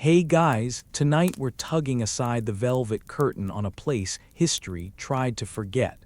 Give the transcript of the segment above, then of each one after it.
Hey guys, tonight we're tugging aside the velvet curtain on a place history tried to forget.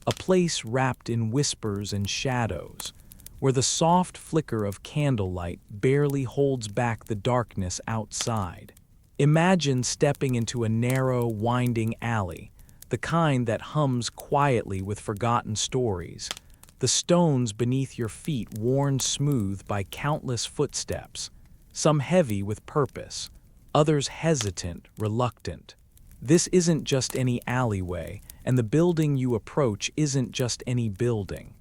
A place wrapped in whispers and shadows, where the soft flicker of candlelight barely holds back the darkness outside. Imagine stepping into a narrow, winding alley, the kind that hums quietly with forgotten stories, the stones beneath your feet worn smooth by countless footsteps, some heavy with purpose, others hesitant, reluctant. This isn't just any alleyway, and the building you approach isn't just any building.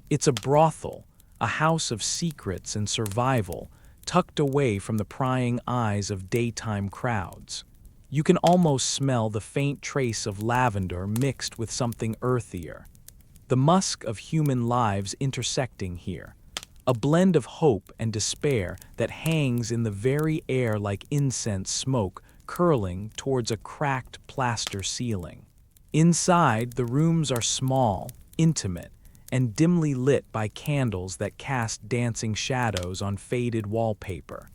It's a brothel, a house of secrets and survival, tucked away from the prying eyes of daytime crowds. You can almost smell the faint trace of lavender mixed with something earthier. The musk of human lives intersecting here. A blend of hope and despair that hangs in the very air like incense smoke curling towards a cracked plaster ceiling. Inside, the rooms are small, intimate, and dimly lit by candles that cast dancing shadows on faded wallpaper.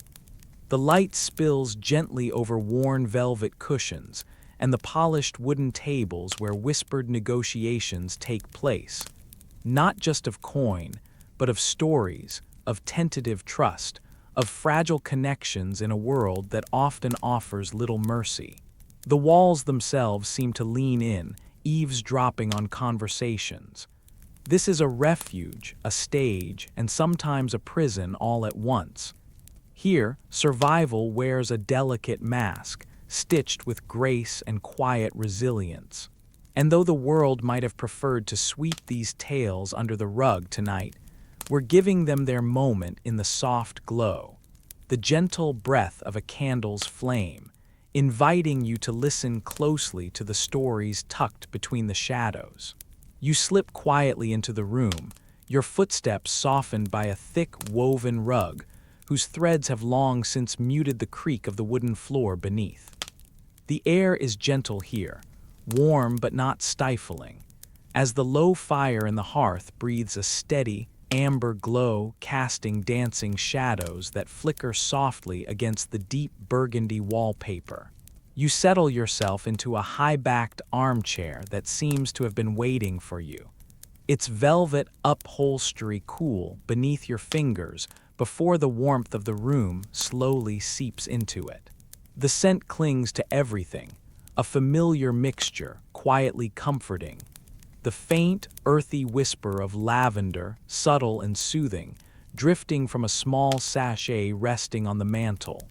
The light spills gently over worn velvet cushions and the polished wooden tables where whispered negotiations take place, not just of coin, but of stories, of tentative trust, of fragile connections in a world that often offers little mercy. The walls themselves seem to lean in, eavesdropping on conversations. This is a refuge, a stage, and sometimes a prison all at once. Here, survival wears a delicate mask, stitched with grace and quiet resilience. And though the world might have preferred to sweep these tales under the rug tonight, we're giving them their moment in the soft glow, the gentle breath of a candle's flame, inviting you to listen closely to the stories tucked between the shadows. You slip quietly into the room, your footsteps softened by a thick woven rug whose threads have long since muted the creak of the wooden floor beneath. The air is gentle here, warm but not stifling, as the low fire in the hearth breathes a steady, amber glow casting dancing shadows that flicker softly against the deep burgundy wallpaper. You settle yourself into a high-backed armchair that seems to have been waiting for you, its velvet upholstery cool beneath your fingers before the warmth of the room slowly seeps into it. The scent clings to everything, a familiar mixture, quietly comforting. The faint, earthy whisper of lavender, subtle and soothing, drifting from a small sachet resting on the mantel.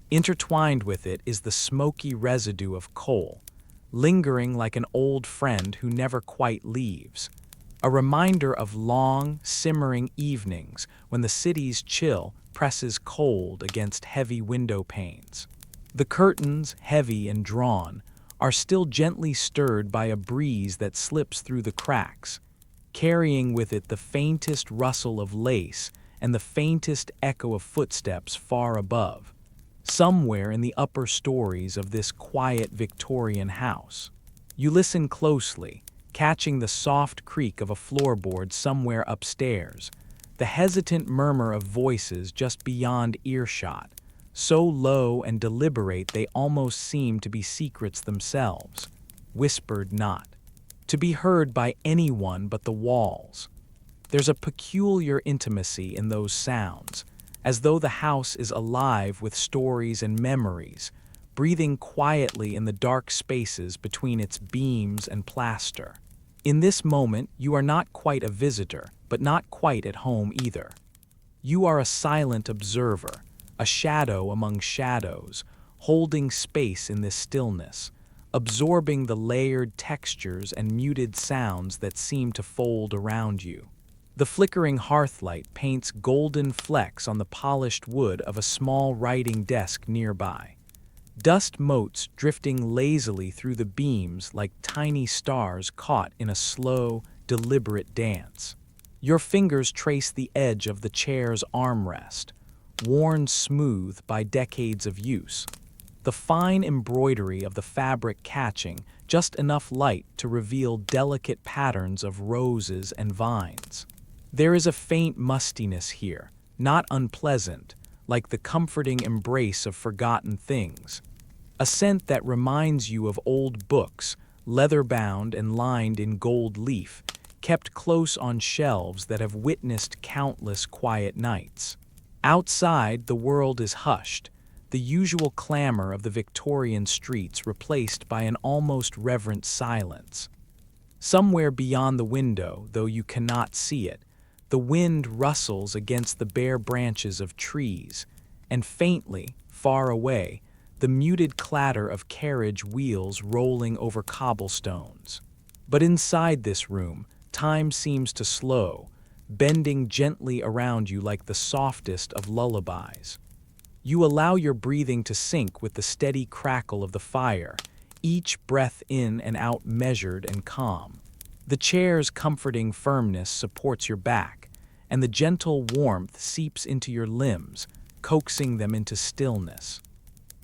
Intertwined with it is the smoky residue of coal, lingering like an old friend who never quite leaves. A reminder of long, simmering evenings when the city's chill presses cold against heavy window panes. The curtains, heavy and drawn, are still gently stirred by a breeze that slips through the cracks, carrying with it the faintest rustle of lace and the faintest echo of footsteps far above, somewhere in the upper stories of this quiet Victorian house. You listen closely, catching the soft creak of a floorboard somewhere upstairs, the hesitant murmur of voices just beyond earshot, so low and deliberate they almost seem to be secrets themselves, whispered not, to be heard by anyone but the walls. There's a peculiar intimacy in those sounds, as though the house is alive with stories and memories, breathing quietly in the dark spaces between its beams and plaster. In this moment, you are not quite a visitor, but not quite at home either. You are a silent observer, a shadow among shadows, holding space in this stillness, absorbing the layered textures and muted sounds that seem to fold around you. The flickering hearthlight paints golden flecks on the polished wood of a small writing desk nearby. Dust motes drifting lazily through the beams like tiny stars caught in a slow, deliberate dance. Your fingers trace the edge of the chair's armrest, worn smooth by decades of use, the fine embroidery of the fabric catching just enough light to reveal delicate patterns of roses and vines. There is a faint mustiness here, not unpleasant, like the comforting embrace of forgotten things. A scent that reminds you of old books, leather-bound and lined in gold leaf, kept close on shelves that have witnessed countless quiet nights. Outside, the world is hushed, the usual clamor of the Victorian streets replaced by an almost reverent silence. Somewhere beyond the window, though you cannot see it, the wind rustles against the bare branches of trees, and faintly, far away, the muted clatter of carriage wheels rolling over cobblestones. But inside this room, time seems to slow, bending gently around you like the softest of lullabies. You allow your breathing to sync with the steady crackle of the fire, each breath in and out measured and calm. The chair's comforting firmness supports your back, and the gentle warmth seeps into your limbs, coaxing them into stillness.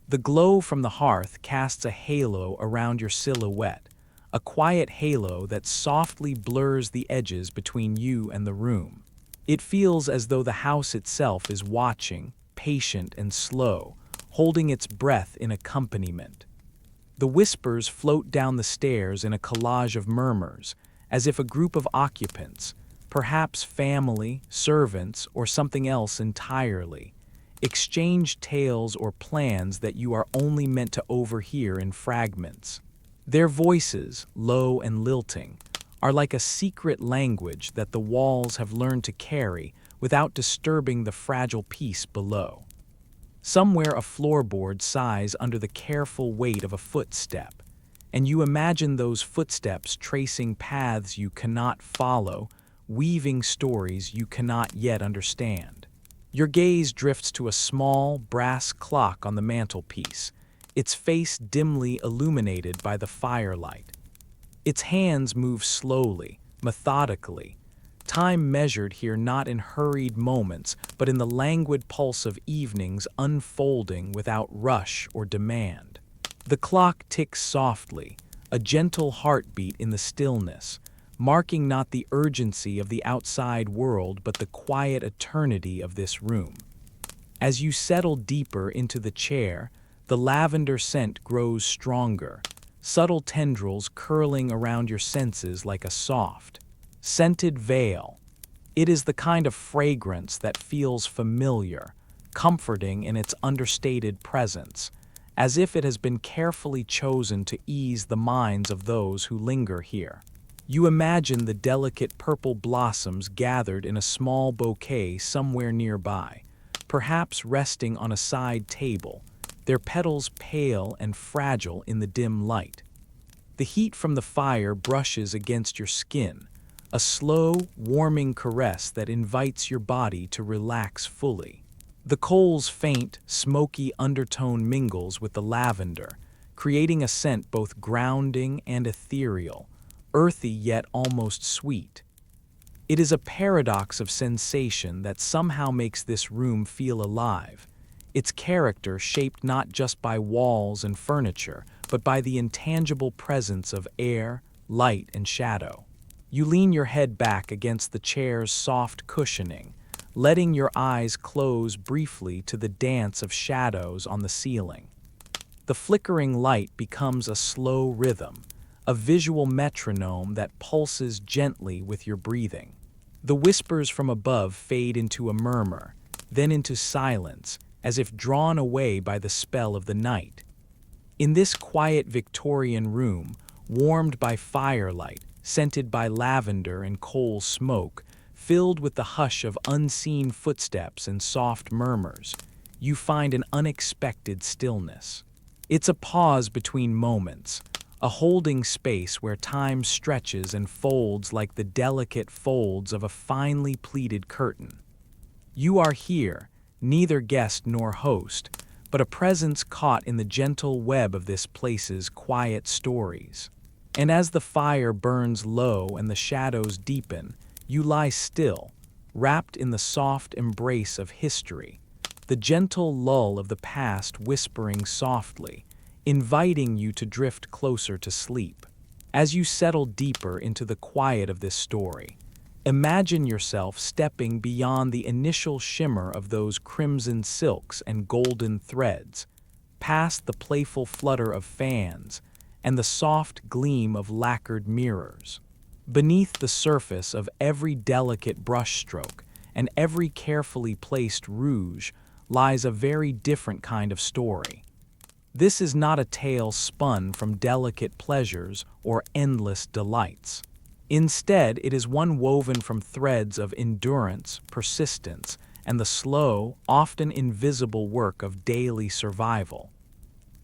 The glow from the hearth casts a halo around your silhouette, a quiet halo that softly blurs the edges between you and the room. It feels as though the house itself is watching, patient and slow, holding its breath in accompaniment. The whispers float down the stairs in a collage of murmurs, as if a group of occupants, perhaps family, servants, or something else entirely, exchange tales or plans that you are only meant to overhear in fragments. Their voices, low and lilting, are like a secret language that the walls have learned to carry without disturbing the fragile peace below. Somewhere a floorboard sighs under the careful weight of a footstep, and you imagine those footsteps tracing paths you cannot follow, weaving stories you cannot yet understand. Your gaze drifts to a small, brass clock on the mantelpiece, its face dimly illuminated by the firelight. Its hands move slowly, methodically, time measured here not in hurried moments, but in the languid pulse of evenings unfolding without rush or demand. The clock ticks softly, a gentle heartbeat in the stillness, marking not the urgency of the outside world but the quiet eternity of this room. As you settle deeper into the chair, the lavender scent grows stronger, subtle tendrils curling around your senses like a soft, scented veil. It is the kind of fragrance that feels familiar, comforting in its understated presence, as if it has been carefully chosen to ease the minds of those who linger here. You imagine the delicate purple blossoms gathered in a small bouquet somewhere nearby, perhaps resting on a side table, their petals pale and fragile in the dim light. The heat from the fire brushes against your skin, a slow, warming caress that invites your body to relax fully. The coal's faint, smoky undertone mingles with the lavender, creating a scent both grounding and ethereal, earthy yet almost sweet. It is a paradox of sensation that somehow makes this room feel alive, its character shaped not just by walls and furniture, but by the intangible presence of air, light, and shadow. You lean your head back against the chair's soft cushioning, letting your eyes close briefly to the dance of shadows on the ceiling. The flickering light becomes a slow rhythm, a visual metronome that pulses gently with your breathing. The whispers from above fade into a murmur, then into silence, as if drawn away by the spell of the night. In this quiet Victorian room, warmed by firelight, scented by lavender and coal smoke, filled with the hush of unseen footsteps and soft murmurs, you find an unexpected stillness. It's a pause between moments, a holding space where time stretches and folds like the delicate folds of a finely pleated curtain. You are here, neither guest nor host, but a presence caught in the gentle web of this place's quiet stories. And as the fire burns low and the shadows deepen, you lie still, wrapped in the soft embrace of history, the gentle lull of the past whispering softly, inviting you to drift closer to sleep. As you settle deeper into the quiet of this story, Imagine yourself stepping beyond the initial shimmer of those crimson silks and golden threads, past the playful flutter of fans and the soft gleam of lacquered mirrors. Beneath the surface of every delicate brushstroke and every carefully placed rouge lies a very different kind of story. This is not a tale spun from delicate pleasures or endless delights. Instead, it is one woven from threads of endurance, persistence, and the slow, often invisible work of daily survival.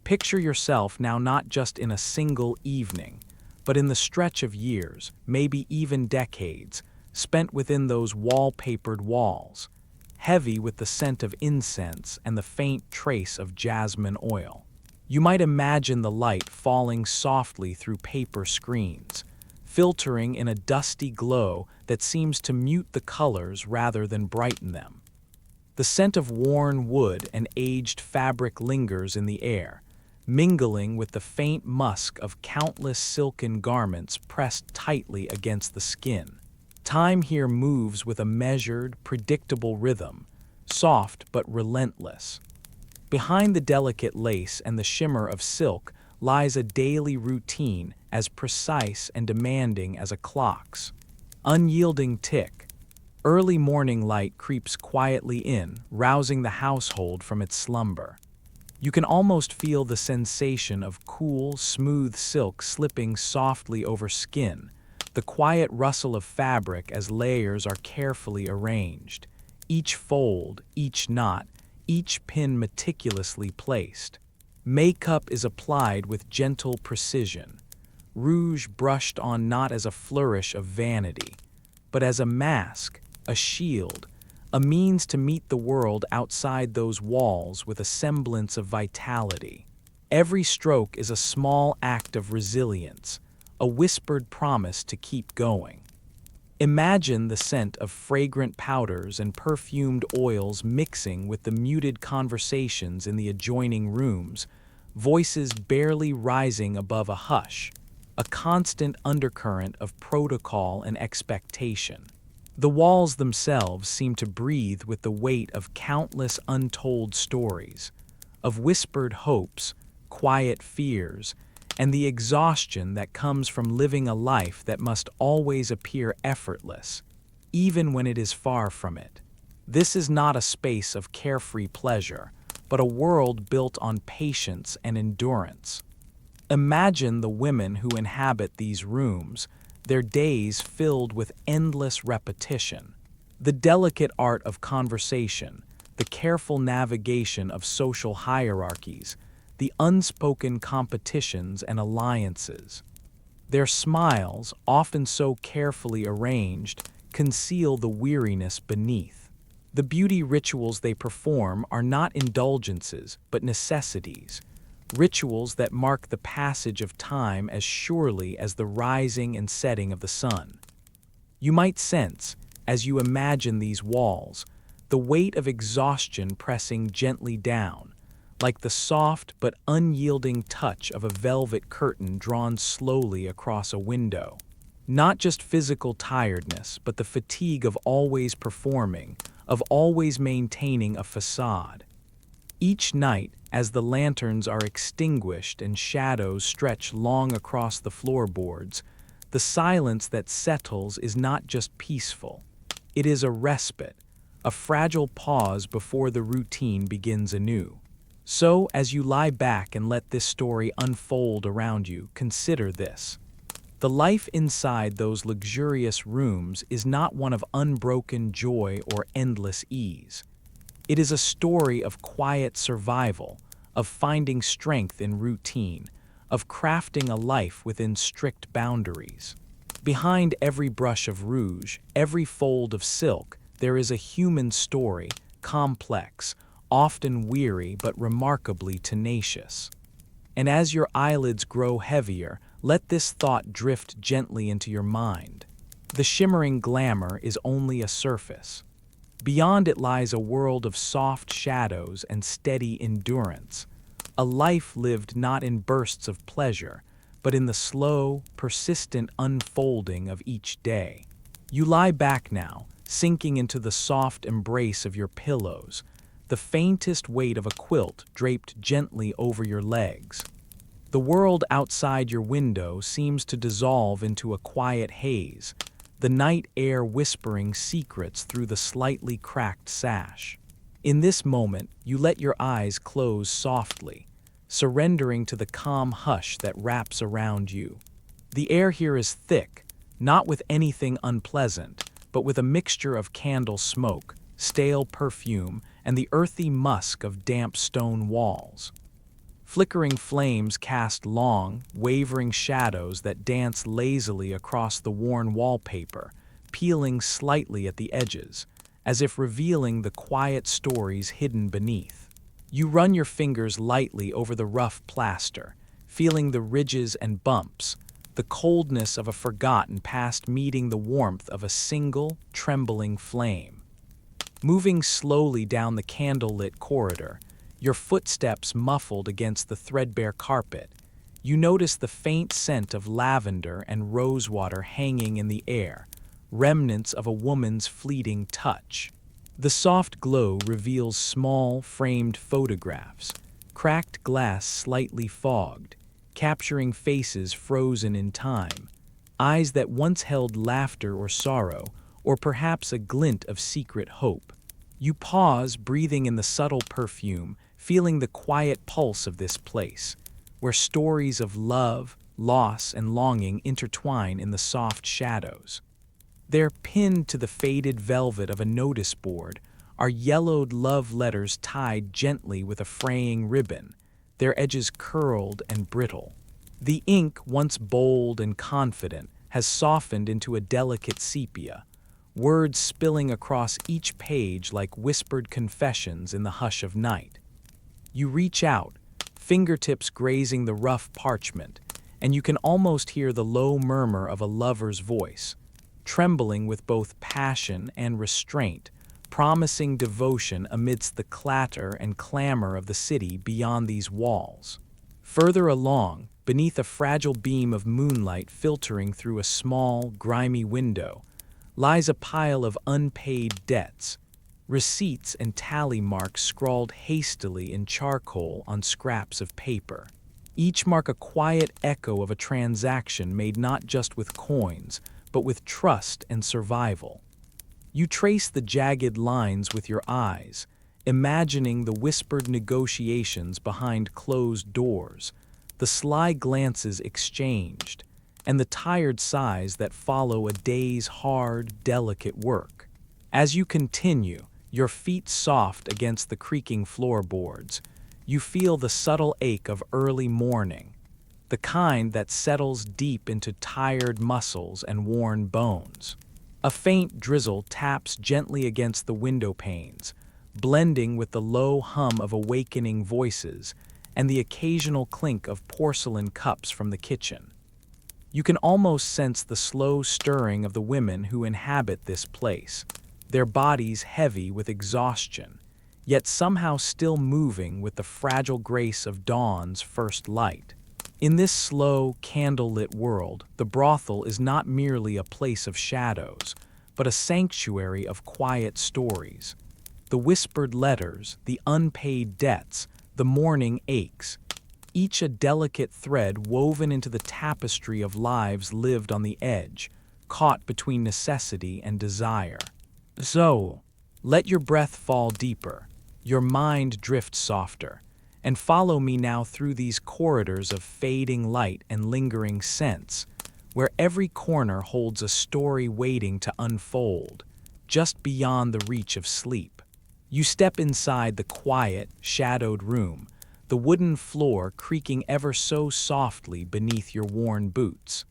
Picture yourself now not just in a single evening, but in the stretch of years, maybe even decades, spent within those wallpapered walls, heavy with the scent of incense and the faint trace of jasmine oil. You might imagine the light falling softly through paper screens, filtering in a dusty glow that seems to mute the colors rather than brighten them. The scent of worn wood and aged fabric lingers in the air, mingling with the faint musk of countless silken garments pressed tightly against the skin. Time here moves with a measured, predictable rhythm, soft but relentless. Behind the delicate lace and the shimmer of silk lies a daily routine as precise and demanding as a clock's. Unyielding tick. Early morning light creeps quietly in, rousing the household from its slumber. You can almost feel the sensation of cool, smooth silk slipping softly over skin, the quiet rustle of fabric as layers are carefully arranged, each fold, each knot, each pin meticulously placed. Makeup is applied with gentle precision, rouge brushed on not as a flourish of vanity, but as a mask, a shield, a means to meet the world outside those walls with a semblance of vitality. Every stroke is a small act of resilience, a whispered promise to keep going. Imagine the scent of fragrant powders and perfumed oils mixing with the muted conversations in the adjoining rooms, voices barely rising above a hush, a constant undercurrent of protocol and expectation. The walls themselves seem to breathe with the weight of countless untold stories, of whispered hopes, quiet fears, and the exhaustion that comes from living a life that must always appear effortless, even when it is far from it. This is not a space of carefree pleasure, but a world built on patience and endurance. Imagine the women who inhabit these rooms, their days filled with endless repetition. The delicate art of conversation, the careful navigation of social hierarchies, the unspoken competitions and alliances. Their smiles, often so carefully arranged, conceal the weariness beneath. The beauty rituals they perform are not indulgences, but necessities, rituals that mark the passage of time as surely as the rising and setting of the sun. You might sense, as you imagine these walls, the weight of exhaustion pressing gently down, like the soft but unyielding touch of a velvet curtain drawn slowly across a window. Not just physical tiredness, but the fatigue of always performing, of always maintaining a facade. Each night, as the lanterns are extinguished and shadows stretch long across the floorboards, the silence that settles is not just peaceful. It is a respite, a fragile pause before the routine begins anew. So, as you lie back and let this story unfold around you, consider this. The life inside those luxurious rooms is not one of unbroken joy or endless ease. It is a story of quiet survival, of finding strength in routine, of crafting a life within strict boundaries. Behind every brush of rouge, every fold of silk, there is a human story, complex, often weary but remarkably tenacious. And as your eyelids grow heavier, let this thought drift gently into your mind. The shimmering glamour is only a surface. Beyond it lies a world of soft shadows and steady endurance, a life lived not in bursts of pleasure, but in the slow, persistent unfolding of each day. You lie back now, sinking into the soft embrace of your pillows, the faintest weight of a quilt draped gently over your legs. The world outside your window seems to dissolve into a quiet haze, the night air whispering secrets through the slightly cracked sash. In this moment, you let your eyes close softly, surrendering to the calm hush that wraps around you. The air here is thick, not with anything unpleasant, but with a mixture of candle smoke, stale perfume, and the earthy musk of damp stone walls. Flickering flames cast long, wavering shadows that dance lazily across the worn wallpaper, peeling slightly at the edges, as if revealing the quiet stories hidden beneath. You run your fingers lightly over the rough plaster, feeling the ridges and bumps, the coldness of a forgotten past meeting the warmth of a single, trembling flame. Moving slowly down the candlelit corridor, your footsteps muffled against the threadbare carpet, you notice the faint scent of lavender and rosewater hanging in the air, remnants of a woman's fleeting touch. The soft glow reveals small, framed photographs, cracked glass slightly fogged, capturing faces frozen in time, eyes that once held laughter or sorrow, or perhaps a glint of secret hope. You pause, breathing in the subtle perfume, feeling the quiet pulse of this place, where stories of love, loss, and longing intertwine in the soft shadows. There, pinned to the faded velvet of a notice board, are yellowed love letters tied gently with a fraying ribbon, their edges curled and brittle. The ink, once bold and confident, has softened into a delicate sepia, words spilling across each page like whispered confessions in the hush of night. You reach out, fingertips grazing the rough parchment, and you can almost hear the low murmur of a lover's voice, trembling with both passion and restraint, promising devotion amidst the clatter and clamor of the city beyond these walls. Further along, beneath a fragile beam of moonlight filtering through a small, grimy window, lies a pile of unpaid debts, receipts and tally marks scrawled hastily in charcoal on scraps of paper. Each mark a quiet echo of a transaction made not just with coins, but with trust and survival. You trace the jagged lines with your eyes, imagining the whispered negotiations behind closed doors, the sly glances exchanged, and the tired sighs that follow a day's hard, delicate work. As you continue, your feet soft against the creaking floorboards, you feel the subtle ache of early morning, the kind that settles deep into tired muscles and worn bones. A faint drizzle taps gently against the window panes, blending with the low hum of awakening voices and the occasional clink of porcelain cups from the kitchen. You can almost sense the slow stirring of the women who inhabit this place, their bodies heavy with exhaustion, yet somehow still moving with the fragile grace of dawn's first light. In this slow, candle-lit world, the brothel is not merely a place of shadows, but a sanctuary of quiet stories. The whispered letters, the unpaid debts, the morning aches, each a delicate thread woven into the tapestry of lives lived on the edge, caught between necessity and desire. So, let your breath fall deeper, your mind drift softer, and follow me now through these corridors of fading light and lingering scents, where every corner holds a story waiting to unfold, just beyond the reach of sleep. You step inside the quiet, shadowed room, the wooden floor creaking ever so softly beneath your worn boots.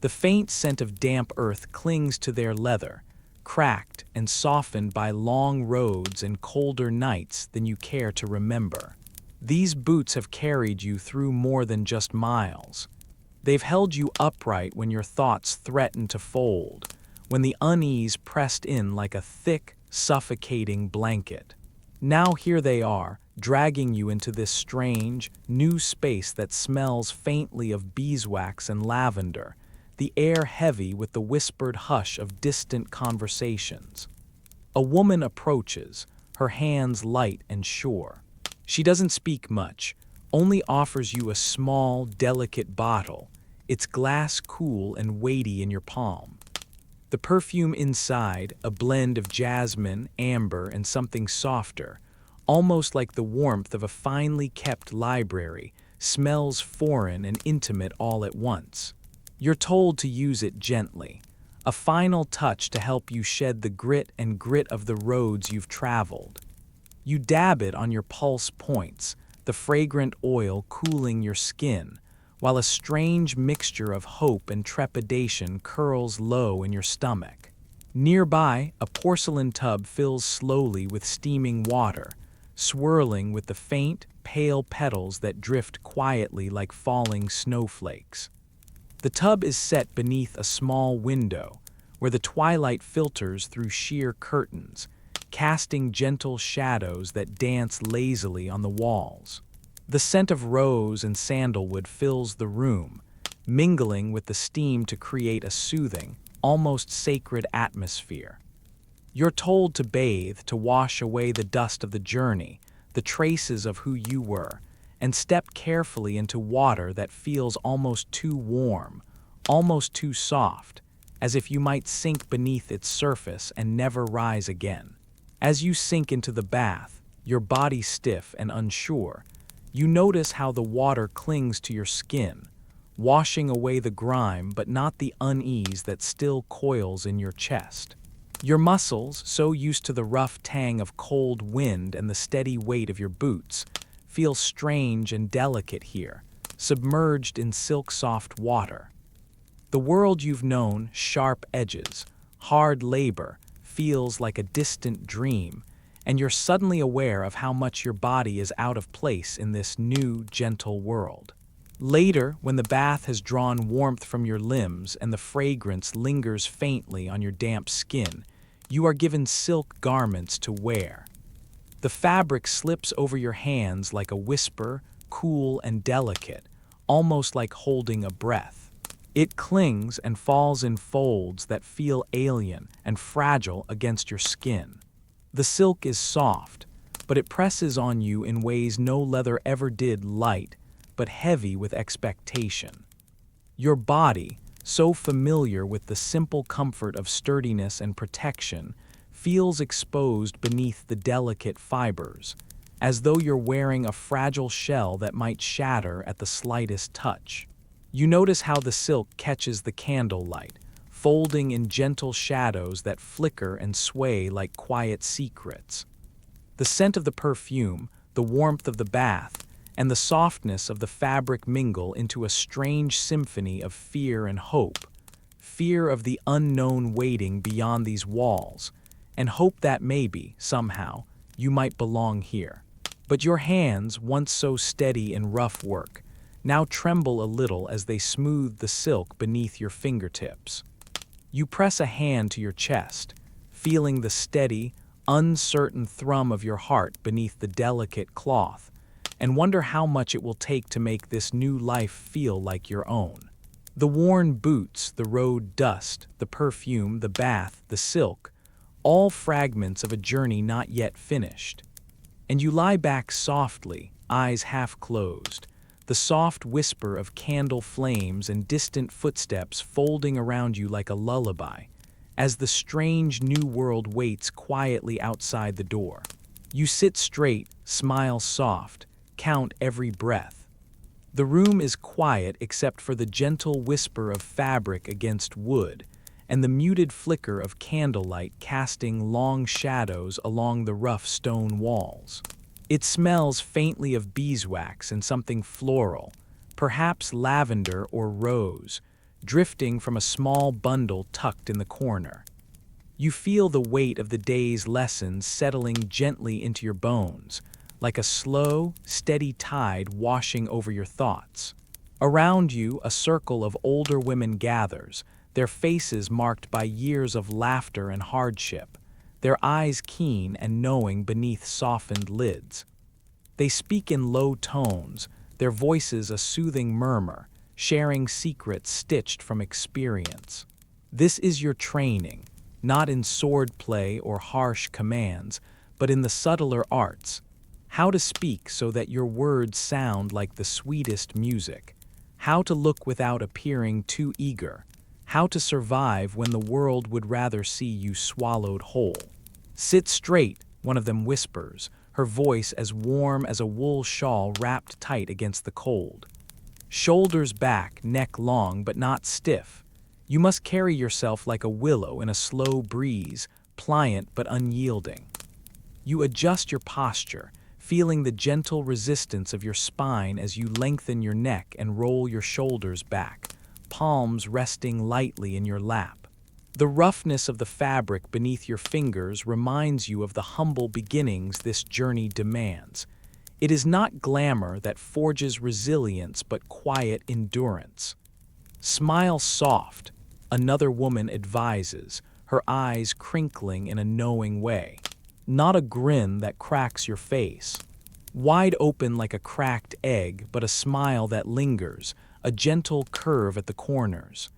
The faint scent of damp earth clings to their leather, cracked and softened by long roads and colder nights than you care to remember. These boots have carried you through more than just miles. They've held you upright when your thoughts threatened to fold, when the unease pressed in like a thick, suffocating blanket. Now here they are, dragging you into this strange, new space that smells faintly of beeswax and lavender, the air heavy with the whispered hush of distant conversations. A woman approaches, her hands light and sure. She doesn't speak much, only offers you a small, delicate bottle, its glass cool and weighty in your palm. The perfume inside, a blend of jasmine, amber, and something softer, almost like the warmth of a finely kept library, smells foreign and intimate all at once. You're told to use it gently, a final touch to help you shed the grit of the roads you've traveled. You dab it on your pulse points, the fragrant oil cooling your skin, while a strange mixture of hope and trepidation curls low in your stomach. Nearby, a porcelain tub fills slowly with steaming water, swirling with the faint, pale petals that drift quietly like falling snowflakes. The tub is set beneath a small window, where the twilight filters through sheer curtains, casting gentle shadows that dance lazily on the walls. The scent of rose and sandalwood fills the room, mingling with the steam to create a soothing, almost sacred atmosphere. You're told to bathe to wash away the dust of the journey, the traces of who you were, and step carefully into water that feels almost too warm, almost too soft, as if you might sink beneath its surface and never rise again. As you sink into the bath, your body stiff and unsure, you notice how the water clings to your skin, washing away the grime but not the unease that still coils in your chest. Your muscles, so used to the rough tang of cold wind and the steady weight of your boots, feel strange and delicate here, submerged in silk-soft water. The world you've known, sharp edges, hard labor, feels like a distant dream, and you're suddenly aware of how much your body is out of place in this new, gentle world. Later, when the bath has drawn warmth from your limbs and the fragrance lingers faintly on your damp skin, you are given silk garments to wear. The fabric slips over your hands like a whisper, cool and delicate, almost like holding a breath. It clings and falls in folds that feel alien and fragile against your skin. The silk is soft, but it presses on you in ways no leather ever did, light, but heavy with expectation. Your body, so familiar with the simple comfort of sturdiness and protection, feels exposed beneath the delicate fibers, as though you're wearing a fragile shell that might shatter at the slightest touch. You notice how the silk catches the candlelight, folding in gentle shadows that flicker and sway like quiet secrets. The scent of the perfume, the warmth of the bath, and the softness of the fabric mingle into a strange symphony of fear and hope. Fear of the unknown waiting beyond these walls, and hope that maybe, somehow, you might belong here. But your hands, once so steady in rough work, now tremble a little as they smooth the silk beneath your fingertips. You press a hand to your chest, feeling the steady, uncertain thrum of your heart beneath the delicate cloth, and wonder how much it will take to make this new life feel like your own. The worn boots, the road dust, the perfume, the bath, the silk, all fragments of a journey not yet finished. And you lie back softly, eyes half closed, the soft whisper of candle flames and distant footsteps folding around you like a lullaby, as the strange new world waits quietly outside the door. You sit straight, smile soft, count every breath. The room is quiet except for the gentle whisper of fabric against wood, and the muted flicker of candlelight casting long shadows along the rough stone walls. It smells faintly of beeswax and something floral, perhaps lavender or rose, drifting from a small bundle tucked in the corner. You feel the weight of the day's lessons settling gently into your bones, like a slow, steady tide washing over your thoughts. Around you, a circle of older women gathers, their faces marked by years of laughter and hardship, their eyes keen and knowing beneath softened lids. They speak in low tones, their voices a soothing murmur, sharing secrets stitched from experience. This is your training, not in swordplay or harsh commands, but in the subtler arts. How to speak so that your words sound like the sweetest music. How to look without appearing too eager. How to survive when the world would rather see you swallowed whole. Sit straight, one of them whispers, her voice as warm as a wool shawl wrapped tight against the cold. Shoulders back, neck long but not stiff. You must carry yourself like a willow in a slow breeze, pliant but unyielding. You adjust your posture, feeling the gentle resistance of your spine as you lengthen your neck and roll your shoulders back, palms resting lightly in your lap. The roughness of the fabric beneath your fingers reminds you of the humble beginnings this journey demands. It is not glamour that forges resilience but quiet endurance. Smile soft, another woman advises, her eyes crinkling in a knowing way. Not a grin that cracks your face. Wide open like a cracked egg, but a smile that lingers, a gentle curve at the corners.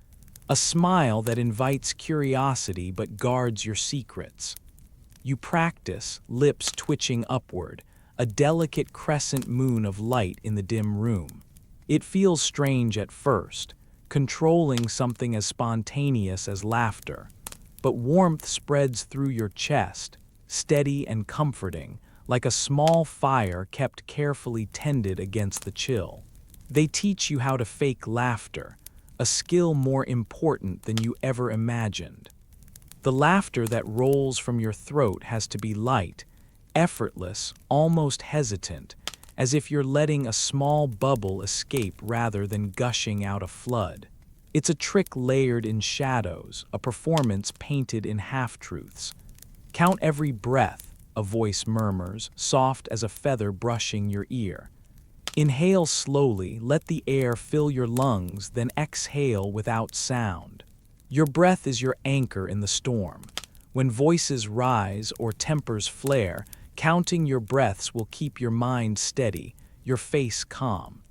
A smile that invites curiosity but guards your secrets. You practice, lips twitching upward, a delicate crescent moon of light in the dim room. It feels strange at first, controlling something as spontaneous as laughter. But warmth spreads through your chest, steady and comforting, like a small fire kept carefully tended against the chill. They teach you how to fake laughter, a skill more important than you ever imagined. The laughter that rolls from your throat has to be light, effortless, almost hesitant, as if you're letting a small bubble escape rather than gushing out a flood. It's a trick layered in shadows, a performance painted in half-truths. Count every breath, a voice murmurs, soft as a feather brushing your ear. Inhale slowly, let the air fill your lungs, then exhale without sound. Your breath is your anchor in the storm. When voices rise or tempers flare, counting your breaths will keep your mind steady, your face calm.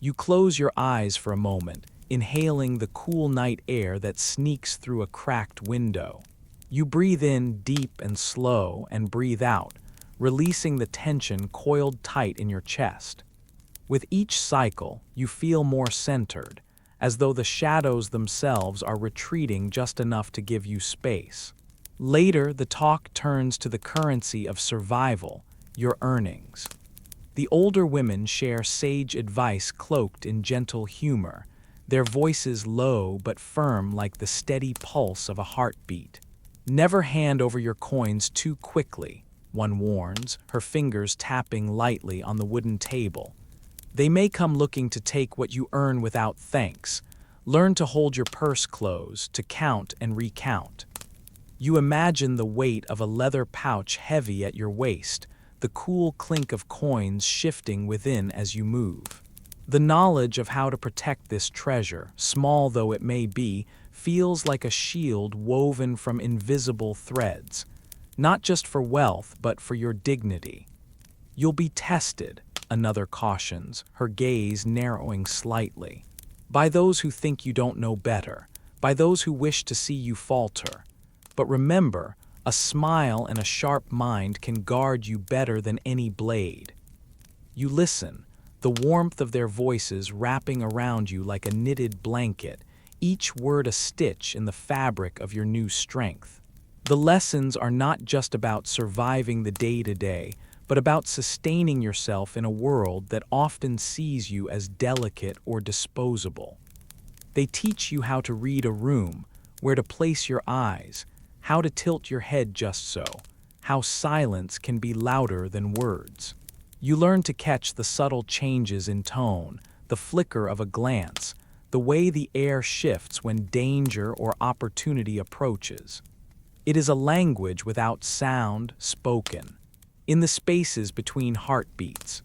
You close your eyes for a moment, inhaling the cool night air that sneaks through a cracked window. You breathe in deep and slow and breathe out, releasing the tension coiled tight in your chest. With each cycle, you feel more centered, as though the shadows themselves are retreating just enough to give you space. Later, the talk turns to the currency of survival, your earnings. The older women share sage advice cloaked in gentle humor, their voices low but firm like the steady pulse of a heartbeat. Never hand over your coins too quickly, one warns, her fingers tapping lightly on the wooden table. They may come looking to take what you earn without thanks. Learn to hold your purse close, to count and recount. You imagine the weight of a leather pouch heavy at your waist, the cool clink of coins shifting within as you move. The knowledge of how to protect this treasure, small though it may be, feels like a shield woven from invisible threads, not just for wealth but for your dignity. You'll be tested, another cautions, her gaze narrowing slightly, by those who think you don't know better, by those who wish to see you falter. But remember, a smile and a sharp mind can guard you better than any blade. You listen, the warmth of their voices wrapping around you like a knitted blanket, each word a stitch in the fabric of your new strength. The lessons are not just about surviving the day-to-day, but about sustaining yourself in a world that often sees you as delicate or disposable. They teach you how to read a room, where to place your eyes, how to tilt your head just so, how silence can be louder than words. You learn to catch the subtle changes in tone, the flicker of a glance, the way the air shifts when danger or opportunity approaches. It is a language without sound spoken. In the spaces between heartbeats,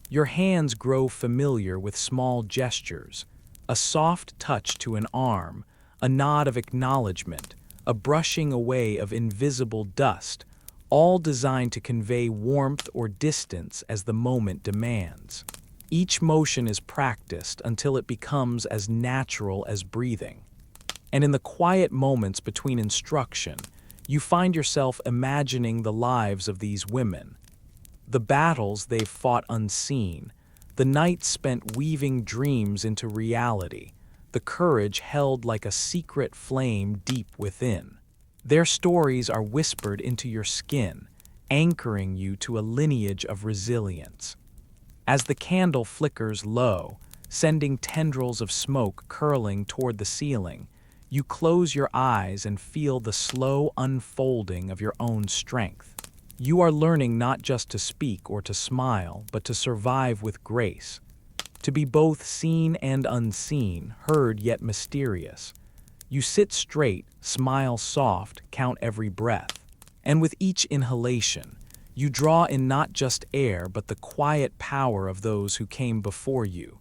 your hands grow familiar with small gestures, a soft touch to an arm, a nod of acknowledgement, a brushing away of invisible dust, all designed to convey warmth or distance as the moment demands. Each motion is practiced until it becomes as natural as breathing. And in the quiet moments between instruction, you find yourself imagining the lives of these women, the battles they've fought unseen, the nights spent weaving dreams into reality, the courage held like a secret flame deep within. Their stories are whispered into your skin, anchoring you to a lineage of resilience. As the candle flickers low, sending tendrils of smoke curling toward the ceiling, you close your eyes and feel the slow unfolding of your own strength. You are learning not just to speak or to smile, but to survive with grace. To be both seen and unseen, heard yet mysterious. You sit straight, smile soft, count every breath. And with each inhalation, you draw in not just air but the quiet power of those who came before you.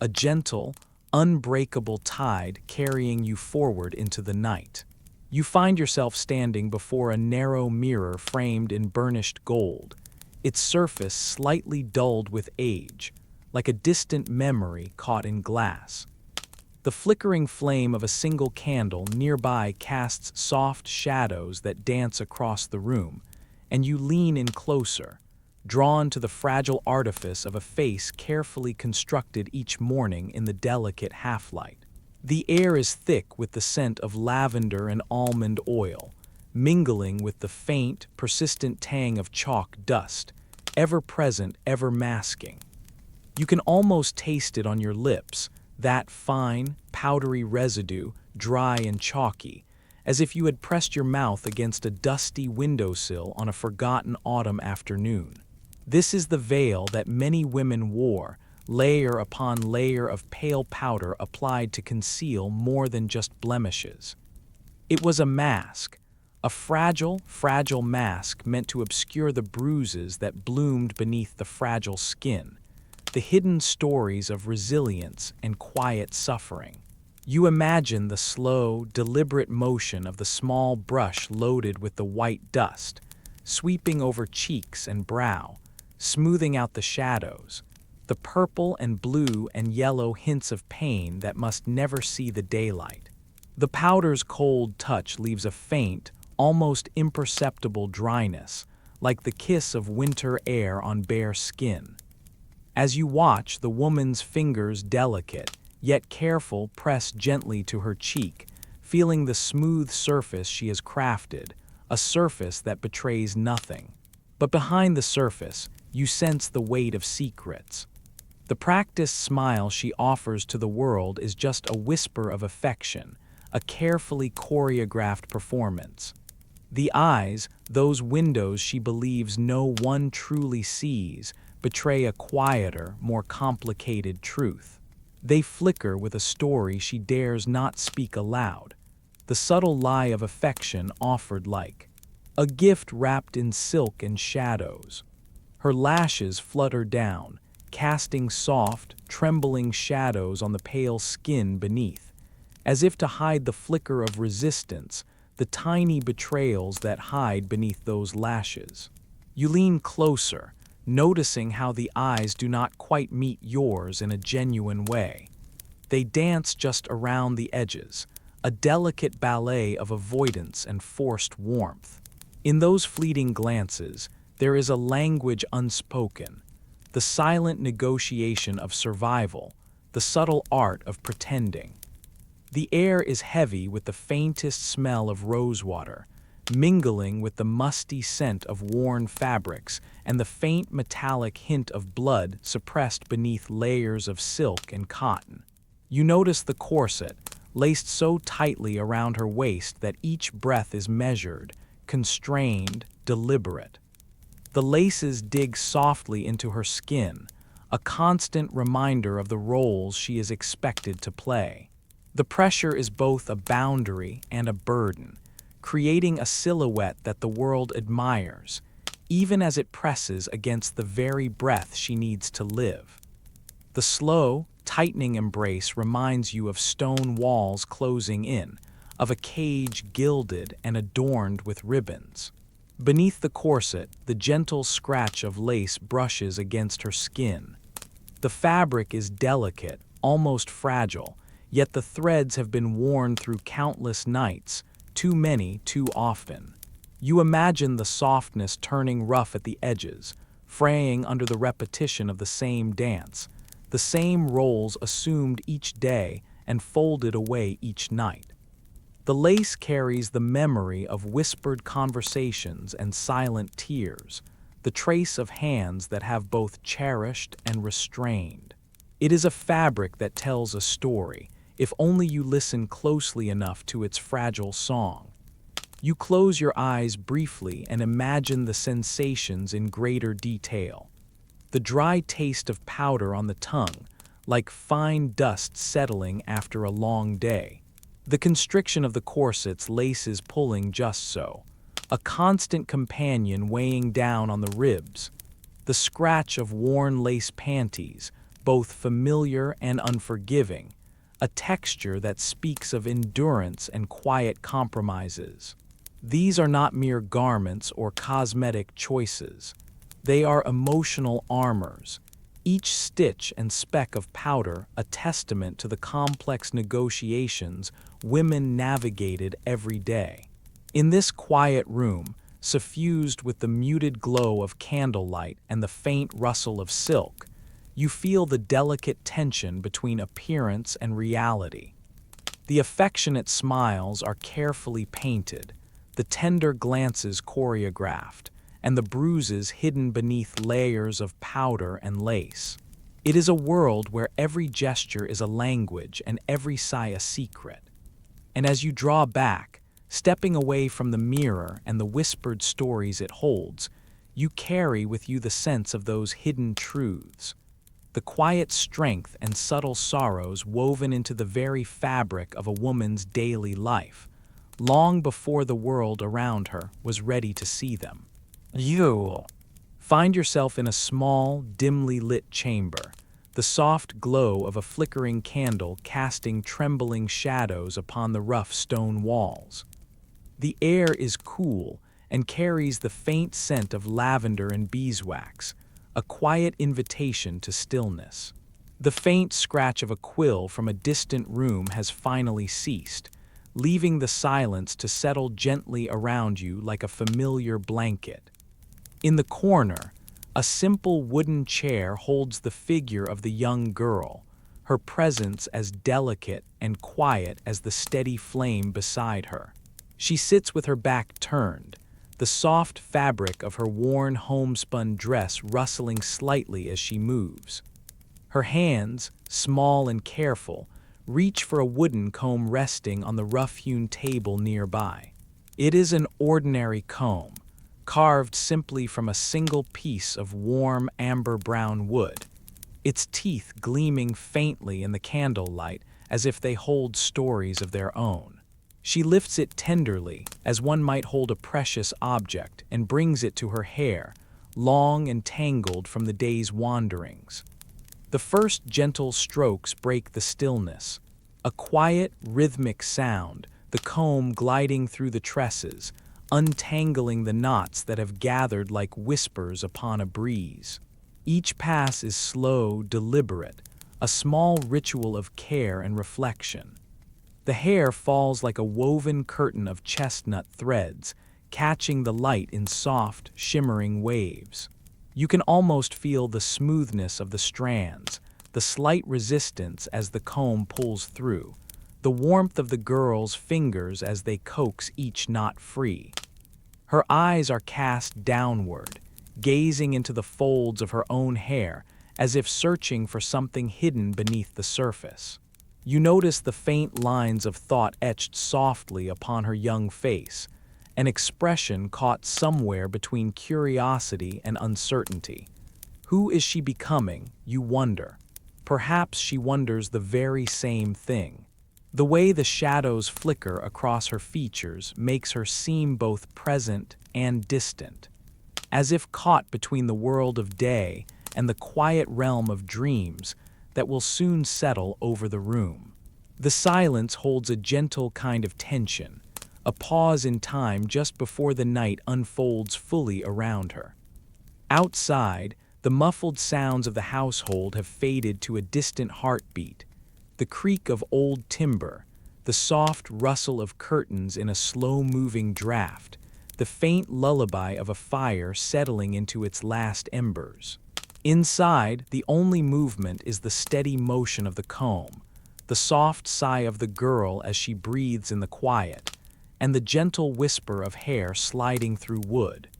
A gentle, unbreakable tide carrying you forward into the night. You find yourself standing before a narrow mirror framed in burnished gold, its surface slightly dulled with age, like a distant memory caught in glass. The flickering flame of a single candle nearby casts soft shadows that dance across the room, and you lean in closer, drawn to the fragile artifice of a face carefully constructed each morning in the delicate half-light. The air is thick with the scent of lavender and almond oil, mingling with the faint, persistent tang of chalk dust, ever present, ever masking. You can almost taste it on your lips, that fine, powdery residue, dry and chalky, as if you had pressed your mouth against a dusty windowsill on a forgotten autumn afternoon. This is the veil that many women wore, layer upon layer of pale powder applied to conceal more than just blemishes. It was a mask, a fragile, fragile mask meant to obscure the bruises that bloomed beneath the fragile skin, the hidden stories of resilience and quiet suffering. You imagine the slow, deliberate motion of the small brush loaded with the white dust, sweeping over cheeks and brow, smoothing out the shadows, the purple and blue and yellow hints of pain that must never see the daylight. The powder's cold touch leaves a faint, almost imperceptible dryness, like the kiss of winter air on bare skin. As you watch, the woman's fingers, delicate, yet careful, press gently to her cheek, feeling the smooth surface she has crafted, a surface that betrays nothing. But behind the surface, you sense the weight of secrets. The practiced smile she offers to the world is just a whisper of affection, a carefully choreographed performance. The eyes, those windows she believes no one truly sees, betray a quieter, more complicated truth. They flicker with a story she dares not speak aloud, the subtle lie of affection offered like a gift wrapped in silk and shadows. Her lashes flutter down, casting soft, trembling shadows on the pale skin beneath, as if to hide the flicker of resistance, the tiny betrayals that hide beneath those lashes. You lean closer, noticing how the eyes do not quite meet yours in a genuine way. They dance just around the edges, a delicate ballet of avoidance and forced warmth. In those fleeting glances, there is a language unspoken, the silent negotiation of survival, the subtle art of pretending. The air is heavy with the faintest smell of rosewater, mingling with the musty scent of worn fabrics and the faint metallic hint of blood suppressed beneath layers of silk and cotton. You notice the corset, laced so tightly around her waist that each breath is measured, constrained, deliberate. The laces dig softly into her skin, a constant reminder of the roles she is expected to play. The pressure is both a boundary and a burden, creating a silhouette that the world admires, even as it presses against the very breath she needs to live. The slow, tightening embrace reminds you of stone walls closing in, of a cage gilded and adorned with ribbons. Beneath the corset, the gentle scratch of lace brushes against her skin. The fabric is delicate, almost fragile, yet the threads have been worn through countless nights, too many, too often. You imagine the softness turning rough at the edges, fraying under the repetition of the same dance, the same roles assumed each day and folded away each night. The lace carries the memory of whispered conversations and silent tears, the trace of hands that have both cherished and restrained. It is a fabric that tells a story, if only you listen closely enough to its fragile song. You close your eyes briefly and imagine the sensations in greater detail. The dry taste of powder on the tongue, like fine dust settling after a long day. The constriction of the corset's laces pulling just so, a constant companion weighing down on the ribs. The scratch of worn lace panties, both familiar and unforgiving, a texture that speaks of endurance and quiet compromises. These are not mere garments or cosmetic choices. They are emotional armors, each stitch and speck of powder a testament to the complex negotiations women navigated every day. In this quiet room, suffused with the muted glow of candlelight and the faint rustle of silk, you feel the delicate tension between appearance and reality. The affectionate smiles are carefully painted, the tender glances choreographed, and the bruises hidden beneath layers of powder and lace. It is a world where every gesture is a language and every sigh a secret. And as you draw back, stepping away from the mirror and the whispered stories it holds, you carry with you the sense of those hidden truths, the quiet strength and subtle sorrows woven into the very fabric of a woman's daily life, long before the world around her was ready to see them. You find yourself in a small, dimly lit chamber, the soft glow of a flickering candle casting trembling shadows upon the rough stone walls. The air is cool and carries the faint scent of lavender and beeswax, a quiet invitation to stillness. The faint scratch of a quill from a distant room has finally ceased, leaving the silence to settle gently around you like a familiar blanket. In the corner, a simple wooden chair holds the figure of the young girl, her presence as delicate and quiet as the steady flame beside her. She sits with her back turned, the soft fabric of her worn homespun dress rustling slightly as she moves. Her hands, small and careful, reach for a wooden comb resting on the rough-hewn table nearby. It is an ordinary comb, carved simply from a single piece of warm amber-brown wood, its teeth gleaming faintly in the candlelight as if they hold stories of their own. She lifts it tenderly, as one might hold a precious object, and brings it to her hair, long and tangled from the day's wanderings. The first gentle strokes break the stillness, a quiet, rhythmic sound, the comb gliding through the tresses, untangling the knots that have gathered like whispers upon a breeze. Each pass is slow, deliberate, a small ritual of care and reflection. The hair falls like a woven curtain of chestnut threads, catching the light in soft, shimmering waves. You can almost feel the smoothness of the strands, the slight resistance as the comb pulls through, the warmth of the girl's fingers as they coax each knot free. Her eyes are cast downward, gazing into the folds of her own hair as if searching for something hidden beneath the surface. You notice the faint lines of thought etched softly upon her young face, an expression caught somewhere between curiosity and uncertainty. Who is she becoming, you wonder? Perhaps she wonders the very same thing. The way the shadows flicker across her features makes her seem both present and distant, as if caught between the world of day and the quiet realm of dreams that will soon settle over the room. The silence holds a gentle kind of tension, a pause in time just before the night unfolds fully around her. Outside, The muffled sounds of the household have faded to a distant heartbeat. The creak of old timber, the soft rustle of curtains in a slow-moving draft, the faint lullaby of a fire settling into its last embers. Inside, the only movement is the steady motion of the comb, the soft sigh of the girl as she breathes in the quiet, and the gentle whisper of hair sliding through wood.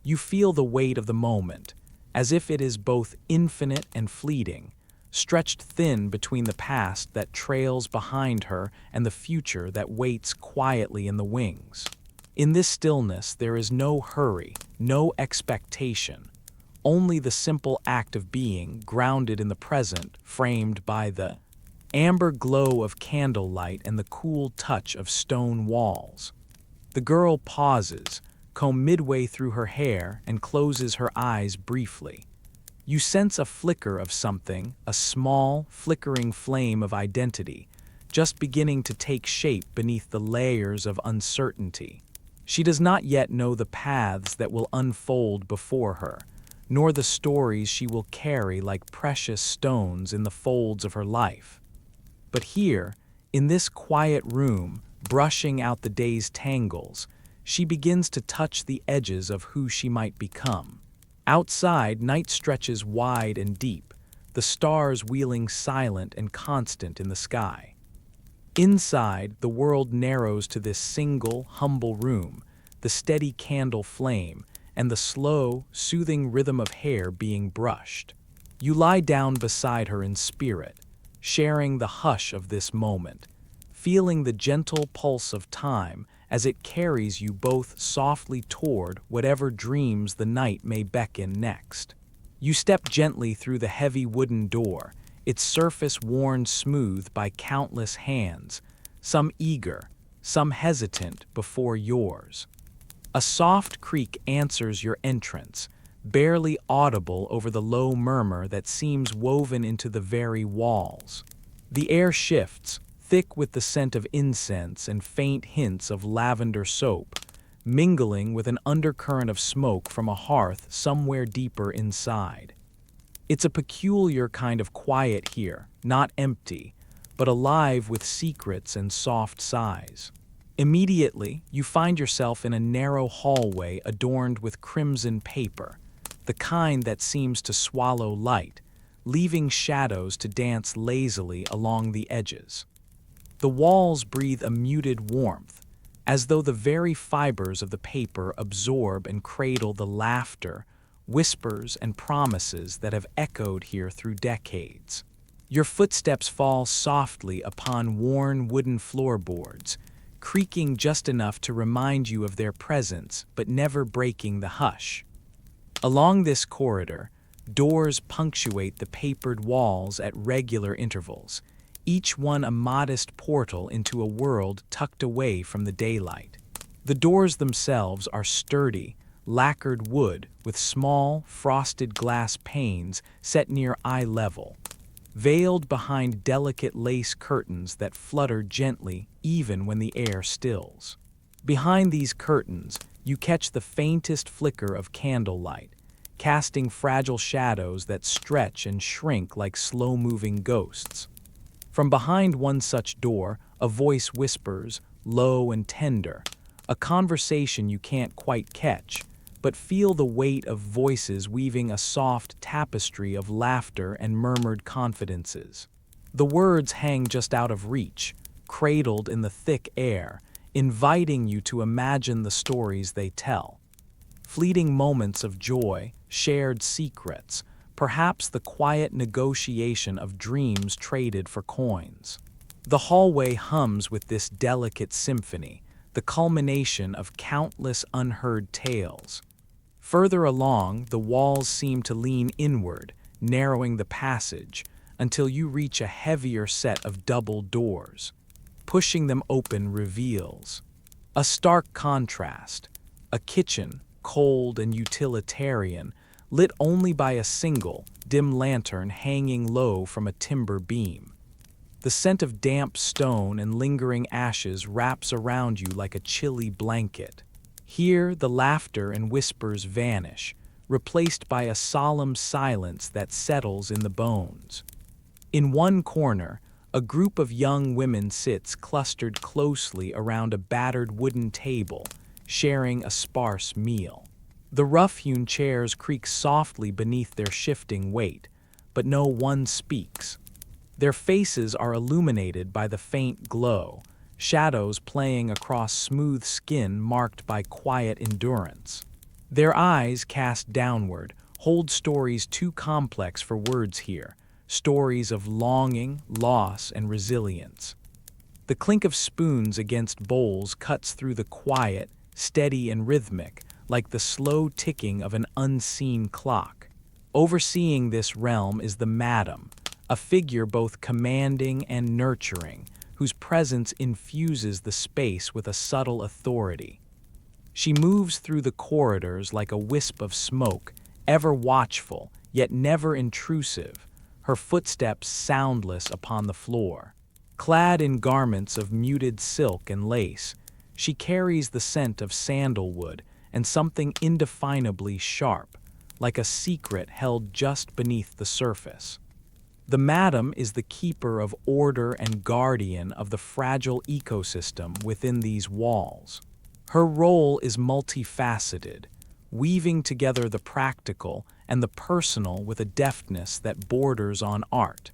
You feel the weight of the moment, as if it is both infinite and fleeting, stretched thin between the past that trails behind her and the future that waits quietly in the wings. In this stillness, there is no hurry, no expectation, only the simple act of being, grounded in the present, framed by the amber glow of candlelight and the cool touch of stone walls. The girl pauses, comb midway through her hair, and closes her eyes briefly. You sense a flicker of something, a small, flickering flame of identity, just beginning to take shape beneath the layers of uncertainty. She does not yet know the paths that will unfold before her, nor the stories she will carry like precious stones in the folds of her life. But here, in this quiet room, brushing out the day's tangles, she begins to touch the edges of who she might become. Outside, night stretches wide and deep, the stars wheeling silent and constant in the sky. Inside, the world narrows to this single, humble room, the steady candle flame, and the slow, soothing rhythm of hair being brushed. You lie down beside her in spirit, sharing the hush of this moment, feeling the gentle pulse of time as it carries you both softly toward whatever dreams the night may beckon next. You step gently through the heavy wooden door, its surface worn smooth by countless hands, some eager, some hesitant before yours. A soft creak answers your entrance, barely audible over the low murmur that seems woven into the very walls. The air shifts, thick with the scent of incense and faint hints of lavender soap, mingling with an undercurrent of smoke from a hearth somewhere deeper inside. It's a peculiar kind of quiet here, not empty, but alive with secrets and soft sighs. Immediately, you find yourself in a narrow hallway adorned with crimson paper, the kind that seems to swallow light, leaving shadows to dance lazily along the edges. The walls breathe a muted warmth, as though the very fibers of the paper absorb and cradle the laughter, whispers, and promises that have echoed here through decades. Your footsteps fall softly upon worn wooden floorboards, creaking just enough to remind you of their presence, but never breaking the hush. Along this corridor, doors punctuate the papered walls at regular intervals, each one a modest portal into a world tucked away from the daylight. The doors themselves are sturdy, lacquered wood with small, frosted glass panes set near eye level, veiled behind delicate lace curtains that flutter gently even when the air stills. Behind these curtains, you catch the faintest flicker of candlelight, casting fragile shadows that stretch and shrink like slow-moving ghosts. From behind one such door, a voice whispers, low and tender, a conversation you can't quite catch, but feel the weight of voices weaving a soft tapestry of laughter and murmured confidences. The words hang just out of reach, cradled in the thick air, inviting you to imagine the stories they tell. Fleeting moments of joy, shared secrets, perhaps the quiet negotiation of dreams traded for coins. The hallway hums with this delicate symphony, the culmination of countless unheard tales. Further along, the walls seem to lean inward, narrowing the passage, until you reach a heavier set of double doors. Pushing them open reveals a stark contrast, a kitchen, cold and utilitarian, lit only by a single, dim lantern hanging low from a timber beam. The scent of damp stone and lingering ashes wraps around you like a chilly blanket. Here, the laughter and whispers vanish, replaced by a solemn silence that settles in the bones. In one corner, a group of young women sits clustered closely around a battered wooden table, sharing a sparse meal. The rough-hewn chairs creak softly beneath their shifting weight, but no one speaks. Their faces are illuminated by the faint glow, shadows playing across smooth skin marked by quiet endurance. Their eyes, cast downward, hold stories too complex for words here, stories of longing, loss, and resilience. The clink of spoons against bowls cuts through the quiet, steady and rhythmic, like the slow ticking of an unseen clock. Overseeing this realm is the madam, a figure both commanding and nurturing, whose presence infuses the space with a subtle authority. She moves through the corridors like a wisp of smoke, ever watchful, yet never intrusive, her footsteps soundless upon the floor. Clad in garments of muted silk and lace, she carries the scent of sandalwood and something indefinably sharp, like a secret held just beneath the surface. The madam is the keeper of order and guardian of the fragile ecosystem within these walls. Her role is multifaceted, weaving together the practical and the personal with a deftness that borders on art.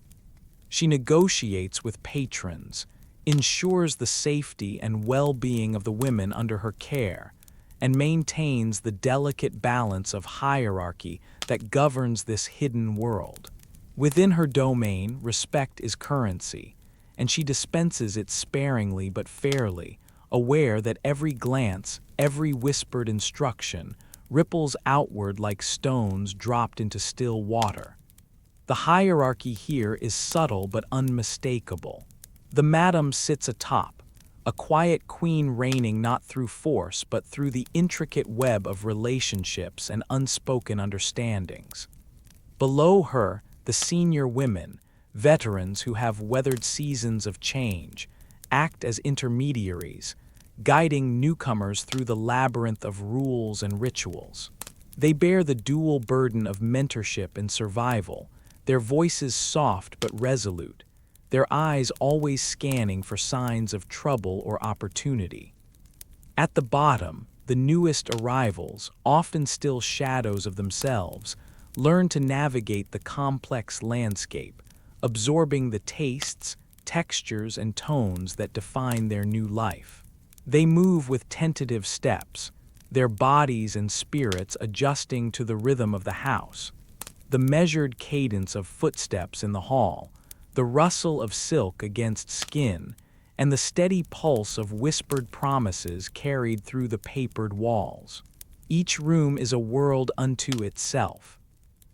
She negotiates with patrons, ensures the safety and well-being of the women under her care, and maintains the delicate balance of hierarchy that governs this hidden world. Within her domain, respect is currency, and she dispenses it sparingly but fairly, aware that every glance, every whispered instruction, ripples outward like stones dropped into still water. The hierarchy here is subtle but unmistakable. The madam sits atop, a quiet queen reigning not through force but through the intricate web of relationships and unspoken understandings. Below her, the senior women, veterans who have weathered seasons of change, act as intermediaries, guiding newcomers through the labyrinth of rules and rituals. They bear the dual burden of mentorship and survival, their voices soft but resolute, their eyes always scanning for signs of trouble or opportunity. At the bottom, the newest arrivals, often still shadows of themselves, learn to navigate the complex landscape, absorbing the tastes, textures, and tones that define their new life. They move with tentative steps, their bodies and spirits adjusting to the rhythm of the house. The measured cadence of footsteps in the hall, the rustle of silk against skin, and the steady pulse of whispered promises carried through the papered walls. Each room is a world unto itself.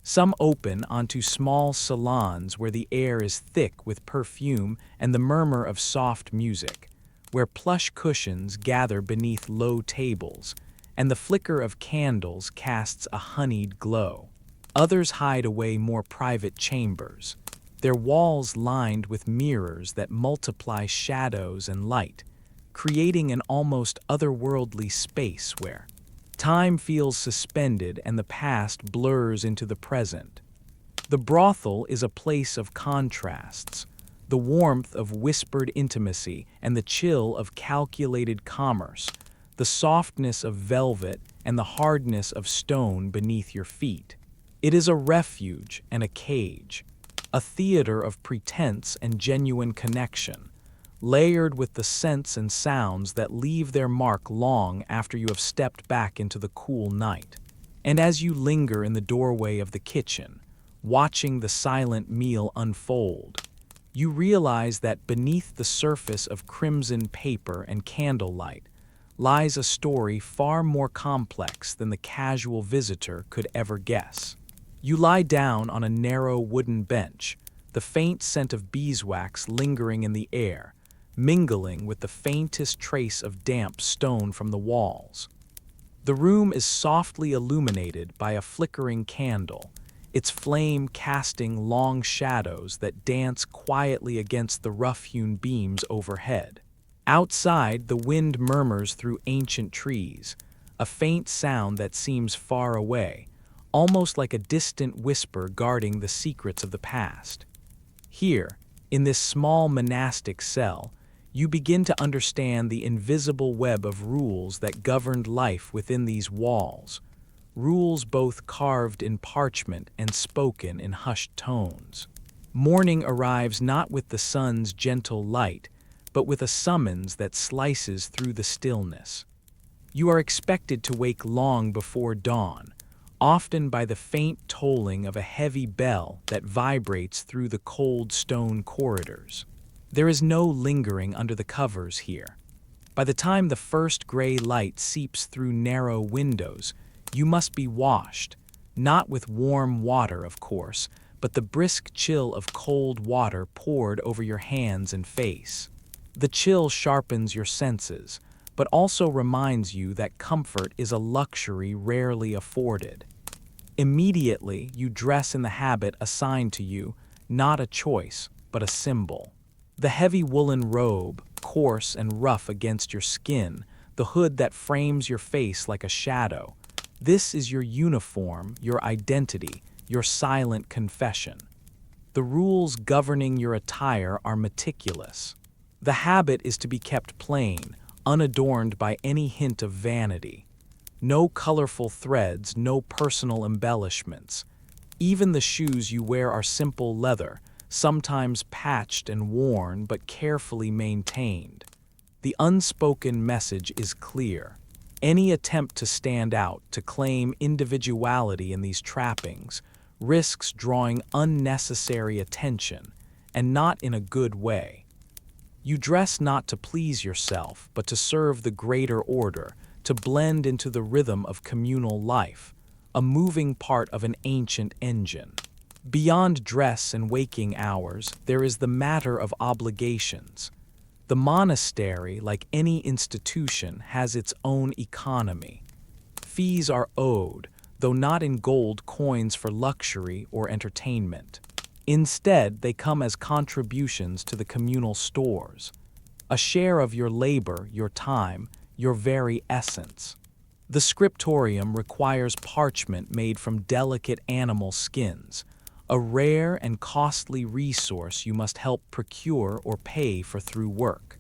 Some open onto small salons where the air is thick with perfume and the murmur of soft music, where plush cushions gather beneath low tables, and the flicker of candles casts a honeyed glow. Others hide away more private chambers, their walls lined with mirrors that multiply shadows and light, creating an almost otherworldly space where time feels suspended and the past blurs into the present. The brothel is a place of contrasts, the warmth of whispered intimacy and the chill of calculated commerce, the softness of velvet and the hardness of stone beneath your feet. It is a refuge and a cage, a theater of pretense and genuine connection, layered with the scents and sounds that leave their mark long after you have stepped back into the cool night. And as you linger in the doorway of the kitchen, watching the silent meal unfold, you realize that beneath the surface of crimson paper and candlelight lies a story far more complex than the casual visitor could ever guess. You lie down on a narrow wooden bench, the faint scent of beeswax lingering in the air, mingling with the faintest trace of damp stone from the walls. The room is softly illuminated by a flickering candle, its flame casting long shadows that dance quietly against the rough-hewn beams overhead. Outside, the wind murmurs through ancient trees, a faint sound that seems far away, almost like a distant whisper guarding the secrets of the past. Here, in this small monastic cell, you begin to understand the invisible web of rules that governed life within these walls, rules both carved in parchment and spoken in hushed tones. Morning arrives not with the sun's gentle light, but with a summons that slices through the stillness. You are expected to wake long before dawn, often by the faint tolling of a heavy bell that vibrates through the cold stone corridors. There is no lingering under the covers here. By the time the first gray light seeps through narrow windows, you must be washed, not with warm water, of course, but the brisk chill of cold water poured over your hands and face. The chill sharpens your senses, but also reminds you that comfort is a luxury rarely afforded. Immediately, you dress in the habit assigned to you, not a choice, but a symbol. The heavy woolen robe, coarse and rough against your skin, the hood that frames your face like a shadow. This is your uniform, your identity, your silent confession. The rules governing your attire are meticulous. The habit is to be kept plain, unadorned by any hint of vanity. No colorful threads, no personal embellishments. Even the shoes you wear are simple leather, sometimes patched and worn but carefully maintained. The unspoken message is clear. Any attempt to stand out, to claim individuality in these trappings, risks drawing unnecessary attention, and not in a good way. You dress not to please yourself, but to serve the greater order, to blend into the rhythm of communal life, a moving part of an ancient engine. Beyond dress and waking hours, there is the matter of obligations. The monastery, like any institution, has its own economy. Fees are owed, though not in gold coins for luxury or entertainment. Instead, they come as contributions to the communal stores, a share of your labor, your time, your very essence. The scriptorium requires parchment made from delicate animal skins, a rare and costly resource you must help procure or pay for through work.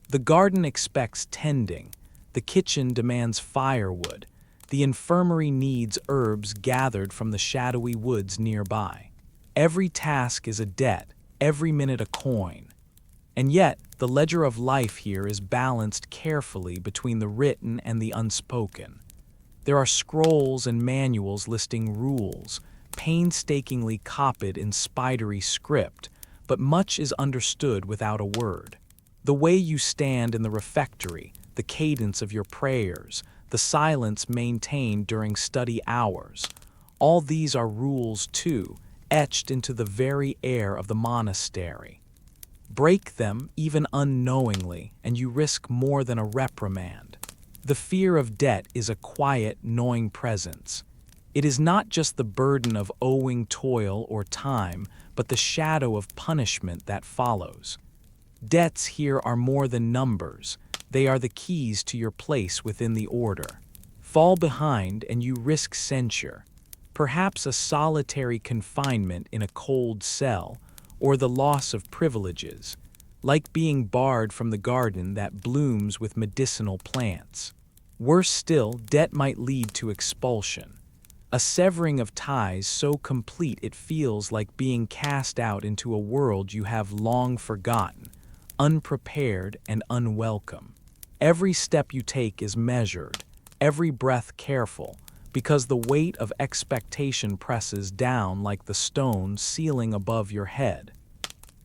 The garden expects tending, the kitchen demands firewood, the infirmary needs herbs gathered from the shadowy woods nearby. Every task is a debt, every minute a coin. And yet, the ledger of life here is balanced carefully between the written and the unspoken. There are scrolls and manuals listing rules, painstakingly copied in spidery script, but much is understood without a word. The way you stand in the refectory, the cadence of your prayers, the silence maintained during study hours, all these are rules too, etched into the very air of the monastery. Break them, even unknowingly, and you risk more than a reprimand. The fear of debt is a quiet, gnawing presence. It is not just the burden of owing toil or time, but the shadow of punishment that follows. Debts here are more than numbers. They are the keys to your place within the order. Fall behind and you risk censure, perhaps a solitary confinement in a cold cell, or the loss of privileges, like being barred from the garden that blooms with medicinal plants. Worse still, debt might lead to expulsion, a severing of ties so complete it feels like being cast out into a world you have long forgotten, unprepared and unwelcome. Every step you take is measured, every breath careful, because the weight of expectation presses down like the stone ceiling above your head.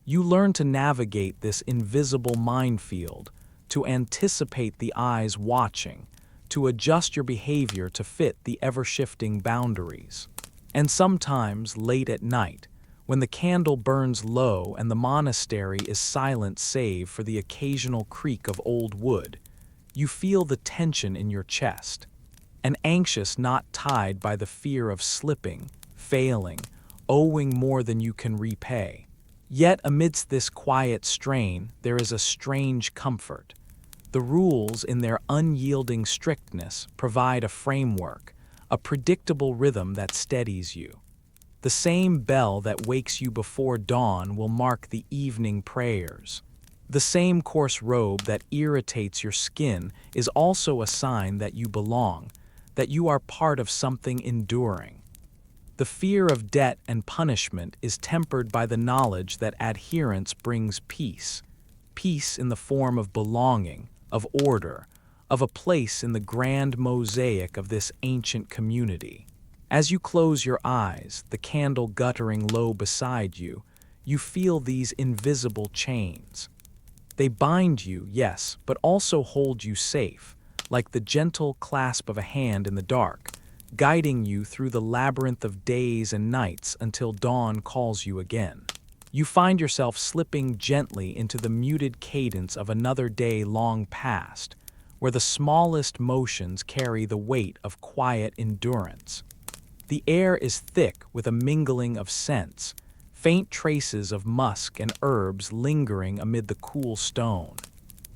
You learn to navigate this invisible minefield, to anticipate the eyes watching, to adjust your behavior to fit the ever-shifting boundaries. And sometimes, late at night, when the candle burns low and the monastery is silent save for the occasional creak of old wood, you feel the tension in your chest. An anxious knot tied by the fear of slipping, failing, owing more than you can repay. Yet amidst this quiet strain, there is a strange comfort. The rules, in their unyielding strictness, provide a framework, a predictable rhythm that steadies you. The same bell that wakes you before dawn will mark the evening prayers. The same coarse robe that irritates your skin is also a sign that you belong, that you are part of something enduring. The fear of debt and punishment is tempered by the knowledge that adherence brings peace. Peace in the form of belonging, of order, of a place in the grand mosaic of this ancient community. As you close your eyes, the candle guttering low beside you, you feel these invisible chains. They bind you, yes, but also hold you safe, like the gentle clasp of a hand in the dark, guiding you through the labyrinth of days and nights until dawn calls you again. You find yourself slipping gently into the muted cadence of another day long past, where the smallest motions carry the weight of quiet endurance. The air is thick with a mingling of scents, faint traces of musk and herbs lingering amid the cool stone.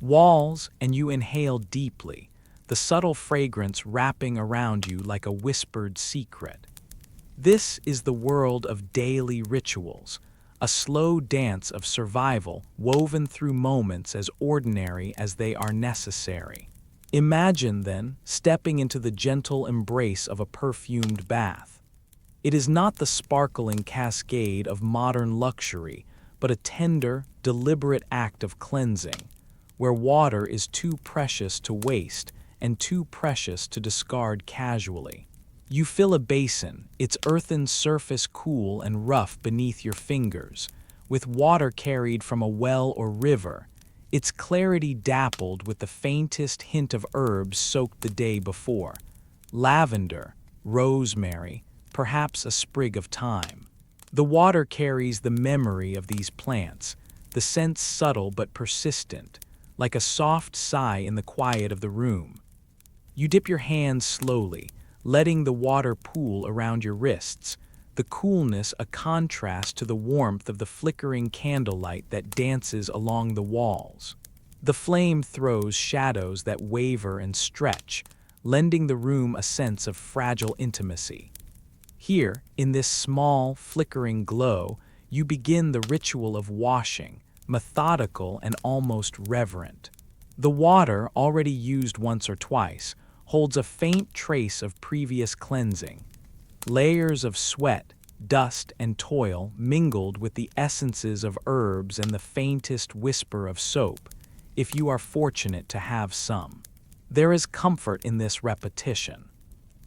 Walls, and you inhale deeply, the subtle fragrance wrapping around you like a whispered secret. This is the world of daily rituals, a slow dance of survival woven through moments as ordinary as they are necessary. Imagine, then, stepping into the gentle embrace of a perfumed bath. It is not the sparkling cascade of modern luxury, but a tender, deliberate act of cleansing, where water is too precious to waste and too precious to discard casually. You fill a basin, its earthen surface cool and rough beneath your fingers, with water carried from a well or river, its clarity dappled with the faintest hint of herbs soaked the day before: lavender, rosemary, perhaps a sprig of thyme. The water carries the memory of these plants, the scent subtle but persistent, like a soft sigh in the quiet of the room. You dip your hands slowly, letting the water pool around your wrists, the coolness a contrast to the warmth of the flickering candlelight that dances along the walls. The flame throws shadows that waver and stretch, lending the room a sense of fragile intimacy. Here, in this small, flickering glow, you begin the ritual of washing, methodical and almost reverent. The water, already used once or twice, holds a faint trace of previous cleansing. Layers of sweat, dust, and toil mingled with the essences of herbs and the faintest whisper of soap, if you are fortunate to have some. There is comfort in this repetition.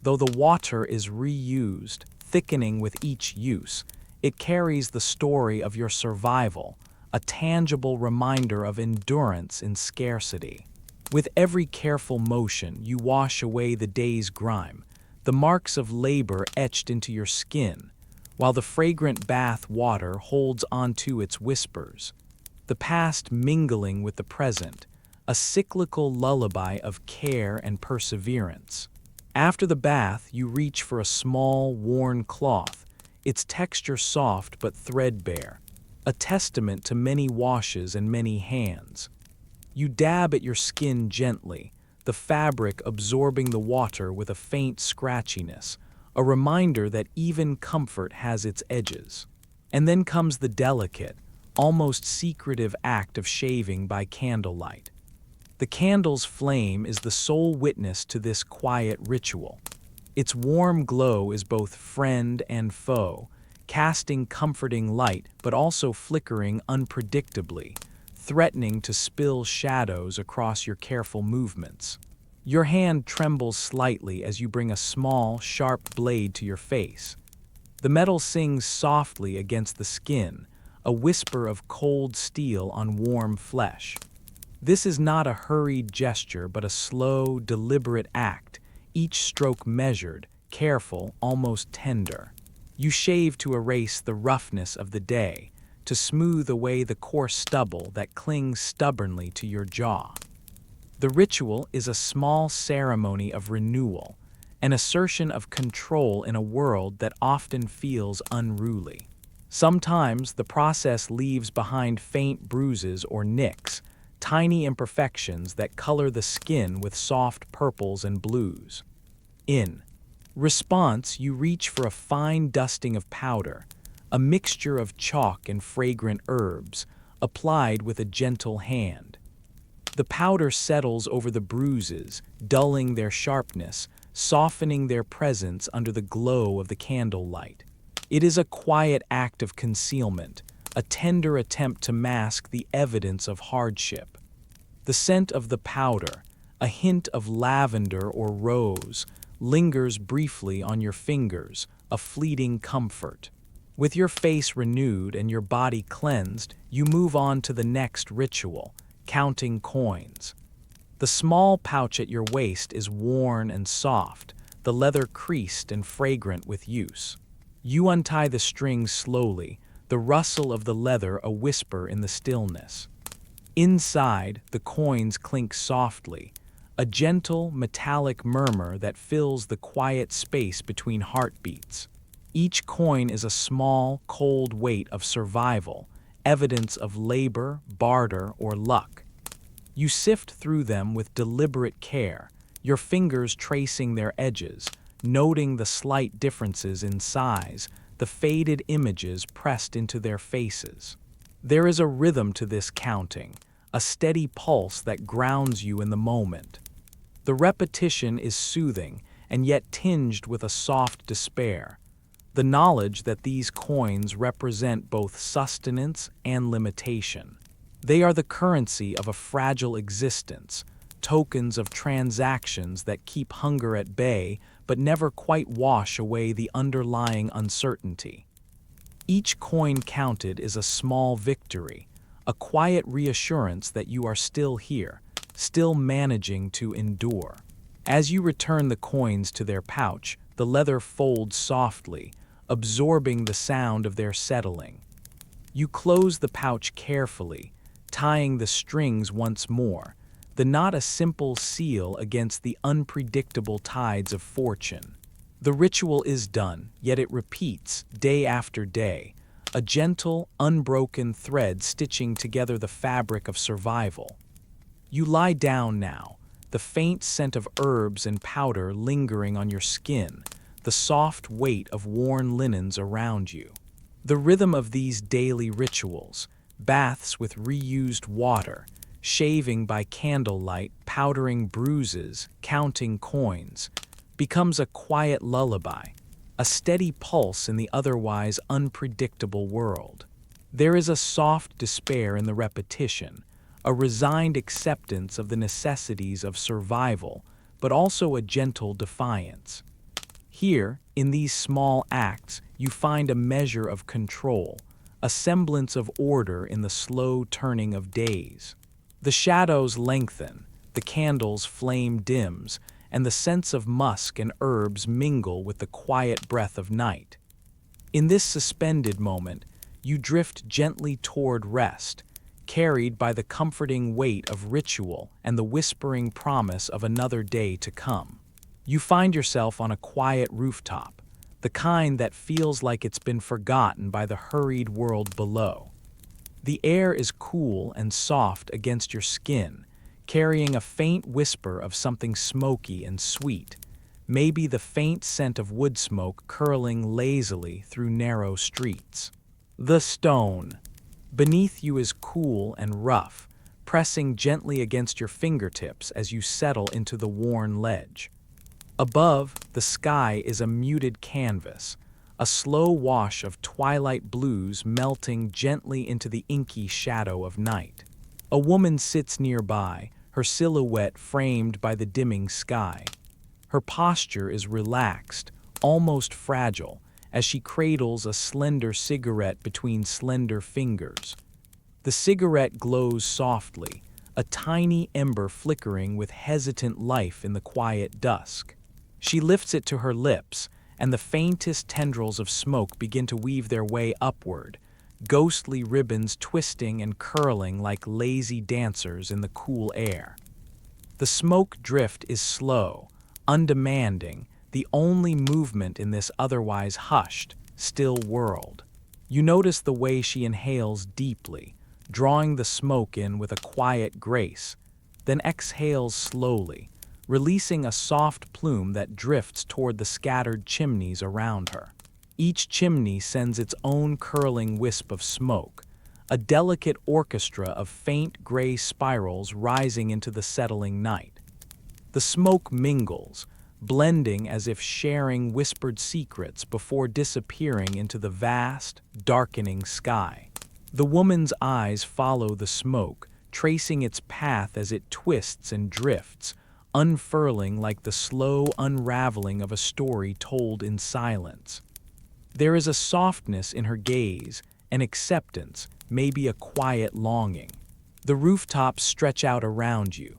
Though the water is reused, thickening with each use, it carries the story of your survival, a tangible reminder of endurance in scarcity. With every careful motion, you wash away the day's grime, the marks of labor etched into your skin, while the fragrant bath water holds onto its whispers, the past mingling with the present, a cyclical lullaby of care and perseverance. After the bath, you reach for a small, worn cloth, its texture soft but threadbare, a testament to many washes and many hands. You dab at your skin gently, the fabric absorbing the water with a faint scratchiness, a reminder that even comfort has its edges. And then comes the delicate, almost secretive act of shaving by candlelight. The candle's flame is the sole witness to this quiet ritual. Its warm glow is both friend and foe, casting comforting light but also flickering unpredictably, threatening to spill shadows across your careful movements. Your hand trembles slightly as you bring a small, sharp blade to your face. The metal sings softly against the skin, a whisper of cold steel on warm flesh. This is not a hurried gesture but a slow, deliberate act, each stroke measured, careful, almost tender. You shave to erase the roughness of the day, to smooth away the coarse stubble that clings stubbornly to your jaw. The ritual is a small ceremony of renewal, an assertion of control in a world that often feels unruly. Sometimes the process leaves behind faint bruises or nicks, tiny imperfections that color the skin with soft purples and blues. In Response: you reach for a fine dusting of powder, a mixture of chalk and fragrant herbs, applied with a gentle hand. The powder settles over the bruises, dulling their sharpness, softening their presence under the glow of the candlelight. It is a quiet act of concealment, a tender attempt to mask the evidence of hardship. The scent of the powder, a hint of lavender or rose, lingers briefly on your fingers, a fleeting comfort. With your face renewed and your body cleansed, you move on to the next ritual, counting coins. The small pouch at your waist is worn and soft, the leather creased and fragrant with use. You untie the strings slowly, the rustle of the leather a whisper in the stillness. Inside, the coins clink softly, a gentle, metallic murmur that fills the quiet space between heartbeats. Each coin is a small, cold weight of survival, evidence of labor, barter, or luck. You sift through them with deliberate care, your fingers tracing their edges, noting the slight differences in size, the faded images pressed into their faces. There is a rhythm to this counting, a steady pulse that grounds you in the moment. The repetition is soothing and yet tinged with a soft despair, the knowledge that these coins represent both sustenance and limitation. They are the currency of a fragile existence, tokens of transactions that keep hunger at bay but never quite wash away the underlying uncertainty. Each coin counted is a small victory, a quiet reassurance that you are still here, still managing to endure. As you return the coins to their pouch, the leather folds softly, absorbing the sound of their settling. You close the pouch carefully, tying the strings once more, the knot a simple seal against the unpredictable tides of fortune. The ritual is done, yet it repeats, day after day, a gentle, unbroken thread stitching together the fabric of survival. You lie down now, the faint scent of herbs and powder lingering on your skin, the soft weight of worn linens around you. The rhythm of these daily rituals, baths with reused water, shaving by candlelight, powdering bruises, counting coins, becomes a quiet lullaby, a steady pulse in the otherwise unpredictable world. There is a soft despair in the repetition, a resigned acceptance of the necessities of survival, but also a gentle defiance. Here, in these small acts, you find a measure of control, a semblance of order in the slow turning of days. The shadows lengthen, the candle's flame dims, and the scents of musk and herbs mingle with the quiet breath of night. In this suspended moment, you drift gently toward rest, carried by the comforting weight of ritual and the whispering promise of another day to come. You find yourself on a quiet rooftop, the kind that feels like it's been forgotten by the hurried world below. The air is cool and soft against your skin, carrying a faint whisper of something smoky and sweet, maybe the faint scent of wood smoke curling lazily through narrow streets. The stone beneath you is cool and rough, pressing gently against your fingertips as you settle into the worn ledge. Above, the sky is a muted canvas, a slow wash of twilight blues melting gently into the inky shadow of night. A woman sits nearby, her silhouette framed by the dimming sky. Her posture is relaxed, almost fragile, as she cradles a slender cigarette between slender fingers. The cigarette glows softly, a tiny ember flickering with hesitant life in the quiet dusk. She lifts it to her lips, and the faintest tendrils of smoke begin to weave their way upward, ghostly ribbons twisting and curling like lazy dancers in the cool air. The smoke drift is slow, undemanding, the only movement in this otherwise hushed, still world. You notice the way she inhales deeply, drawing the smoke in with a quiet grace, then exhales slowly, releasing a soft plume that drifts toward the scattered chimneys around her. Each chimney sends its own curling wisp of smoke, a delicate orchestra of faint gray spirals rising into the settling night. The smoke mingles, blending as if sharing whispered secrets before disappearing into the vast, darkening sky. The woman's eyes follow the smoke, tracing its path as it twists and drifts, unfurling like the slow unraveling of a story told in silence. There is a softness in her gaze, an acceptance, maybe a quiet longing. The rooftops stretch out around you,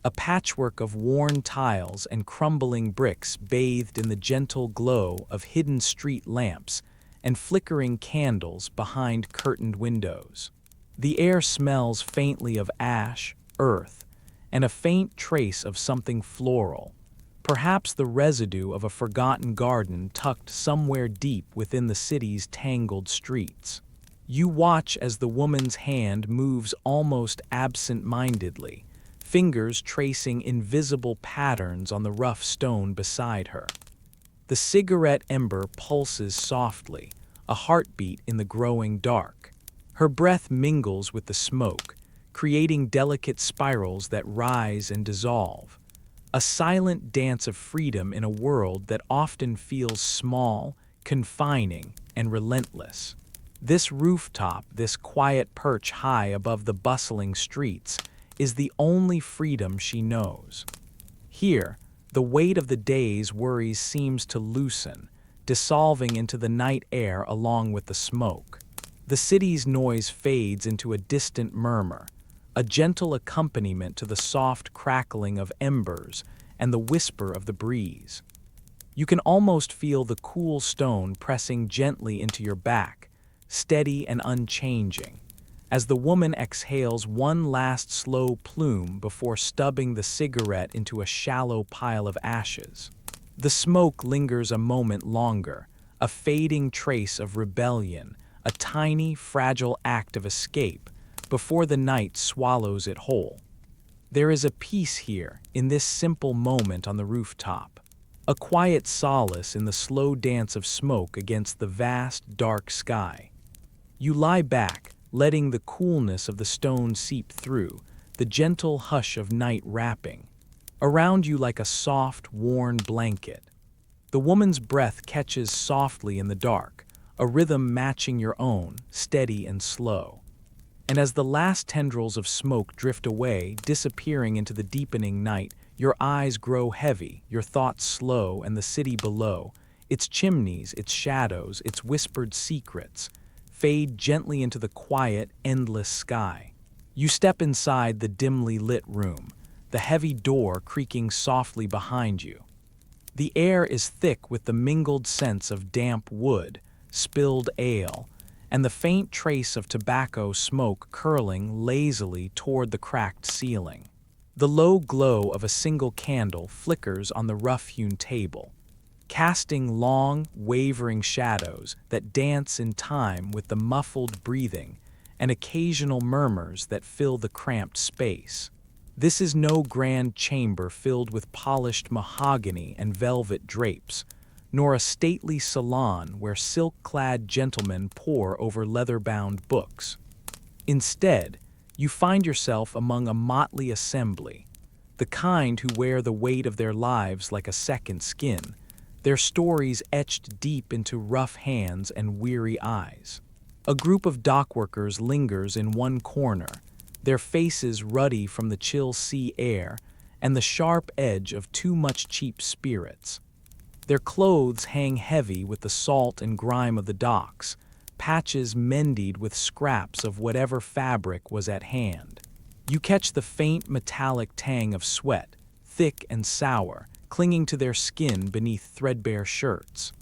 a patchwork of worn tiles and crumbling bricks bathed in the gentle glow of hidden street lamps and flickering candles behind curtained windows. The air smells faintly of ash, earth, and a faint trace of something floral, perhaps the residue of a forgotten garden tucked somewhere deep within the city's tangled streets. You watch as the woman's hand moves almost absent-mindedly, fingers tracing invisible patterns on the rough stone beside her. The cigarette ember pulses softly, a heartbeat in the growing dark. Her breath mingles with the smoke, creating delicate spirals that rise and dissolve. A silent dance of freedom in a world that often feels small, confining, and relentless. This rooftop, this quiet perch high above the bustling streets, is the only freedom she knows. Here, the weight of the day's worries seems to loosen, dissolving into the night air along with the smoke. The city's noise fades into a distant murmur, a gentle accompaniment to the soft crackling of embers and the whisper of the breeze. You can almost feel the cool stone pressing gently into your back, steady and unchanging, as the woman exhales one last slow plume before stubbing the cigarette into a shallow pile of ashes. The smoke lingers a moment longer, a fading trace of rebellion, a tiny, fragile act of escape, before the night swallows it whole. There is a peace here, in this simple moment on the rooftop, a quiet solace in the slow dance of smoke against the vast, dark sky. You lie back, letting the coolness of the stone seep through, the gentle hush of night wrapping around you like a soft, worn blanket. The woman's breath catches softly in the dark, a rhythm matching your own, steady and slow. And as the last tendrils of smoke drift away, disappearing into the deepening night, your eyes grow heavy, your thoughts slow, and the city below, its chimneys, its shadows, its whispered secrets, fade gently into the quiet, endless sky. You step inside the dimly lit room, the heavy door creaking softly behind you. The air is thick with the mingled scents of damp wood, spilled ale, and the faint trace of tobacco smoke curling lazily toward the cracked ceiling. The low glow of a single candle flickers on the rough-hewn table, casting long, wavering shadows that dance in time with the muffled breathing and occasional murmurs that fill the cramped space. This is no grand chamber filled with polished mahogany and velvet drapes, nor a stately salon where silk-clad gentlemen pore over leather-bound books. Instead, you find yourself among a motley assembly, the kind who wear the weight of their lives like a second skin, their stories etched deep into rough hands and weary eyes. A group of dockworkers lingers in one corner, their faces ruddy from the chill sea air and the sharp edge of too much cheap spirits. Their clothes hang heavy with the salt and grime of the docks, patches mended with scraps of whatever fabric was at hand. You catch the faint metallic tang of sweat, thick and sour, clinging to their skin beneath threadbare shirts.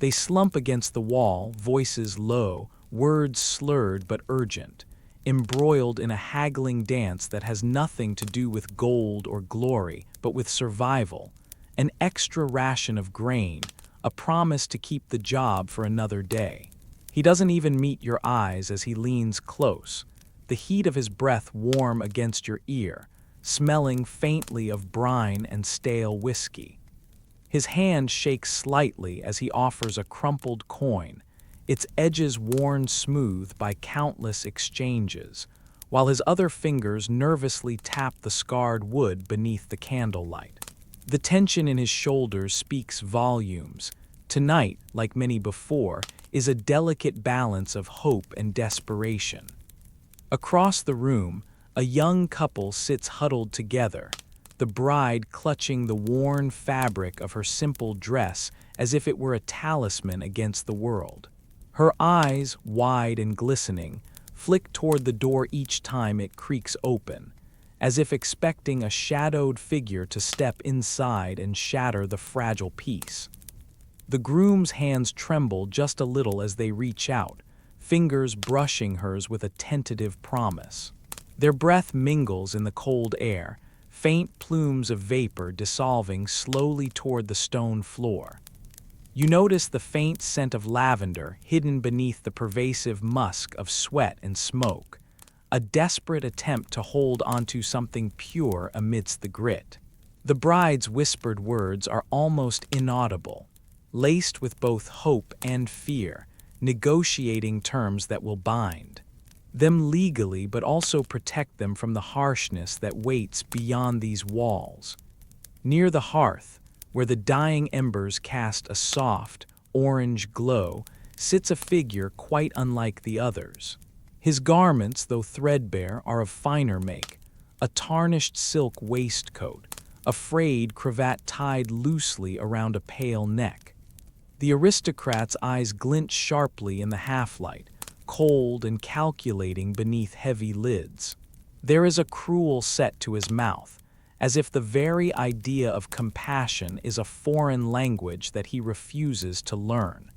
They slump against the wall, voices low, words slurred but urgent, embroiled in a haggling dance that has nothing to do with gold or glory, but with survival, an extra ration of grain, a promise to keep the job for another day. He doesn't even meet your eyes as he leans close, the heat of his breath warm against your ear, smelling faintly of brine and stale whiskey. His hand shakes slightly as he offers a crumpled coin, its edges worn smooth by countless exchanges, while his other fingers nervously tap the scarred wood beneath the candlelight. The tension in his shoulders speaks volumes. Tonight, like many before, is a delicate balance of hope and desperation. Across the room, a young couple sits huddled together, the bride clutching the worn fabric of her simple dress as if it were a talisman against the world. Her eyes, wide and glistening, flick toward the door each time it creaks open, as if expecting a shadowed figure to step inside and shatter the fragile peace. The groom's hands tremble just a little as they reach out, fingers brushing hers with a tentative promise. Their breath mingles in the cold air, faint plumes of vapor dissolving slowly toward the stone floor. You notice the faint scent of lavender hidden beneath the pervasive musk of sweat and smoke, a desperate attempt to hold onto something pure amidst the grit. The bride's whispered words are almost inaudible, laced with both hope and fear, negotiating terms that will bind them legally but also protect them from the harshness that waits beyond these walls. Near the hearth, where the dying embers cast a soft, orange glow, sits a figure quite unlike the others. His garments, though threadbare, are of finer make, a tarnished silk waistcoat, a frayed cravat tied loosely around a pale neck. The aristocrat's eyes glint sharply in the half-light, cold and calculating beneath heavy lids. There is a cruel set to his mouth, as if the very idea of compassion is a foreign language that he refuses to learn.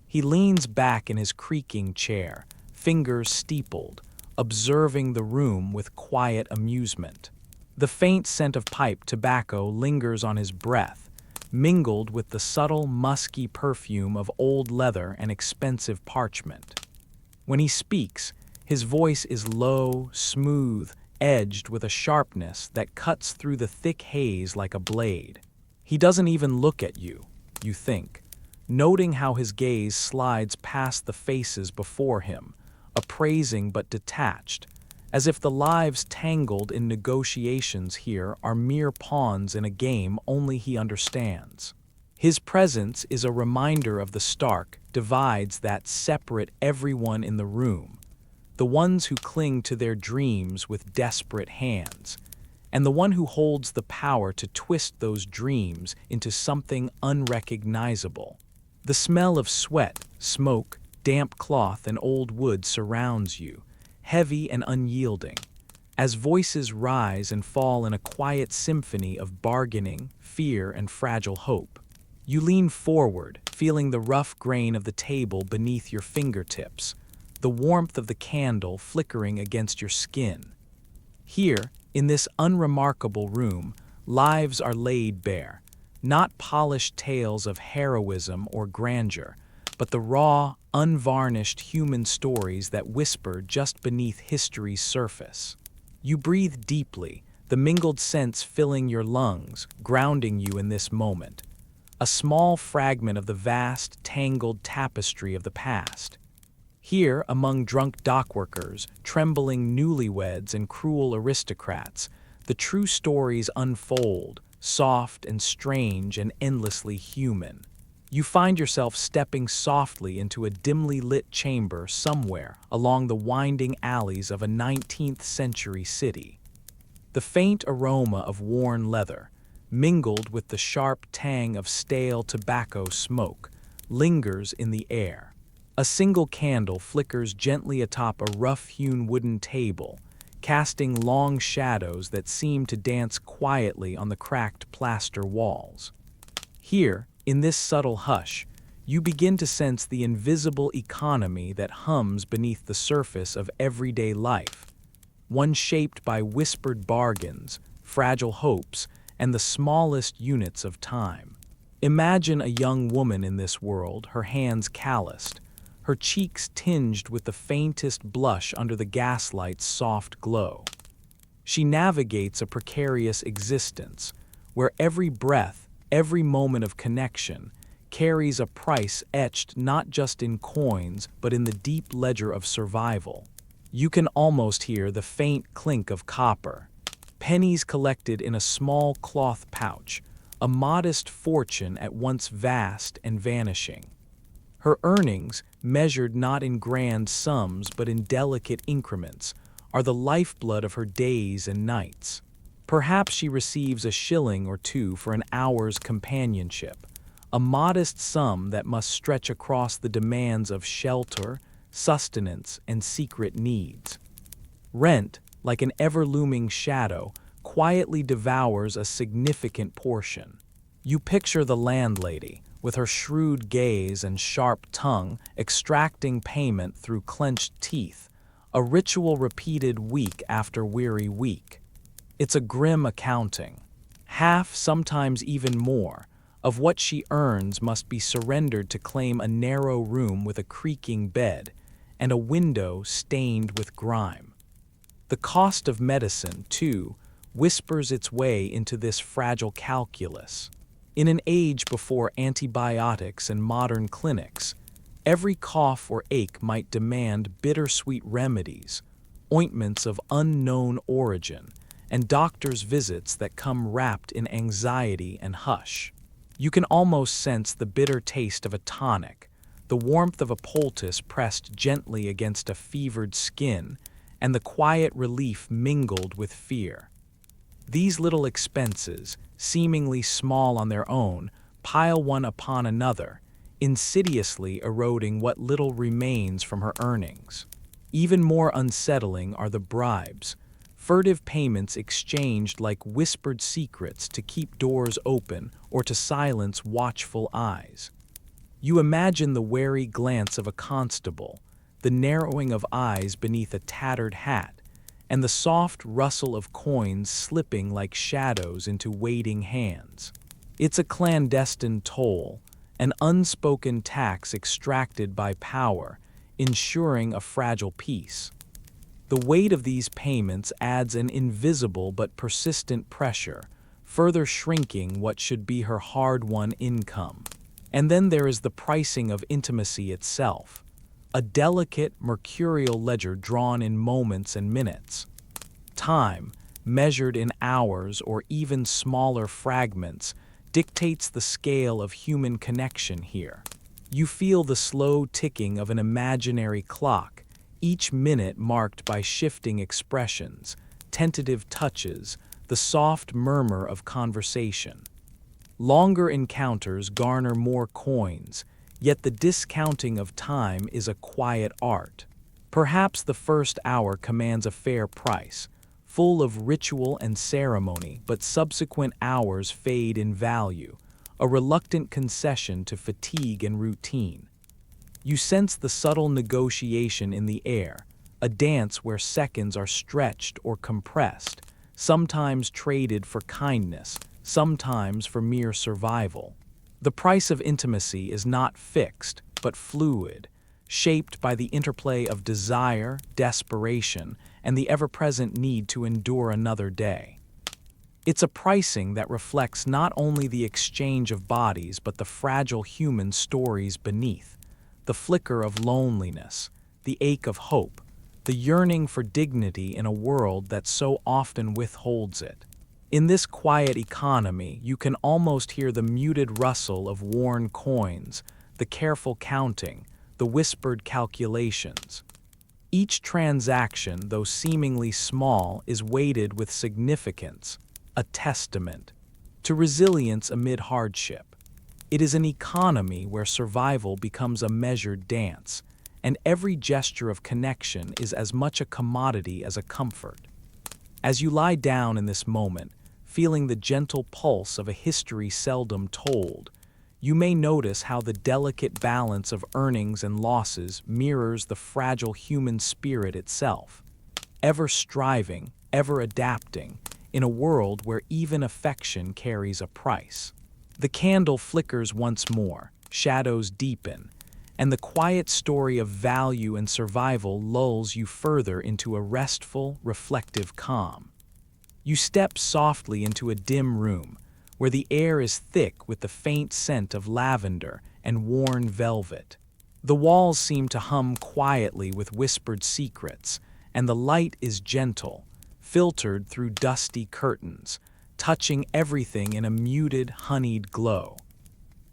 He leans back in his creaking chair, fingers steepled, observing the room with quiet amusement. The faint scent of pipe tobacco lingers on his breath, mingled with the subtle, musky perfume of old leather and expensive parchment. When he speaks, his voice is low, smooth, edged with a sharpness that cuts through the thick haze like a blade. He doesn't even look at you, you think, noting how his gaze slides past the faces before him, appraising but detached, as if the lives tangled in negotiations here are mere pawns in a game only he understands. His presence is a reminder of the stark divides that separate everyone in the room, the ones who cling to their dreams with desperate hands, and the one who holds the power to twist those dreams into something unrecognizable. The smell of sweat, smoke, damp cloth, and old wood surrounds you, heavy and unyielding, as voices rise and fall in a quiet symphony of bargaining, fear, and fragile hope. You lean forward, feeling the rough grain of the table beneath your fingertips, the warmth of the candle flickering against your skin. Here, in this unremarkable room, lives are laid bare, not polished tales of heroism or grandeur, but the raw, unvarnished human stories that whisper just beneath history's surface. You breathe deeply, the mingled scents filling your lungs, grounding you in this moment, a small fragment of the vast, tangled tapestry of the past. Here, among drunk dockworkers, trembling newlyweds, and cruel aristocrats, the true stories unfold, soft and strange and endlessly human. You find yourself stepping softly into a dimly lit chamber somewhere along the winding alleys of a 19th century city. The faint aroma of worn leather, mingled with the sharp tang of stale tobacco smoke, lingers in the air. A single candle flickers gently atop a rough-hewn wooden table, casting long shadows that seem to dance quietly on the cracked plaster walls. Here, in this subtle hush, you begin to sense the invisible economy that hums beneath the surface of everyday life, one shaped by whispered bargains, fragile hopes, and the smallest units of time. Imagine a young woman in this world, her hands calloused, her cheeks tinged with the faintest blush under the gaslight's soft glow. She navigates a precarious existence, where every breath, every moment of connection, carries a price etched not just in coins but in the deep ledger of survival. You can almost hear the faint clink of copper, pennies collected in a small cloth pouch, a modest fortune at once vast and vanishing. Her earnings, measured not in grand sums but in delicate increments, are the lifeblood of her days and nights. Perhaps she receives a shilling or two for an hour's companionship, a modest sum that must stretch across the demands of shelter, sustenance, and secret needs. Rent, like an ever-looming shadow, quietly devours a significant portion. You picture the landlady, with her shrewd gaze and sharp tongue, extracting payment through clenched teeth, a ritual repeated week after weary week. It's a grim accounting. Half, sometimes even more, of what she earns must be surrendered to claim a narrow room with a creaking bed and a window stained with grime. The cost of medicine, too, whispers its way into this fragile calculus. In an age before antibiotics and modern clinics, every cough or ache might demand bittersweet remedies, ointments of unknown origin, and doctors' visits that come wrapped in anxiety and hush. You can almost sense the bitter taste of a tonic, the warmth of a poultice pressed gently against a fevered skin, and the quiet relief mingled with fear. These little expenses, seemingly small on their own, pile one upon another, insidiously eroding what little remains from her earnings. Even more unsettling are the bribes, furtive payments exchanged like whispered secrets to keep doors open or to silence watchful eyes. You imagine the wary glance of a constable, the narrowing of eyes beneath a tattered hat, and the soft rustle of coins slipping like shadows into waiting hands. It's a clandestine toll, an unspoken tax extracted by power, ensuring a fragile peace. The weight of these payments adds an invisible but persistent pressure, further shrinking what should be her hard-won income. And then there is the pricing of intimacy itself, a delicate, mercurial ledger drawn in moments and minutes. Time, measured in hours or even smaller fragments, dictates the scale of human connection here. You feel the slow ticking of an imaginary clock, each minute marked by shifting expressions, tentative touches, the soft murmur of conversation. Longer encounters garner more coins, yet the discounting of time is a quiet art. Perhaps the first hour commands a fair price, full of ritual and ceremony, but subsequent hours fade in value, a reluctant concession to fatigue and routine. You sense the subtle negotiation in the air, a dance where seconds are stretched or compressed, sometimes traded for kindness, sometimes for mere survival. The price of intimacy is not fixed, but fluid, shaped by the interplay of desire, desperation, and the ever-present need to endure another day. It's a pricing that reflects not only the exchange of bodies but the fragile human stories beneath, the flicker of loneliness, the ache of hope, the yearning for dignity in a world that so often withholds it. In this quiet economy, you can almost hear the muted rustle of worn coins, the careful counting, the whispered calculations. Each transaction, though seemingly small, is weighted with significance, a testament to resilience amid hardship. It is an economy where survival becomes a measured dance, and every gesture of connection is as much a commodity as a comfort. As you lie down in this moment, feeling the gentle pulse of a history seldom told, you may notice how the delicate balance of earnings and losses mirrors the fragile human spirit itself, ever striving, ever adapting, in a world where even affection carries a price. The candle flickers once more, shadows deepen, and the quiet story of value and survival lulls you further into a restful, reflective calm. You step softly into a dim room, where the air is thick with the faint scent of lavender and worn velvet. The walls seem to hum quietly with whispered secrets, and the light is gentle, filtered through dusty curtains, touching everything in a muted, honeyed glow.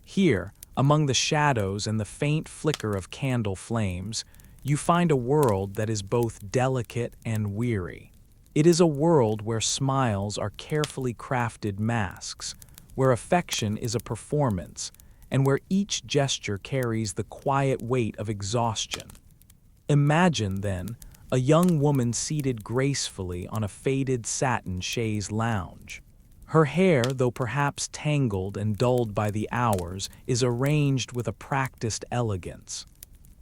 Here, among the shadows and the faint flicker of candle flames, you find a world that is both delicate and weary. It is a world where smiles are carefully crafted masks, where affection is a performance, and where each gesture carries the quiet weight of exhaustion. Imagine, then, a young woman seated gracefully on a faded satin chaise lounge. Her hair, though perhaps tangled and dulled by the hours, is arranged with a practiced elegance.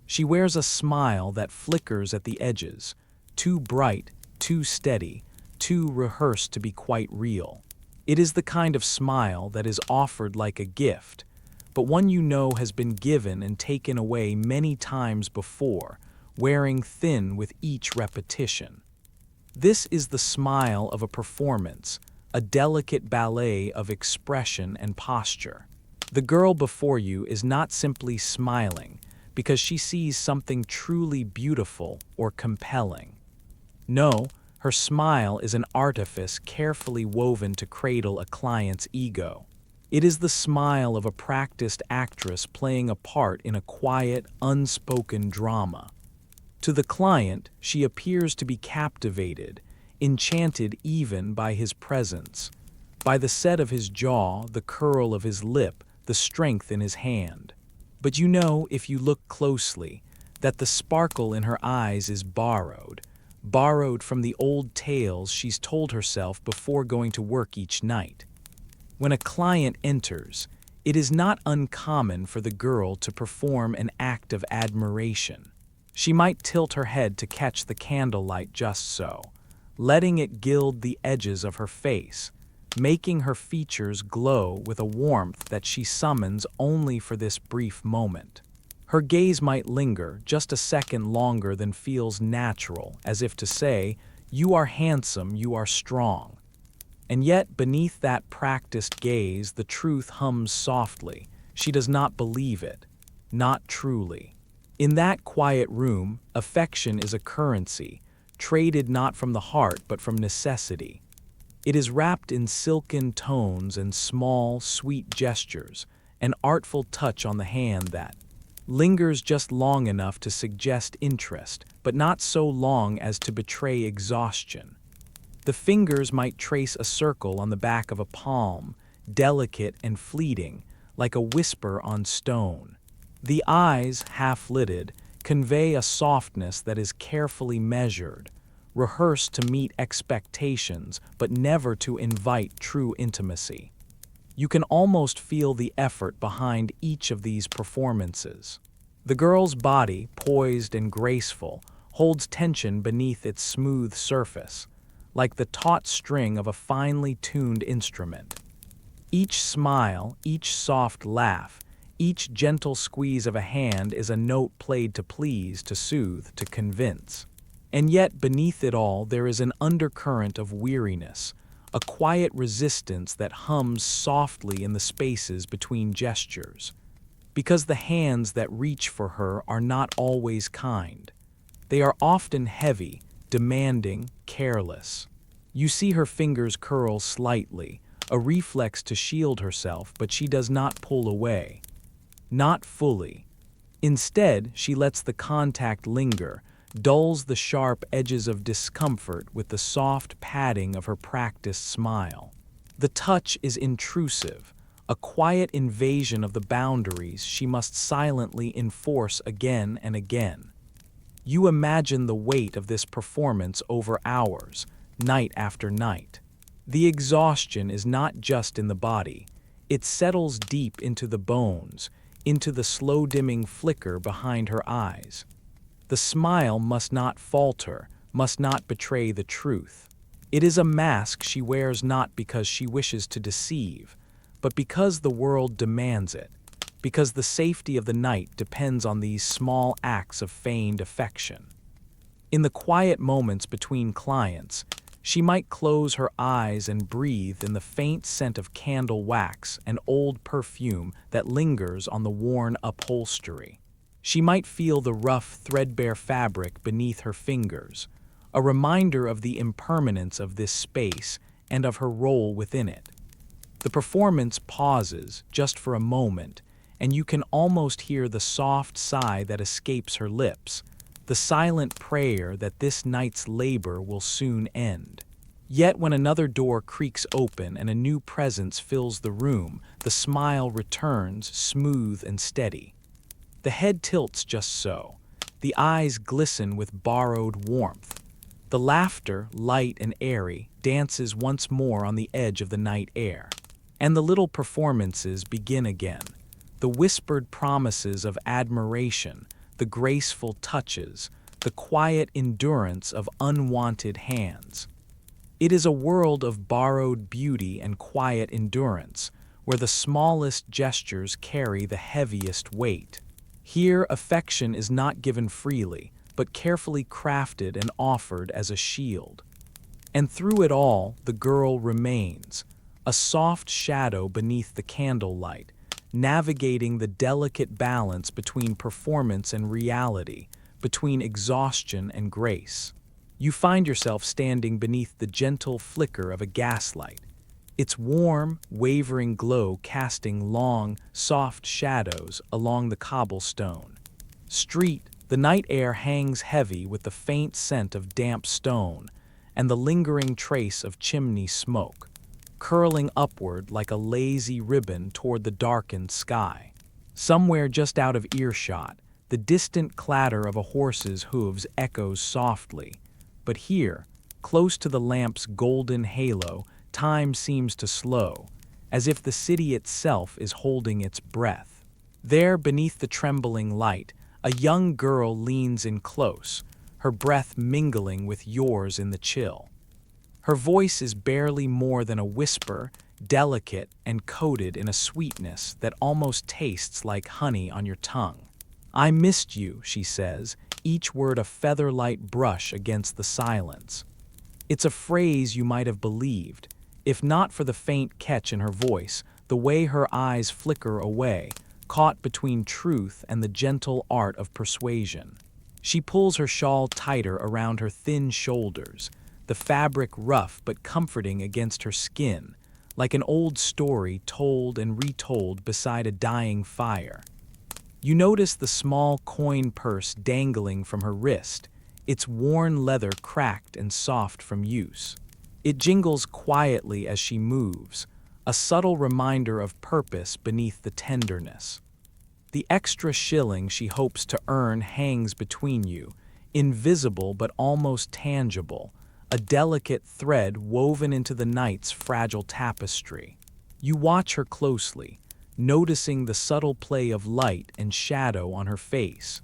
She wears a smile that flickers at the edges, too bright, too steady, too rehearsed to be quite real. It is the kind of smile that is offered like a gift, but one you know has been given and taken away many times before, wearing thin with each repetition. This is the smile of a performance, a delicate ballet of expression and posture. The girl before you is not simply smiling because she sees something truly beautiful or compelling. No, her smile is an artifice carefully woven to cradle a client's ego. It is the smile of a practiced actress playing a part in a quiet, unspoken drama. To the client, she appears to be captivated, enchanted even by his presence, by the set of his jaw, the curl of his lip, the strength in his hand. But you know, if you look closely, that the sparkle in her eyes is borrowed from the old tales she's told herself before going to work each night. When a client enters, it is not uncommon for the girl to perform an act of admiration. She might tilt her head to catch the candlelight just so, letting it gild the edges of her face, making her features glow with a warmth that she summons only for this brief moment. Her gaze might linger just a second longer than feels natural, as if to say, "You are handsome, you are strong." And yet, beneath that practiced gaze, the truth hums softly. She does not believe it, not truly. In that quiet room, affection is a currency, traded not from the heart but from necessity. It is wrapped in silken tones and small, sweet gestures, an artful touch on the hand that lingers just long enough to suggest interest, but not so long as to betray exhaustion. The fingers might trace a circle on the back of a palm, delicate and fleeting, like a whisper on stone. The eyes, half-lidded, convey a softness that is carefully measured, rehearsed to meet expectations, but never to invite true intimacy. You can almost feel the effort behind each of these performances. The girl's body, poised and graceful, holds tension beneath its smooth surface, like the taut string of a finely tuned instrument. Each smile, each soft laugh, each gentle squeeze of a hand is a note played to please, to soothe, to convince. And yet beneath it all there is an undercurrent of weariness, a quiet resistance that hums softly in the spaces between gestures. Because the hands that reach for her are not always kind. They are often heavy, demanding, careless. You see her fingers curl slightly, a reflex to shield herself, but she does not pull away. Not fully. Instead, she lets the contact linger, dulls the sharp edges of discomfort with the soft padding of her practiced smile. The touch is intrusive, a quiet invasion of the boundaries she must silently enforce again and again. You imagine the weight of this performance over hours, night after night. The exhaustion is not just in the body, it settles deep into the bones, into the slow-dimming flicker behind her eyes. The smile must not falter, must not betray the truth. It is a mask she wears not because she wishes to deceive, but because the world demands it, because the safety of the night depends on these small acts of feigned affection. In the quiet moments between clients, She might close her eyes and breathe in the faint scent of candle wax and old perfume that lingers on the worn upholstery. She might feel the rough, threadbare fabric beneath her fingers, a reminder of the impermanence of this space and of her role within it. The performance pauses just for a moment, and you can almost hear the soft sigh that escapes her lips, the silent prayer that this night's labor will soon end. Yet when another door creaks open and a new presence fills the room, the smile returns, smooth and steady. The head tilts just so. The eyes glisten with borrowed warmth. The laughter, light and airy, dances once more on the edge of the night air. And the little performances begin again. The whispered promises of admiration, the graceful touches, the quiet endurance of unwanted hands. It is a world of borrowed beauty and quiet endurance, where the smallest gestures carry the heaviest weight. Here, affection is not given freely, but carefully crafted and offered as a shield. And through it all, the girl remains, a soft shadow beneath the candlelight, navigating the delicate balance between performance and reality, between exhaustion and grace. You find yourself standing beneath the gentle flicker of a gaslight, its warm, wavering glow casting long, soft shadows along the cobblestone street. The night air hangs heavy with the faint scent of damp stone and the lingering trace of chimney smoke, curling upward like a lazy ribbon toward the darkened sky. Somewhere just out of earshot, the distant clatter of a horse's hooves echoes softly, but here, close to the lamp's golden halo, time seems to slow, as if the city itself is holding its breath. There, beneath the trembling light, a young girl leans in close, her breath mingling with yours in the chill. Her voice is barely more than a whisper, delicate and coated in a sweetness that almost tastes like honey on your tongue. "I missed you," she says, each word a feather-light brush against the silence. It's a phrase you might have believed, if not for the faint catch in her voice, the way her eyes flicker away, caught between truth and the gentle art of persuasion. She pulls her shawl tighter around her thin shoulders, the fabric rough but comforting against her skin, like an old story told and retold beside a dying fire. You notice the small coin purse dangling from her wrist, its worn leather cracked and soft from use. It jingles quietly as she moves, a subtle reminder of purpose beneath the tenderness. The extra shilling she hopes to earn hangs between you, invisible but almost tangible, a delicate thread woven into the night's fragile tapestry. You watch her closely, noticing the subtle play of light and shadow on her face,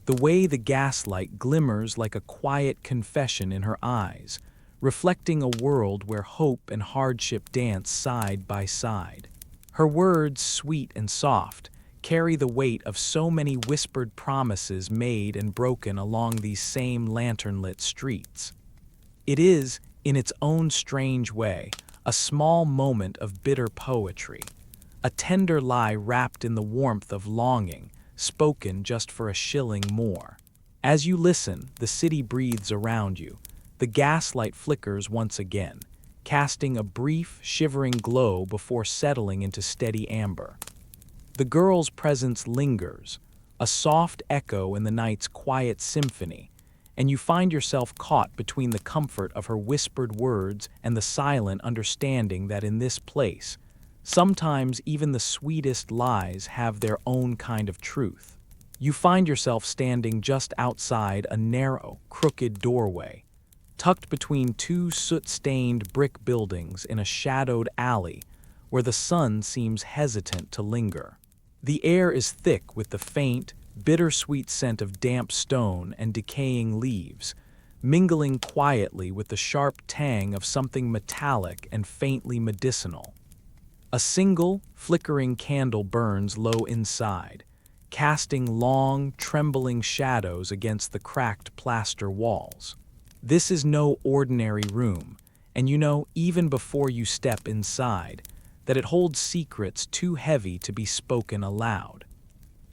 the way the gaslight glimmers like a quiet confession in her eyes, reflecting a world where hope and hardship dance side by side. Her words, sweet and soft, carry the weight of so many whispered promises made and broken along these same lantern-lit streets. It is, in its own strange way, a small moment of bitter poetry, a tender lie wrapped in the warmth of longing, spoken just for a shilling more. As you listen, the city breathes around you. The gaslight flickers once again, casting a brief, shivering glow before settling into steady amber. The girl's presence lingers, a soft echo in the night's quiet symphony, and you find yourself caught between the comfort of her whispered words and the silent understanding that in this place, sometimes even the sweetest lies have their own kind of truth. You find yourself standing just outside a narrow, crooked doorway, tucked between two soot-stained brick buildings in a shadowed alley where the sun seems hesitant to linger. The air is thick with the faint, bittersweet scent of damp stone and decaying leaves, mingling quietly with the sharp tang of something metallic and faintly medicinal. A single, flickering candle burns low inside, casting long, trembling shadows against the cracked plaster walls. This is no ordinary room, and you know even before you step inside that it holds secrets too heavy to be spoken aloud.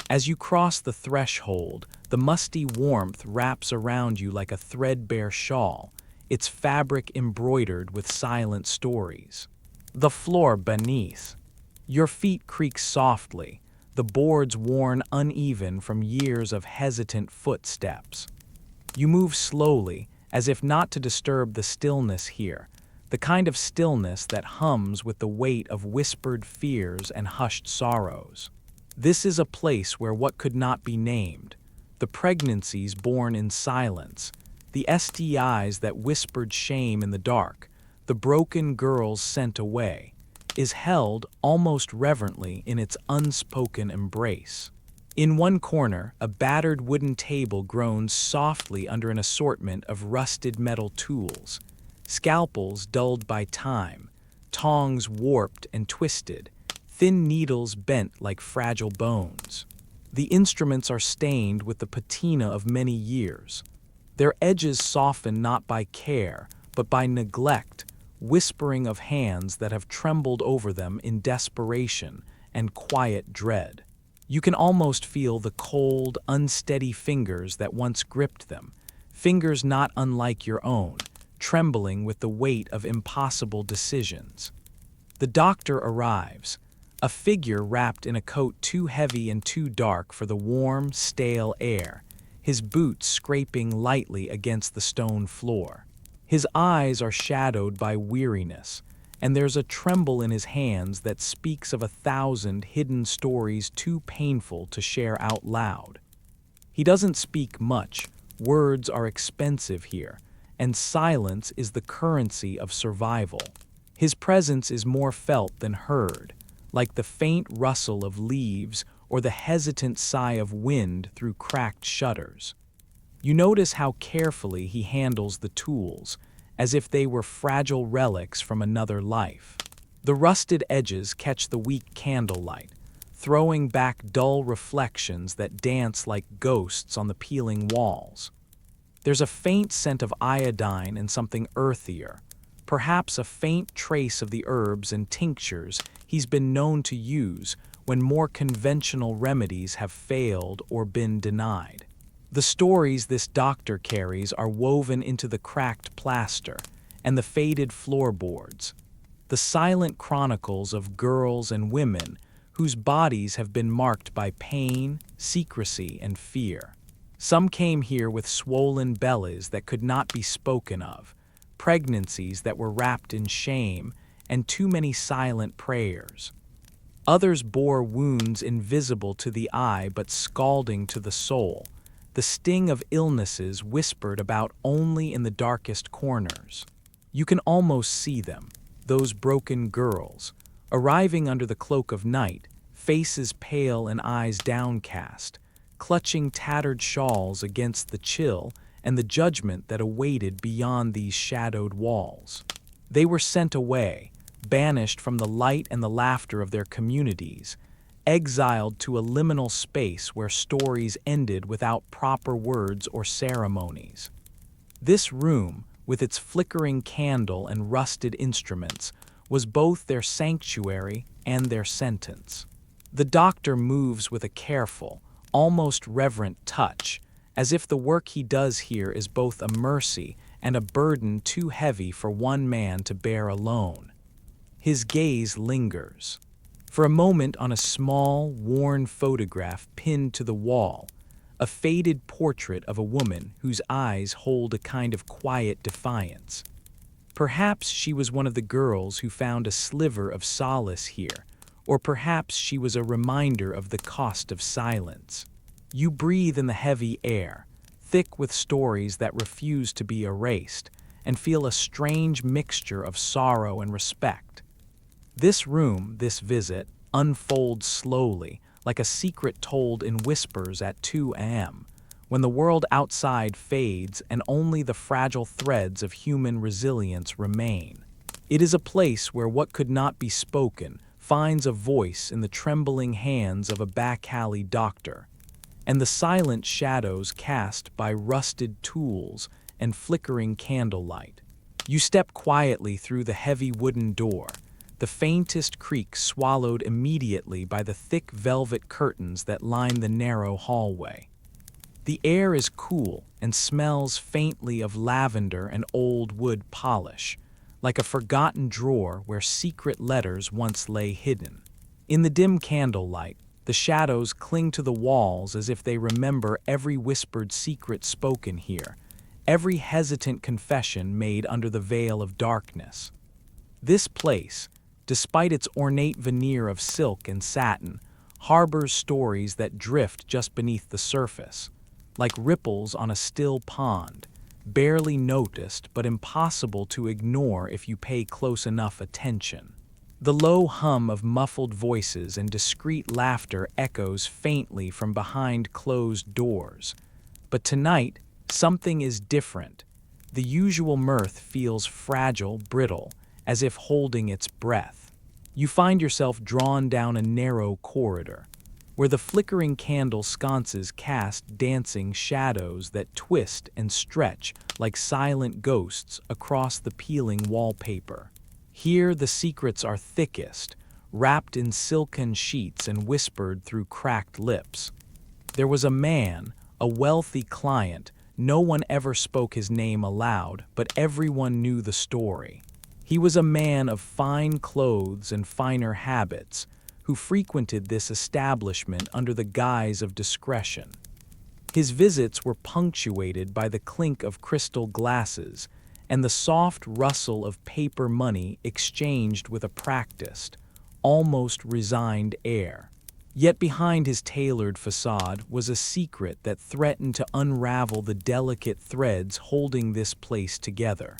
As you cross the threshold, the musty warmth wraps around you like a threadbare shawl, its fabric embroidered with silent stories. The floor beneath. Your feet creak softly, the boards worn uneven from years of hesitant footsteps. You move slowly, as if not to disturb the stillness here, the kind of stillness that hums with the weight of whispered fears and hushed sorrows. This is a place where what could not be named, the pregnancies born in silence, the STIs that whispered shame in the dark, the broken girls sent away, is held almost reverently in its unspoken embrace. In one corner, a battered wooden table groans softly under an assortment of rusted metal tools, scalpels dulled by time, tongs warped and twisted, thin needles bent like fragile bones. The instruments are stained with the patina of many years. Their edges soften not by care, but by neglect, whispering of hands that have trembled over them in desperation and quiet dread. You can almost feel the cold, unsteady fingers that once gripped them, fingers not unlike your own, trembling with the weight of impossible decisions. The doctor arrives, a figure wrapped in a coat too heavy and too dark for the warm, stale air, his boots scraping lightly against the stone floor. His eyes are shadowed by weariness, and there's a tremble in his hands that speaks of 1,000 hidden stories too painful to share out loud. He doesn't speak much, words are expensive here, and silence is the currency of survival. His presence is more felt than heard, like the faint rustle of leaves or the hesitant sigh of wind through cracked shutters. You notice how carefully he handles the tools, as if they were fragile relics from another life. The rusted edges catch the weak candlelight, throwing back dull reflections that dance like ghosts on the peeling walls. There's a faint scent of iodine and something earthier, perhaps a faint trace of the herbs and tinctures he's been known to use when more conventional remedies have failed or been denied. The stories this doctor carries are woven into the cracked plaster and the faded floorboards, the silent chronicles of girls and women whose bodies have been marked by pain, secrecy, and fear. Some came here with swollen bellies that could not be spoken of, pregnancies that were wrapped in shame, and too many silent prayers. Others bore wounds invisible to the eye but scalding to the soul, the sting of illnesses whispered about only in the darkest corners. You can almost see them, those broken girls, arriving under the cloak of night, faces pale and eyes downcast, clutching tattered shawls against the chill and the judgment that awaited beyond these shadowed walls. They were sent away, banished from the light and the laughter of their communities, exiled to a liminal space where stories ended without proper words or ceremonies. This room, with its flickering candle and rusted instruments, was both their sanctuary and their sentence. The doctor moves with a careful, almost reverent touch, as if the work he does here is both a mercy and a burden too heavy for one man to bear alone. His gaze lingers. For a moment on a small, worn photograph pinned to the wall, a faded portrait of a woman whose eyes hold a kind of quiet defiance. Perhaps she was one of the girls who found a sliver of solace here, or perhaps she was a reminder of the cost of silence. You breathe in the heavy air, thick with stories that refuse to be erased, and feel a strange mixture of sorrow and respect. This room, this visit, unfolds slowly, like a secret told in whispers at 2 a.m., when the world outside fades and only the fragile threads of human resilience remain. It is a place where what could not be spoken finds a voice in the trembling hands of a back-alley doctor, and the silent shadows cast by rusted tools and flickering candlelight. You step quietly through the heavy wooden door, the faintest creak swallowed immediately by the thick velvet curtains that line the narrow hallway. The air is cool and smells faintly of lavender and old wood polish, like a forgotten drawer where secret letters once lay hidden. In the dim candlelight, the shadows cling to the walls as if they remember every whispered secret spoken here, every hesitant confession made under the veil of darkness. This place, despite its ornate veneer of silk and satin, harbors stories that drift just beneath the surface, like ripples on a still pond, barely noticed but impossible to ignore if you pay close enough attention. The low hum of muffled voices and discreet laughter echoes faintly from behind closed doors. But tonight, something is different. The usual mirth feels fragile, brittle, as if holding its breath. You find yourself drawn down a narrow corridor, where the flickering candle sconces cast dancing shadows that twist and stretch like silent ghosts across the peeling wallpaper. Here the secrets are thickest, wrapped in silken sheets and whispered through cracked lips. There was a man, a wealthy client. No one ever spoke his name aloud, but everyone knew the story. He was a man of fine clothes and finer habits, who frequented this establishment under the guise of discretion. His visits were punctuated by the clink of crystal glasses and the soft rustle of paper money exchanged with a practiced, almost resigned air. Yet behind his tailored facade was a secret that threatened to unravel the delicate threads holding this place together.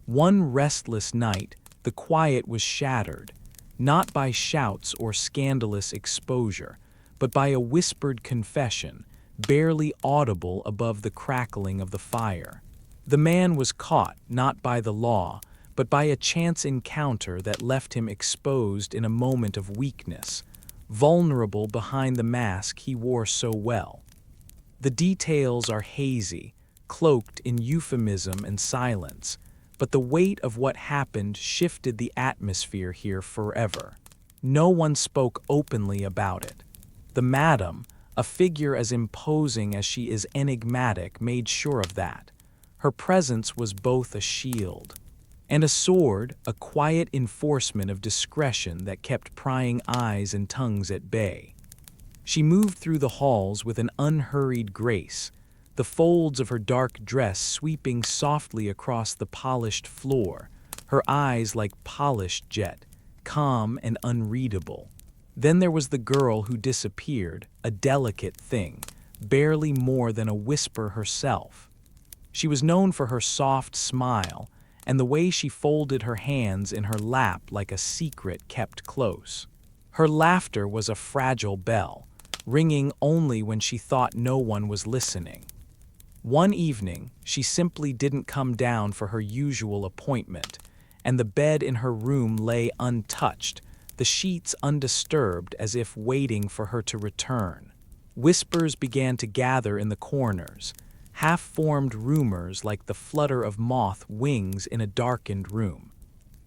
One restless night, the quiet was shattered, not by shouts or scandalous exposure, but by a whispered confession, barely audible above the crackling of the fire. The man was caught not by the law, but by a chance encounter that left him exposed in a moment of weakness, vulnerable behind the mask he wore so well. The details are hazy, cloaked in euphemism and silence, but the weight of what happened shifted the atmosphere here forever. No one spoke openly about it. The madam, a figure as imposing as she is enigmatic, made sure of that. Her presence was both a shield and a sword, a quiet enforcement of discretion that kept prying eyes and tongues at bay. She moved through the halls with an unhurried grace, the folds of her dark dress sweeping softly across the polished floor, her eyes like polished jet, calm and unreadable. Then there was the girl who disappeared, a delicate thing, barely more than a whisper herself. She was known for her soft smile and the way she folded her hands in her lap like a secret kept close. Her laughter was a fragile bell, ringing only when she thought no one was listening. One evening, she simply didn't come down for her usual appointment, and the bed in her room lay untouched, the sheets undisturbed as if waiting for her to return. Whispers began to gather in the corners, half-formed rumors like the flutter of moth wings in a darkened room.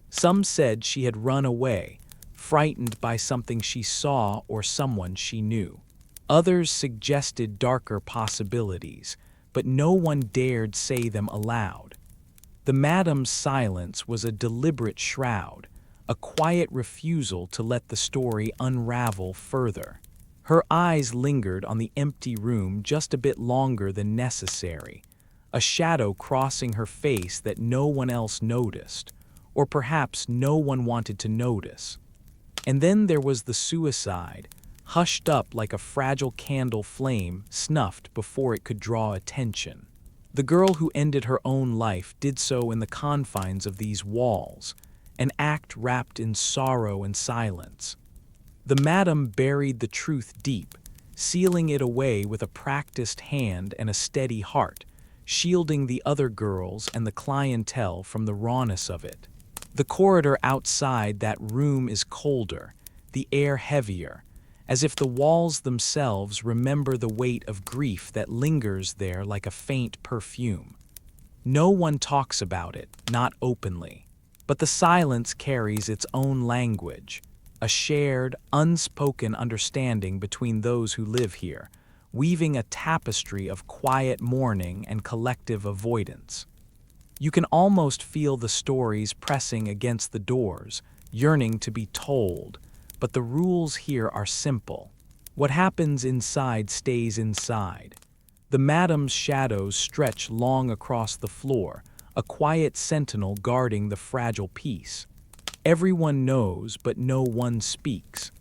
Some said she had run away, frightened by something she saw or someone she knew. Others suggested darker possibilities, but no one dared say them aloud. The madam's silence was a deliberate shroud, a quiet refusal to let the story unravel further. Her eyes lingered on the empty room just a bit longer than necessary, a shadow crossing her face that no one else noticed, or perhaps no one wanted to notice. And then there was the suicide, hushed up like a fragile candle flame snuffed before it could draw attention. The girl who ended her own life did so in the confines of these walls, an act wrapped in sorrow and silence. The madam buried the truth deep, sealing it away with a practiced hand and a steady heart, shielding the other girls and the clientele from the rawness of it. The corridor outside that room is colder, the air heavier, as if the walls themselves remember the weight of grief that lingers there like a faint perfume. No one talks about it, not openly. But the silence carries its own language, a shared, unspoken understanding between those who live here, weaving a tapestry of quiet mourning and collective avoidance. You can almost feel the stories pressing against the doors, yearning to be told, but the rules here are simple. What happens inside stays inside. The madam's shadows stretch long across the floor, a quiet sentinel guarding the fragile peace. Everyone knows, but no one speaks.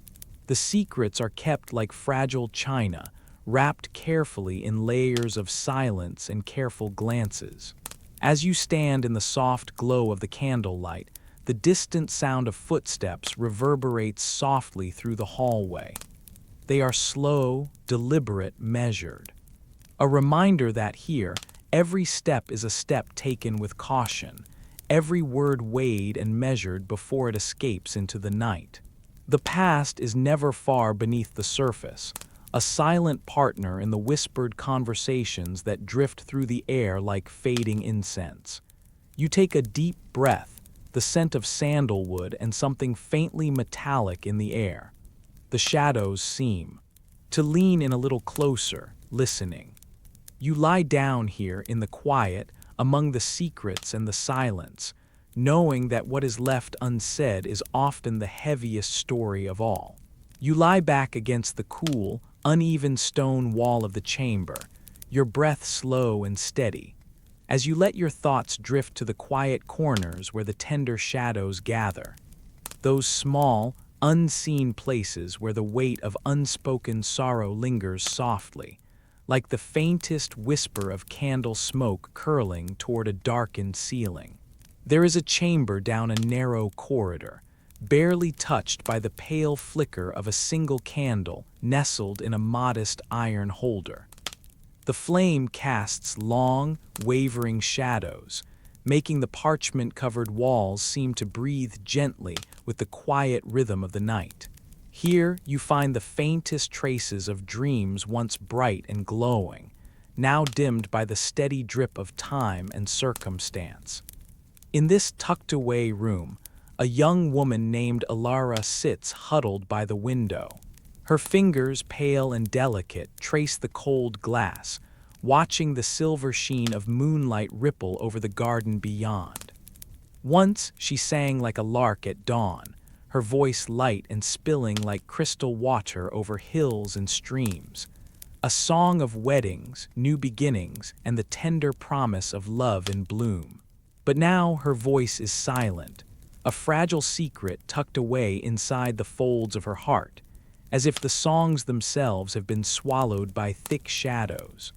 The secrets are kept like fragile china, wrapped carefully in layers of silence and careful glances. As you stand in the soft glow of the candlelight, the distant sound of footsteps reverberates softly through the hallway. They are slow, deliberate, measured. A reminder that here, every step is a step taken with caution, every word weighed and measured before it escapes into the night. The past is never far beneath the surface, a silent partner in the whispered conversations that drift through the air like fading incense. You take a deep breath, the scent of sandalwood and something faintly metallic in the air. The shadows seem to lean in a little closer, listening. You lie down here in the quiet, among the secrets and the silence, knowing that what is left unsaid is often the heaviest story of all. You lie back against the cool, uneven stone wall of the chamber, your breath slow and steady. As you let your thoughts drift to the quiet corners where the tender shadows gather, those small, unseen places where the weight of unspoken sorrow lingers softly, like the faintest whisper of candle smoke curling toward a darkened ceiling. There is a chamber down a narrow corridor, barely touched by the pale flicker of a single candle nestled in a modest iron holder. The flame casts long, wavering shadows, making the parchment-covered walls seem to breathe gently with the quiet rhythm of the night. Here you find the faintest traces of dreams once bright and glowing, now dimmed by the steady drip of time and circumstance. In this tucked-away room, a young woman named Alara sits huddled by the window. Her fingers, pale and delicate, trace the cold glass, watching the silver sheen of moonlight ripple over the garden beyond. Once she sang like a lark at dawn, her voice light and spilling like crystal water over hills and streams. A song of weddings, new beginnings, and the tender promise of love in bloom. But now her voice is silent, a fragile secret tucked away inside the folds of her heart, as if the songs themselves have been swallowed by thick shadows.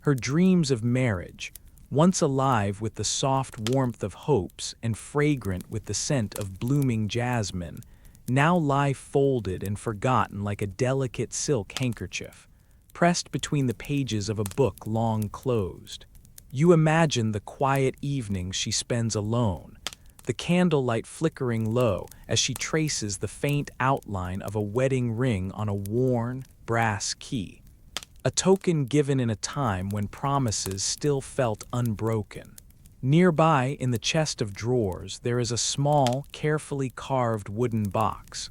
Her dreams of marriage, once alive with the soft warmth of hopes and fragrant with the scent of blooming jasmine, now lie folded and forgotten like a delicate silk handkerchief, pressed between the pages of a book long closed. You imagine the quiet evenings she spends alone, the candlelight flickering low as she traces the faint outline of a wedding ring on a worn, brass key, a token given in a time when promises still felt unbroken. Nearby, in the chest of drawers, there is a small, carefully carved wooden box.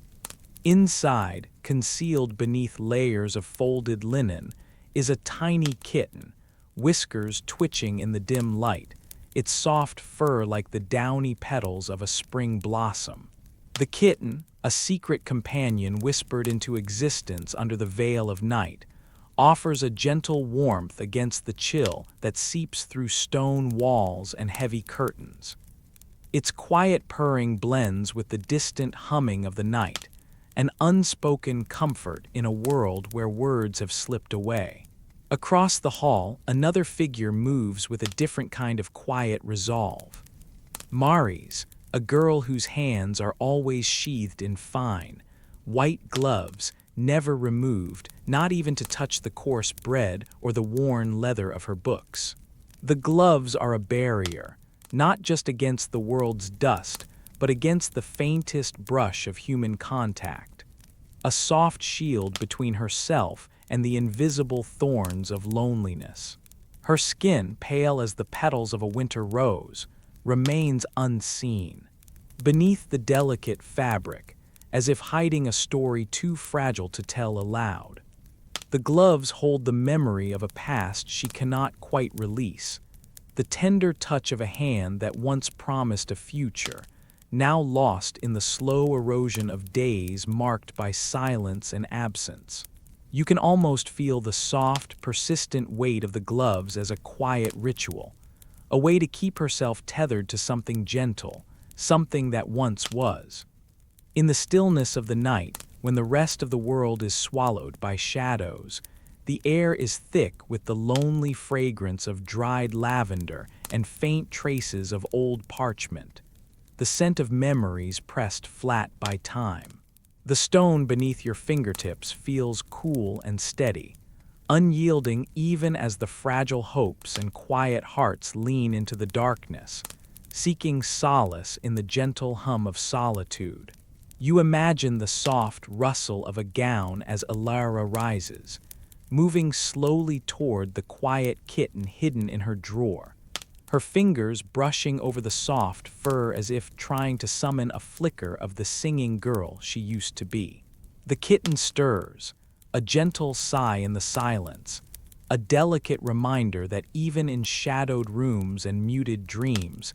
Inside, concealed beneath layers of folded linen, is a tiny kitten, whiskers twitching in the dim light, its soft fur like the downy petals of a spring blossom. The kitten, a secret companion whispered into existence under the veil of night, offers a gentle warmth against the chill that seeps through stone walls and heavy curtains. Its quiet purring blends with the distant humming of the night, an unspoken comfort in a world where words have slipped away. Across the hall, another figure moves with a different kind of quiet resolve. Mari's, a girl whose hands are always sheathed in fine, white gloves, never removed, not even to touch the coarse bread or the worn leather of her books. The gloves are a barrier, not just against the world's dust, but against the faintest brush of human contact. A soft shield between herself and the invisible thorns of loneliness. Her skin, pale as the petals of a winter rose, remains unseen. Beneath the delicate fabric, as if hiding a story too fragile to tell aloud. The gloves hold the memory of a past she cannot quite release, the tender touch of a hand that once promised a future, now lost in the slow erosion of days marked by silence and absence. You can almost feel the soft, persistent weight of the gloves as a quiet ritual, a way to keep herself tethered to something gentle, something that once was. In the stillness of the night, when the rest of the world is swallowed by shadows, the air is thick with the lonely fragrance of dried lavender and faint traces of old parchment, the scent of memories pressed flat by time. The stone beneath your fingertips feels cool and steady, unyielding even as the fragile hopes and quiet hearts lean into the darkness, seeking solace in the gentle hum of solitude. You imagine the soft rustle of a gown as Alara rises, moving slowly toward the quiet kitten hidden in her drawer, her fingers brushing over the soft fur as if trying to summon a flicker of the singing girl she used to be. The kitten stirs, a gentle sigh in the silence, a delicate reminder that even in shadowed rooms and muted dreams,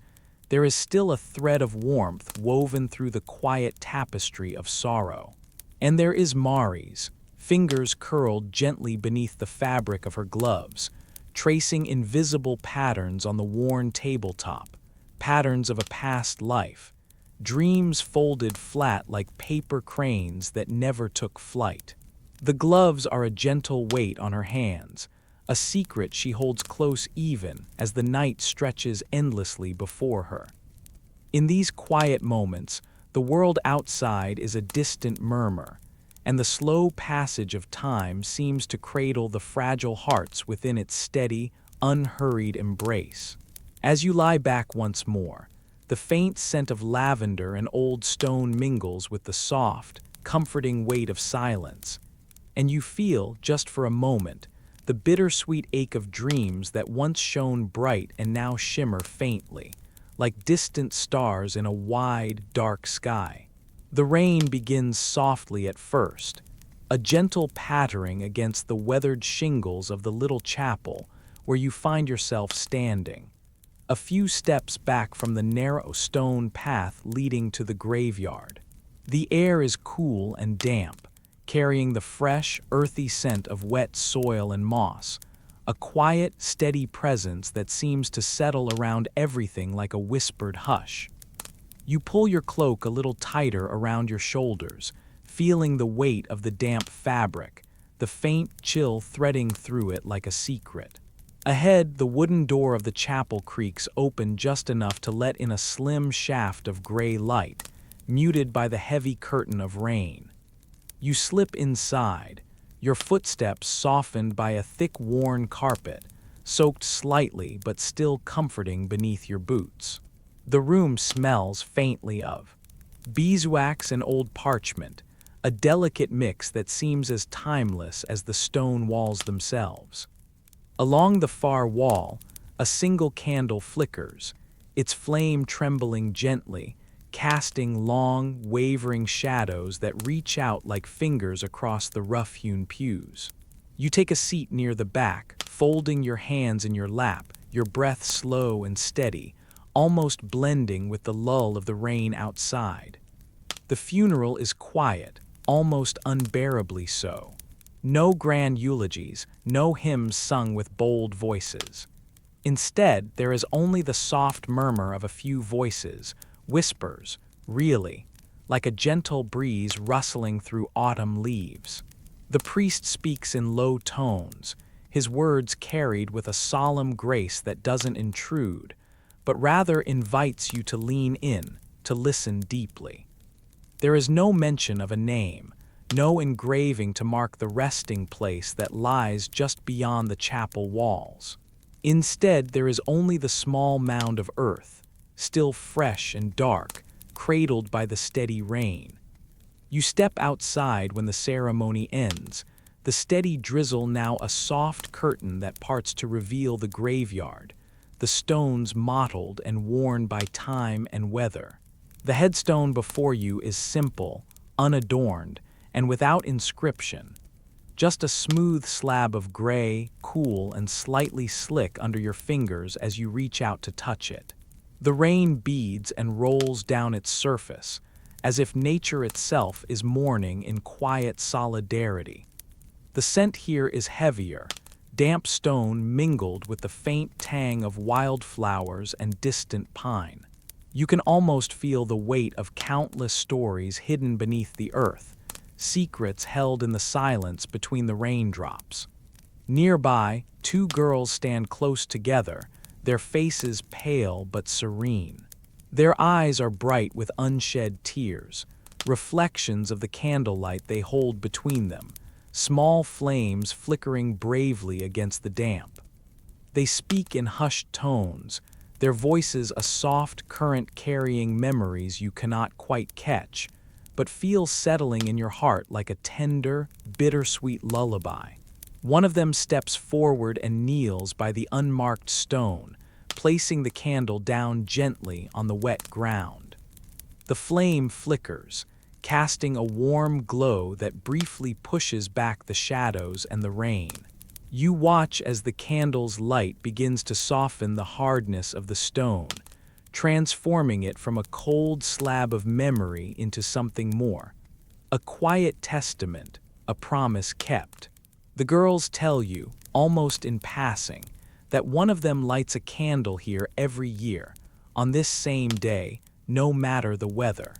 there is still a thread of warmth woven through the quiet tapestry of sorrow. And there is Mari's, fingers curled gently beneath the fabric of her gloves, tracing invisible patterns on the worn tabletop, patterns of a past life, dreams folded flat like paper cranes that never took flight. The gloves are a gentle weight on her hands, a secret she holds close even as the night stretches endlessly before her. In these quiet moments, the world outside is a distant murmur, and the slow passage of time seems to cradle the fragile hearts within its steady, unhurried embrace. As you lie back once more, the faint scent of lavender and old stone mingles with the soft, comforting weight of silence, and you feel, just for a moment, the bittersweet ache of dreams that once shone bright and now shimmer faintly, like distant stars in a wide, dark sky. The rain begins softly at first, a gentle pattering against the weathered shingles of the little chapel where you find yourself standing, a few steps back from the narrow stone path leading to the graveyard. The air is cool and damp, carrying the fresh, earthy scent of wet soil and moss, a quiet, steady presence that seems to settle around everything like a whispered hush. You pull your cloak a little tighter around your shoulders, feeling the weight of the damp fabric, the faint chill threading through it like a secret. Ahead, the wooden door of the chapel creaks open just enough to let in a slim shaft of gray light, muted by the heavy curtain of rain. You slip inside, your footsteps softened by a thick worn carpet, soaked slightly but still comforting beneath your boots. The room smells faintly of beeswax and old parchment, a delicate mix that seems as timeless as the stone walls themselves. Along the far wall, a single candle flickers, its flame trembling gently, casting long, wavering shadows that reach out like fingers across the rough-hewn pews. You take a seat near the back, folding your hands in your lap, your breath slow and steady, almost blending with the lull of the rain outside. The funeral is quiet, almost unbearably so. No grand eulogies, no hymns sung with bold voices. Instead, there is only the soft murmur of a few voices, whispers, really, like a gentle breeze rustling through autumn leaves. The priest speaks in low tones, his words carried with a solemn grace that doesn't intrude, but rather invites you to lean in, to listen deeply. There is no mention of a name, no engraving to mark the resting place that lies just beyond the chapel walls. Instead, there is only the small mound of earth, still fresh and dark, cradled by the steady rain. You step outside when the ceremony ends, the steady drizzle now a soft curtain that parts to reveal the graveyard, the stones mottled and worn by time and weather. The headstone before you is simple, unadorned, and without inscription. Just a smooth slab of gray, cool, and slightly slick under your fingers as you reach out to touch it. The rain beads and rolls down its surface, as if nature itself is mourning in quiet solidarity. The scent here is heavier, damp stone mingled with the faint tang of wildflowers and distant pine. You can almost feel the weight of countless stories hidden beneath the earth, secrets held in the silence between the raindrops. Nearby, two girls stand close together, their faces pale but serene. Their eyes are bright with unshed tears, reflections of the candlelight they hold between them, small flames flickering bravely against the damp. They speak in hushed tones, their voices a soft current carrying memories you cannot quite catch, but feel settling in your heart like a tender, bittersweet lullaby. One of them steps forward and kneels by the unmarked stone, placing the candle down gently on the wet ground. The flame flickers, casting a warm glow that briefly pushes back the shadows and the rain. You watch as the candle's light begins to soften the hardness of the stone, transforming it from a cold slab of memory into something more. A quiet testament, a promise kept. The girls tell you, almost in passing, that one of them lights a candle here every year, on this same day, no matter the weather.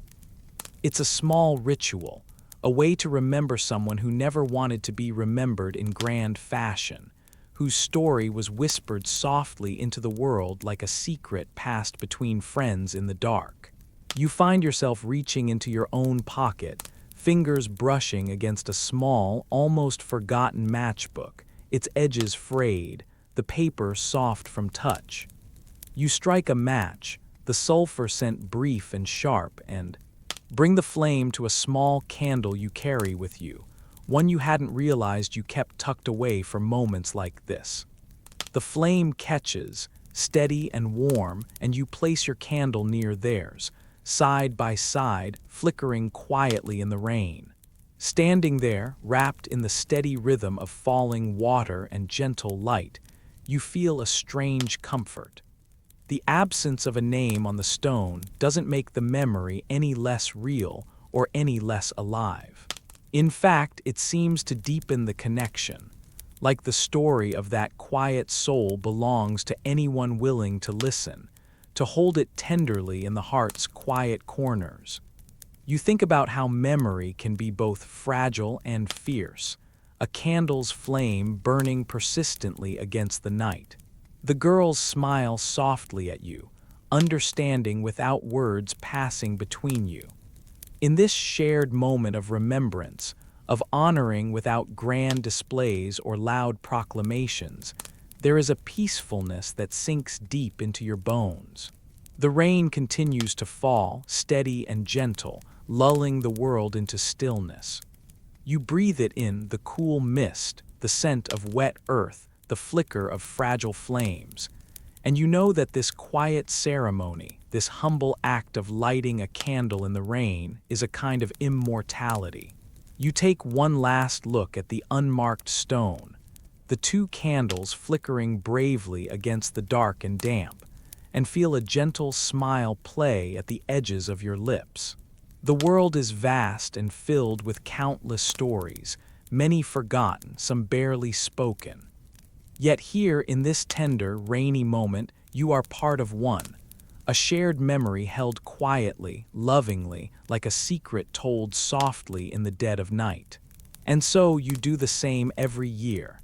It's a small ritual, a way to remember someone who never wanted to be remembered in grand fashion, whose story was whispered softly into the world like a secret passed between friends in the dark. You find yourself reaching into your own pocket, fingers brushing against a small, almost forgotten matchbook, its edges frayed, the paper soft from touch. You strike a match, the sulfur scent brief and sharp, and bring the flame to a small candle you carry with you, one you hadn't realized you kept tucked away for moments like this. The flame catches, steady and warm, and you place your candle near theirs, side by side, flickering quietly in the rain. Standing there, wrapped in the steady rhythm of falling water and gentle light, you feel a strange comfort. The absence of a name on the stone doesn't make the memory any less real or any less alive. In fact, it seems to deepen the connection, like the story of that quiet soul belongs to anyone willing to listen, to hold it tenderly in the heart's quiet corners. You think about how memory can be both fragile and fierce, a candle's flame burning persistently against the night. The girls smile softly at you, understanding without words passing between you. In this shared moment of remembrance, of honoring without grand displays or loud proclamations, there is a peacefulness that sinks deep into your bones. The rain continues to fall, steady and gentle, lulling the world into stillness. You breathe it in, the cool mist, the scent of wet earth, the flicker of fragile flames, and you know that this quiet ceremony, this humble act of lighting a candle in the rain, is a kind of immortality. You take one last look at the unmarked stone, the two candles flickering bravely against the dark and damp, and feel a gentle smile play at the edges of your lips. The world is vast and filled with countless stories, many forgotten, some barely spoken. Yet here, in this tender, rainy moment, you are part of one, a shared memory held quietly, lovingly, like a secret told softly in the dead of night. And so you do the same every year.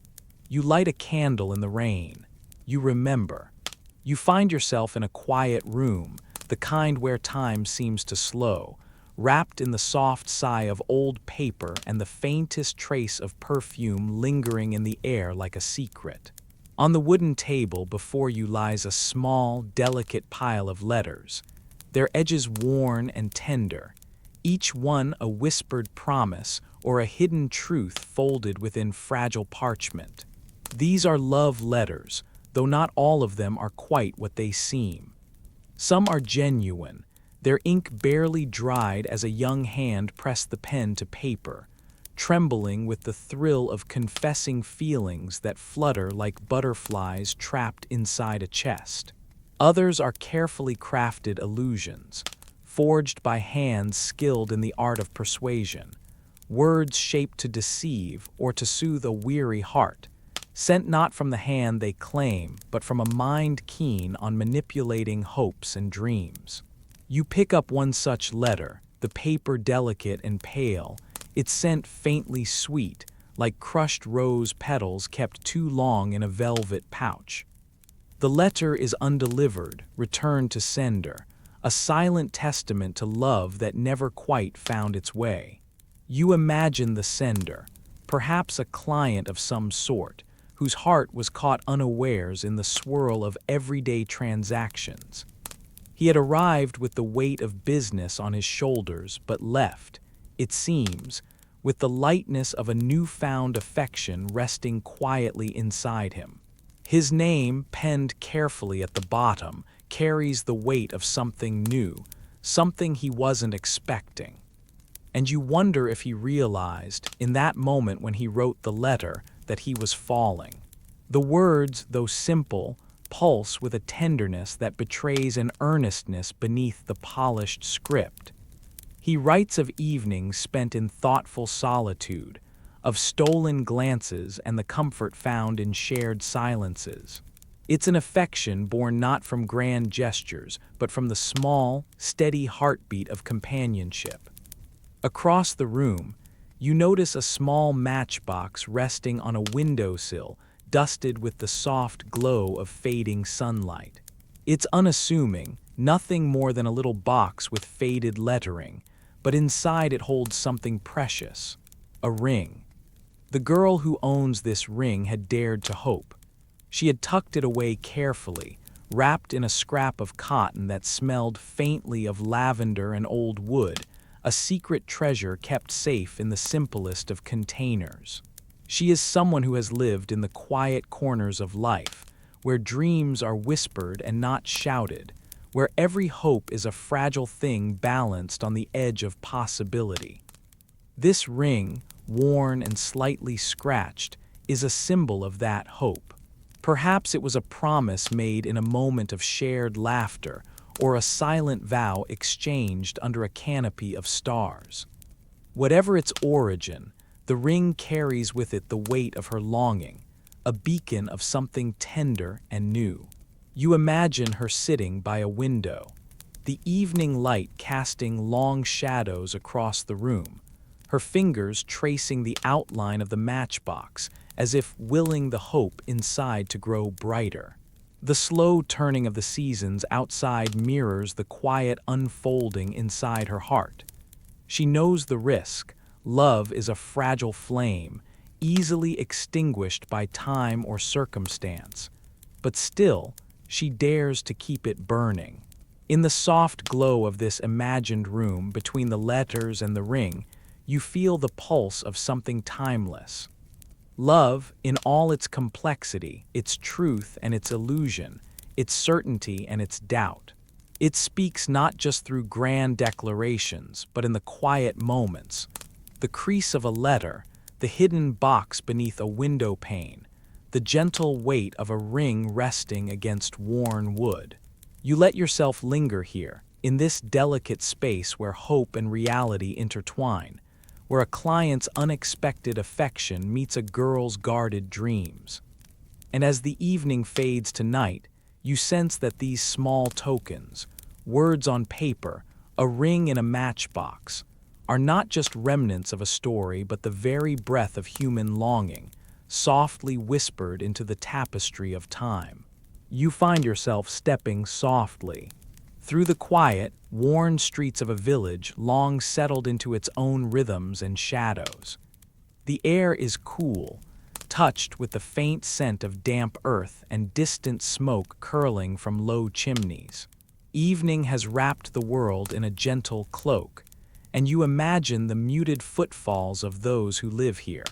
You light a candle in the rain. You remember. You find yourself in a quiet room, the kind where time seems to slow, wrapped in the soft sigh of old paper and the faintest trace of perfume lingering in the air like a secret. On the wooden table before you lies a small, delicate pile of letters, their edges worn and tender, each one a whispered promise or a hidden truth folded within fragile parchment. These are love letters, though not all of them are quite what they seem. Some are genuine, their ink barely dried as a young hand pressed the pen to paper, trembling with the thrill of confessing feelings that flutter like butterflies trapped inside a chest. Others are carefully crafted illusions, forged by hands skilled in the art of persuasion, words shaped to deceive or to soothe a weary heart, sent not from the hand they claim, but from a mind keen on manipulating hopes and dreams. You pick up one such letter, the paper delicate and pale, its scent faintly sweet, like crushed rose petals kept too long in a velvet pouch. The letter is undelivered, returned to sender, a silent testament to love that never quite found its way. You imagine the sender, perhaps a client of some sort, whose heart was caught unawares in the swirl of everyday transactions. He had arrived with the weight of business on his shoulders, but left, it seems, with the lightness of a newfound affection resting quietly inside him. His name, penned carefully at the bottom, carries the weight of something new, something he wasn't expecting. And you wonder if he realized, in that moment when he wrote the letter, that he was falling. The words, though simple, pulse with a tenderness that betrays an earnestness beneath the polished script. He writes of evenings spent in thoughtful solitude, of stolen glances and the comfort found in shared silences. It's an affection born not from grand gestures, but from the small, steady heartbeat of companionship. Across the room, you notice a small matchbox resting on a windowsill, dusted with the soft glow of fading sunlight. It's unassuming, nothing more than a little box with faded lettering, but inside it holds something precious, a ring. The girl who owns this ring had dared to hope. She had tucked it away carefully, wrapped in a scrap of cotton that smelled faintly of lavender and old wood, a secret treasure kept safe in the simplest of containers. She is someone who has lived in the quiet corners of life, where dreams are whispered and not shouted, where every hope is a fragile thing balanced on the edge of possibility. This ring, worn and slightly scratched, is a symbol of that hope. Perhaps it was a promise made in a moment of shared laughter, or a silent vow exchanged under a canopy of stars. Whatever its origin, the ring carries with it the weight of her longing, a beacon of something tender and new. You imagine her sitting by a window, the evening light casting long shadows across the room, her fingers tracing the outline of the matchbox as if willing the hope inside to grow brighter. The slow turning of the seasons outside mirrors the quiet unfolding inside her heart. She knows the risk. Love is a fragile flame, easily extinguished by time or circumstance. But still, she dares to keep it burning. In the soft glow of this imagined room between the letters and the ring, you feel the pulse of something timeless. Love, in all its complexity, its truth and its illusion, its certainty and its doubt. It speaks not just through grand declarations, but in the quiet moments. The crease of a letter, the hidden box beneath a window pane, the gentle weight of a ring resting against worn wood. You let yourself linger here, in this delicate space where hope and reality intertwine, where a client's unexpected affection meets a girl's guarded dreams. And as the evening fades to night, you sense that these small tokens, words on paper, a ring in a matchbox, are not just remnants of a story but the very breath of human longing, softly whispered into the tapestry of time. You find yourself stepping softly through the quiet, worn streets of a village long settled into its own rhythms and shadows. The air is cool, touched with the faint scent of damp earth and distant smoke curling from low chimneys. Evening has wrapped the world in a gentle cloak, and you imagine the muted footfalls of those who live here,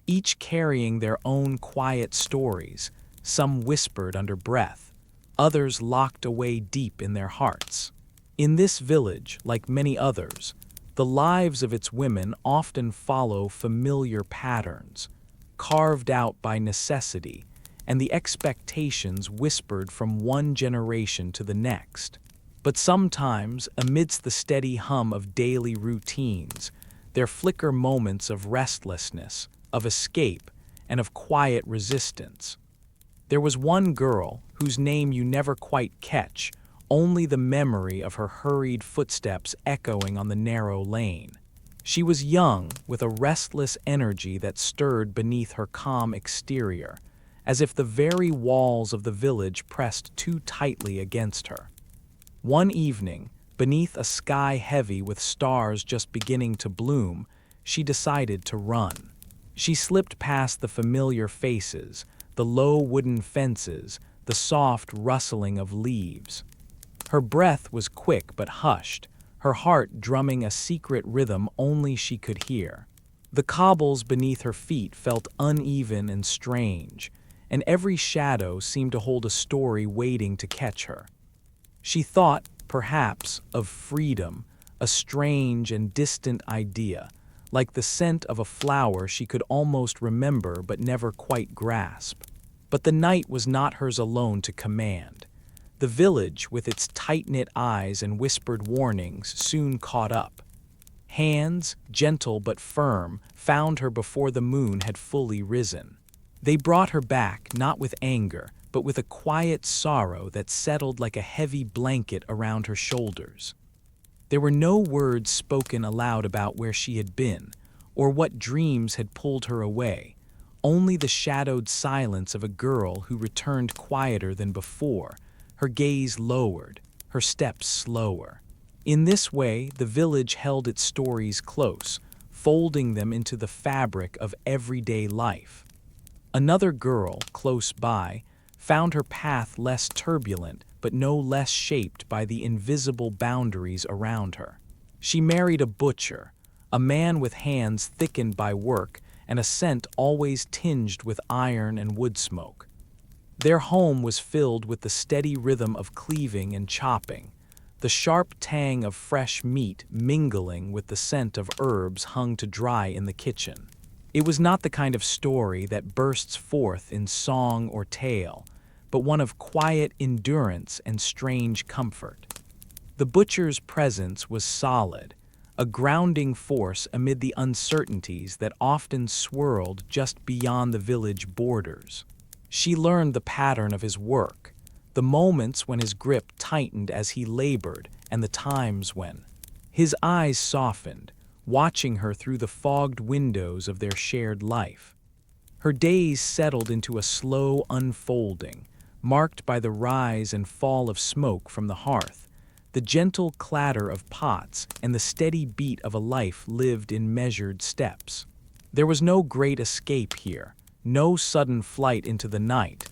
each carrying their own quiet stories, some whispered under breath, others locked away deep in their hearts. In this village, like many others, the lives of its women often follow familiar patterns, carved out by necessity, and the expectations whispered from one generation to the next. But sometimes, amidst the steady hum of daily routines, there flicker moments of restlessness, of escape, and of quiet resistance. There was one girl whose name you never quite catch, only the memory of her hurried footsteps echoing on the narrow lane. She was young, with a restless energy that stirred beneath her calm exterior, as if the very walls of the village pressed too tightly against her. One evening, beneath a sky heavy with stars just beginning to bloom, she decided to run. She slipped past the familiar faces, the low wooden fences, the soft rustling of leaves. Her breath was quick but hushed, her heart drumming a secret rhythm only she could hear. The cobbles beneath her feet felt uneven and strange, and every shadow seemed to hold a story waiting to catch her. She thought, perhaps, of freedom, a strange and distant idea, like the scent of a flower she could almost remember but never quite grasp. But the night was not hers alone to command. The village, with its tight-knit eyes and whispered warnings, soon caught up. Hands, gentle but firm, found her before the moon had fully risen. They brought her back, not with anger, but with a quiet sorrow that settled like a heavy blanket around her shoulders. There were no words spoken aloud about where she had been, or what dreams had pulled her away, only the shadowed silence of a girl who returned quieter than before, her gaze lowered, her steps slower. In this way, the village held its stories close, folding them into the fabric of everyday life. Another girl, close by, found her path less turbulent but no less shaped by the invisible boundaries around her. She married a butcher, a man with hands thickened by work and a scent always tinged with iron and wood smoke. Their home was filled with the steady rhythm of cleaving and chopping, the sharp tang of fresh meat mingling with the scent of herbs hung to dry in the kitchen. It was not the kind of story that bursts forth in song or tale, but one of quiet endurance and strange comfort. The butcher's presence was solid, a grounding force amid the uncertainties that often swirled just beyond the village borders. She learned the pattern of his work, the moments when his grip tightened as he labored, and the times when. His eyes softened, watching her through the fogged windows of their shared life. Her days settled into a slow unfolding, marked by the rise and fall of smoke from the hearth, the gentle clatter of pots, and the steady beat of a life lived in measured steps. There was no great escape here, no sudden flight into the night,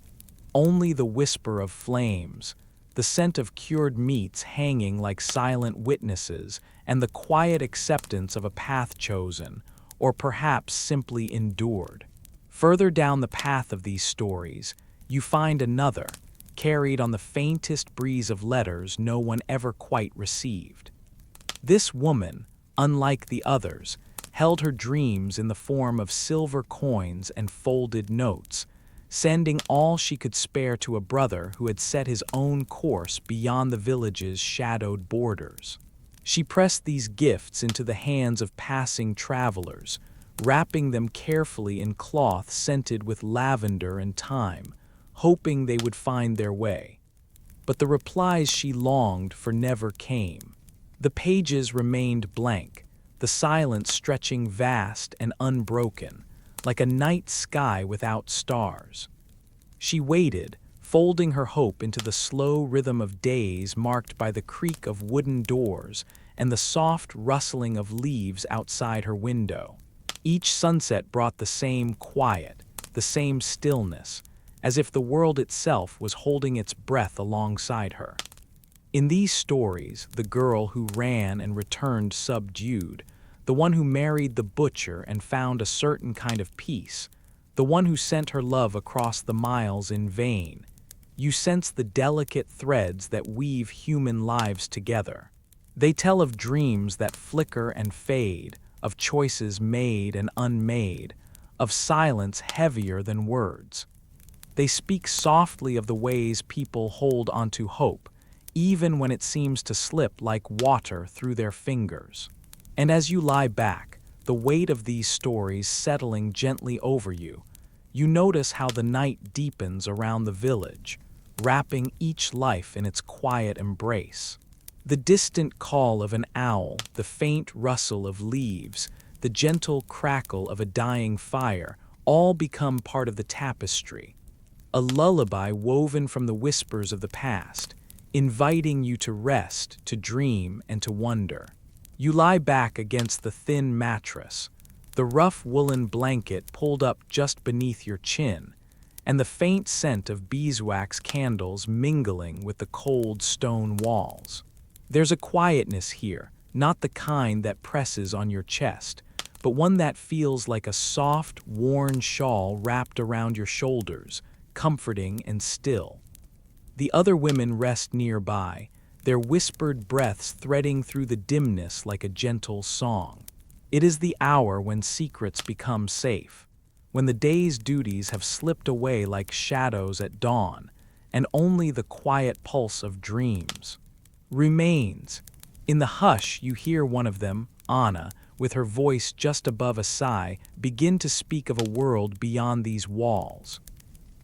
only the whisper of flames, the scent of cured meats hanging like silent witnesses, and the quiet acceptance of a path chosen, or perhaps simply endured. Further down the path of these stories, you find another, carried on the faintest breeze of letters no one ever quite received. This woman, unlike the others, held her dreams in the form of silver coins and folded notes, sending all she could spare to a brother who had set his own course beyond the village's shadowed borders. She pressed these gifts into the hands of passing travelers, wrapping them carefully in cloth scented with lavender and thyme, hoping they would find their way. But the replies she longed for never came. The pages remained blank, the silence stretching vast and unbroken, like a night sky without stars. She waited, folding her hope into the slow rhythm of days marked by the creak of wooden doors and the soft rustling of leaves outside her window. Each sunset brought the same quiet, the same stillness, as if the world itself was holding its breath alongside her. In these stories, the girl who ran and returned subdued, the one who married the butcher and found a certain kind of peace, the one who sent her love across the miles in vain. You sense the delicate threads that weave human lives together. They tell of dreams that flicker and fade, of choices made and unmade, of silence heavier than words. They speak softly of the ways people hold onto hope, even when it seems to slip like water through their fingers. And as you lie back, the weight of these stories settling gently over you, you notice how the night deepens around the village, wrapping each life in its quiet embrace. The distant call of an owl, the faint rustle of leaves, the gentle crackle of a dying fire, all become part of the tapestry. A lullaby woven from the whispers of the past, inviting you to rest, to dream, and to wonder. You lie back against the thin mattress, the rough woolen blanket pulled up just beneath your chin, and the faint scent of beeswax candles mingling with the cold stone walls. There's a quietness here, not the kind that presses on your chest, but one that feels like a soft, worn shawl wrapped around your shoulders, comforting and still. The other women rest nearby, their whispered breaths threading through the dimness like a gentle song. It is the hour when secrets become safe, when the day's duties have slipped away like shadows at dawn, and only the quiet pulse of dreams remains. In the hush, you hear one of them, Anna, with her voice just above a sigh, begin to speak of a world beyond these walls.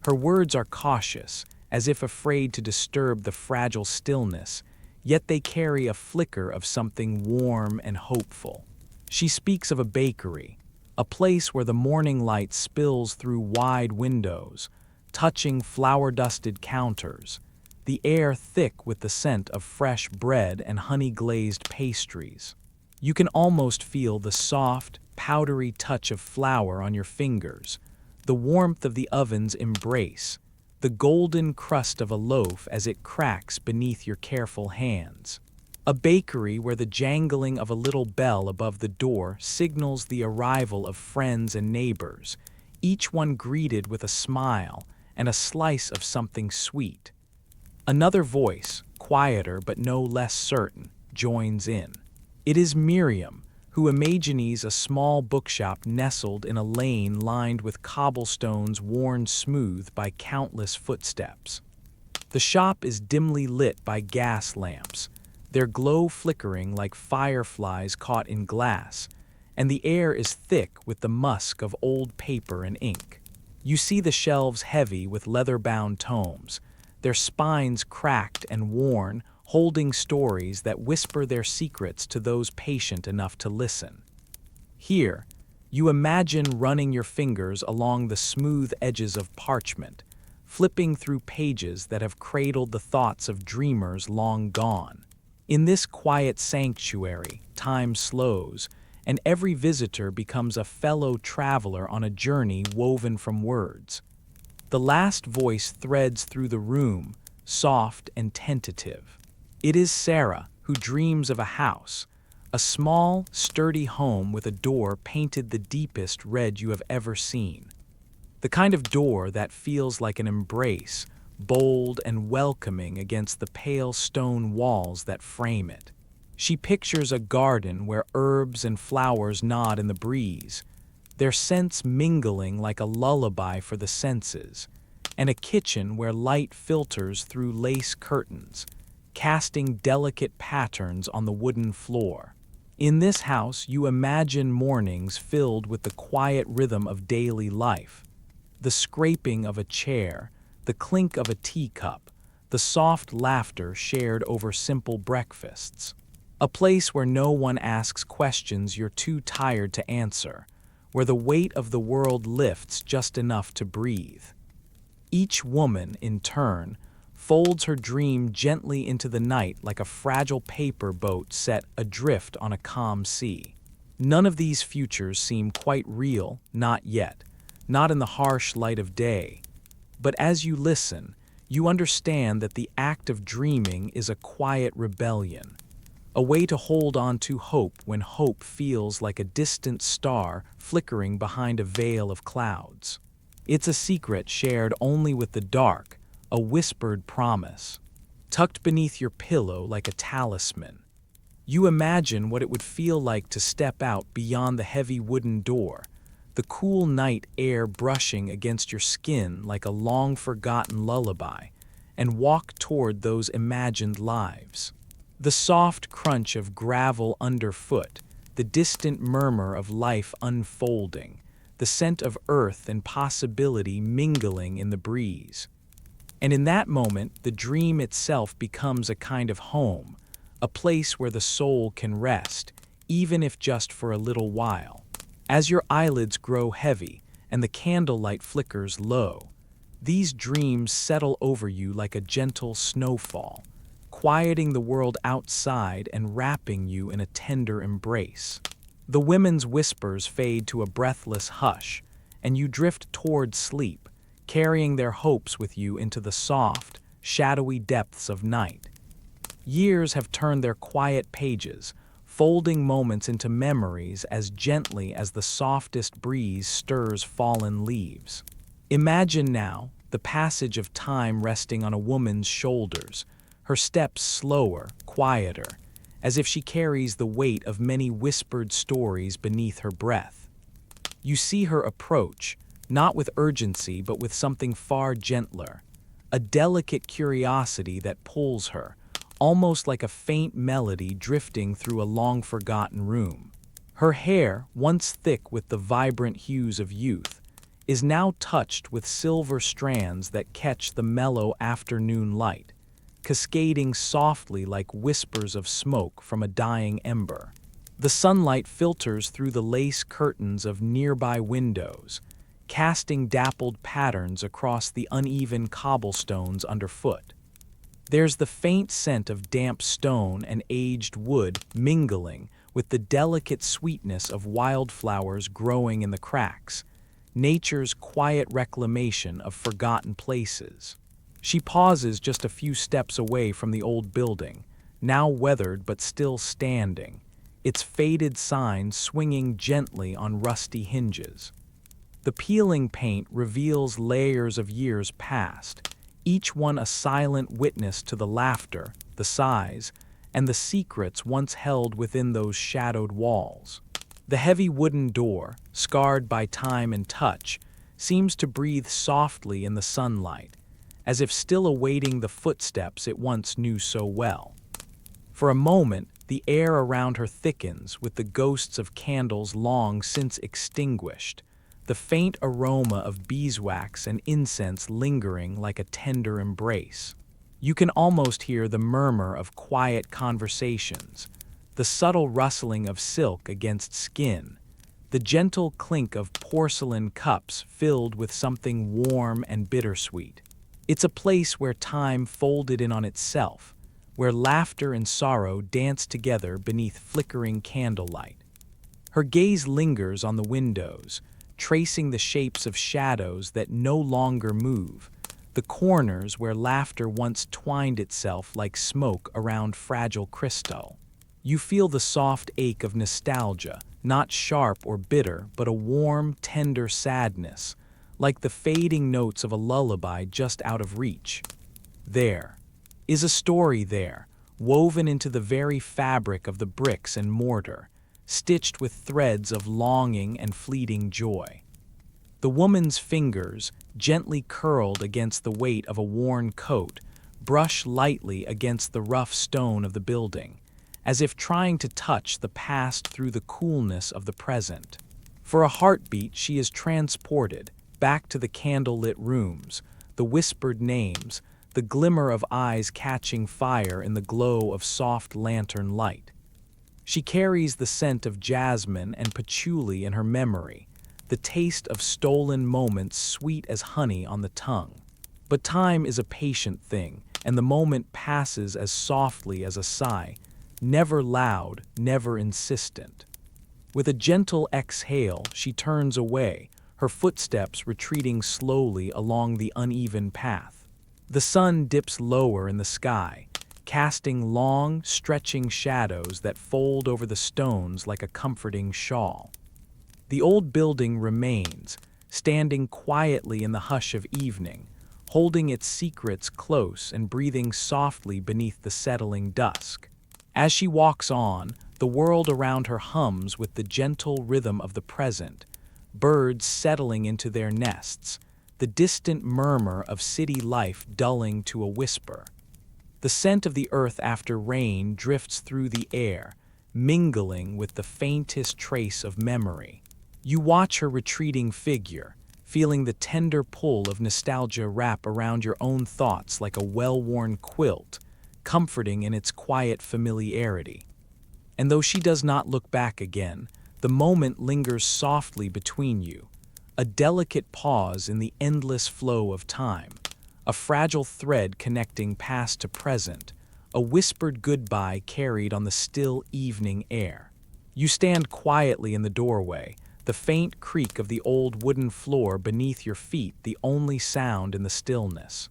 Her words are cautious, as if afraid to disturb the fragile stillness, yet they carry a flicker of something warm and hopeful. She speaks of a bakery, a place where the morning light spills through wide windows, touching flour-dusted counters, the air thick with the scent of fresh bread and honey-glazed pastries. You can almost feel the soft, powdery touch of flour on your fingers, the warmth of the oven's embrace, the golden crust of a loaf as it cracks beneath your careful hands. A bakery where the jangling of a little bell above the door signals the arrival of friends and neighbors, each one greeted with a smile and a slice of something sweet. Another voice, quieter but no less certain, joins in. It is Miriam, who imagines a small bookshop nestled in a lane lined with cobblestones worn smooth by countless footsteps. The shop is dimly lit by gas lamps, their glow flickering like fireflies caught in glass, and the air is thick with the musk of old paper and ink. You see the shelves heavy with leather-bound tomes, their spines cracked and worn, holding stories that whisper their secrets to those patient enough to listen. Here, you imagine running your fingers along the smooth edges of parchment, flipping through pages that have cradled the thoughts of dreamers long gone. In this quiet sanctuary, time slows, and every visitor becomes a fellow traveler on a journey woven from words. The last voice threads through the room, soft and tentative. It is Sarah, who dreams of a house, a small, sturdy home with a door painted the deepest red you have ever seen. The kind of door that feels like an embrace, bold and welcoming against the pale stone walls that frame it. She pictures a garden where herbs and flowers nod in the breeze, their scents mingling like a lullaby for the senses, and a kitchen where light filters through lace curtains, casting delicate patterns on the wooden floor. In this house, you imagine mornings filled with the quiet rhythm of daily life, the scraping of a chair, the clink of a teacup, the soft laughter shared over simple breakfasts. A place where no one asks questions you're too tired to answer, where the weight of the world lifts just enough to breathe. Each woman, in turn, folds her dream gently into the night like a fragile paper boat set adrift on a calm sea. None of these futures seem quite real, not yet, not in the harsh light of day. But as you listen, You understand that the act of dreaming is a quiet rebellion, a way to hold on to hope when hope feels like a distant star flickering behind a veil of clouds. It's a secret shared only with the dark, a whispered promise, tucked beneath your pillow like a talisman. You imagine what it would feel like to step out beyond the heavy wooden door, the cool night air brushing against your skin like a long-forgotten lullaby, and walk toward those imagined lives. The soft crunch of gravel underfoot, the distant murmur of life unfolding, the scent of earth and possibility mingling in the breeze. And in that moment, the dream itself becomes a kind of home, a place where the soul can rest, even if just for a little while. As your eyelids grow heavy and the candlelight flickers low, these dreams settle over you like a gentle snowfall, quieting the world outside and wrapping you in a tender embrace. The women's whispers fade to a breathless hush, and you drift toward sleep, carrying their hopes with you into the soft, shadowy depths of night. Years have turned their quiet pages, folding moments into memories as gently as the softest breeze stirs fallen leaves. Imagine now the passage of time resting on a woman's shoulders, her steps slower, quieter, as if she carries the weight of many whispered stories beneath her breath. You see her approach, not with urgency but with something far gentler, a delicate curiosity that pulls her, almost like a faint melody drifting through a long-forgotten room. Her hair, once thick with the vibrant hues of youth, is now touched with silver strands that catch the mellow afternoon light, cascading softly like whispers of smoke from a dying ember. The sunlight filters through the lace curtains of nearby windows, casting dappled patterns across the uneven cobblestones underfoot. There's the faint scent of damp stone and aged wood mingling with the delicate sweetness of wildflowers growing in the cracks, nature's quiet reclamation of forgotten places. She pauses just a few steps away from the old building, now weathered but still standing, its faded sign swinging gently on rusty hinges. The peeling paint reveals layers of years past, each one a silent witness to the laughter, the sighs, and the secrets once held within those shadowed walls. The heavy wooden door, scarred by time and touch, seems to breathe softly in the sunlight, as if still awaiting the footsteps it once knew so well. For a moment, the air around her thickens with the ghosts of candles long since extinguished, the faint aroma of beeswax and incense lingering like a tender embrace. You can almost hear the murmur of quiet conversations, the subtle rustling of silk against skin, the gentle clink of porcelain cups filled with something warm and bittersweet. It's a place where time folded in on itself, where laughter and sorrow dance together beneath flickering candlelight. Her gaze lingers on the windows, tracing the shapes of shadows that no longer move, the corners where laughter once twined itself like smoke around fragile crystal. You feel the soft ache of nostalgia, not sharp or bitter, but a warm, tender sadness, like the fading notes of a lullaby just out of reach. There is a story there, woven into the very fabric of the bricks and mortar, stitched with threads of longing and fleeting joy. The woman's fingers, gently curled against the weight of a worn coat, brush lightly against the rough stone of the building, as if trying to touch the past through the coolness of the present. For a heartbeat, she is transported back to the candlelit rooms, the whispered names, the glimmer of eyes catching fire in the glow of soft lantern light. She carries the scent of jasmine and patchouli in her memory, the taste of stolen moments sweet as honey on the tongue. But time is a patient thing, and the moment passes as softly as a sigh, never loud, never insistent. With a gentle exhale, she turns away, her footsteps retreating slowly along the uneven path. The sun dips lower in the sky, casting long, stretching shadows that fold over the stones like a comforting shawl. The old building remains, standing quietly in the hush of evening, holding its secrets close and breathing softly beneath the settling dusk. As she walks on, the world around her hums with the gentle rhythm of the present, birds settling into their nests, the distant murmur of city life dulling to a whisper. The scent of the earth after rain drifts through the air, mingling with the faintest trace of memory. You watch her retreating figure, feeling the tender pull of nostalgia wrap around your own thoughts like a well-worn quilt, comforting in its quiet familiarity. And though she does not look back again, the moment lingers softly between you, a delicate pause in the endless flow of time, a fragile thread connecting past to present, a whispered goodbye carried on the still evening air. You stand quietly in the doorway, the faint creak of the old wooden floor beneath your feet the only sound in the stillness.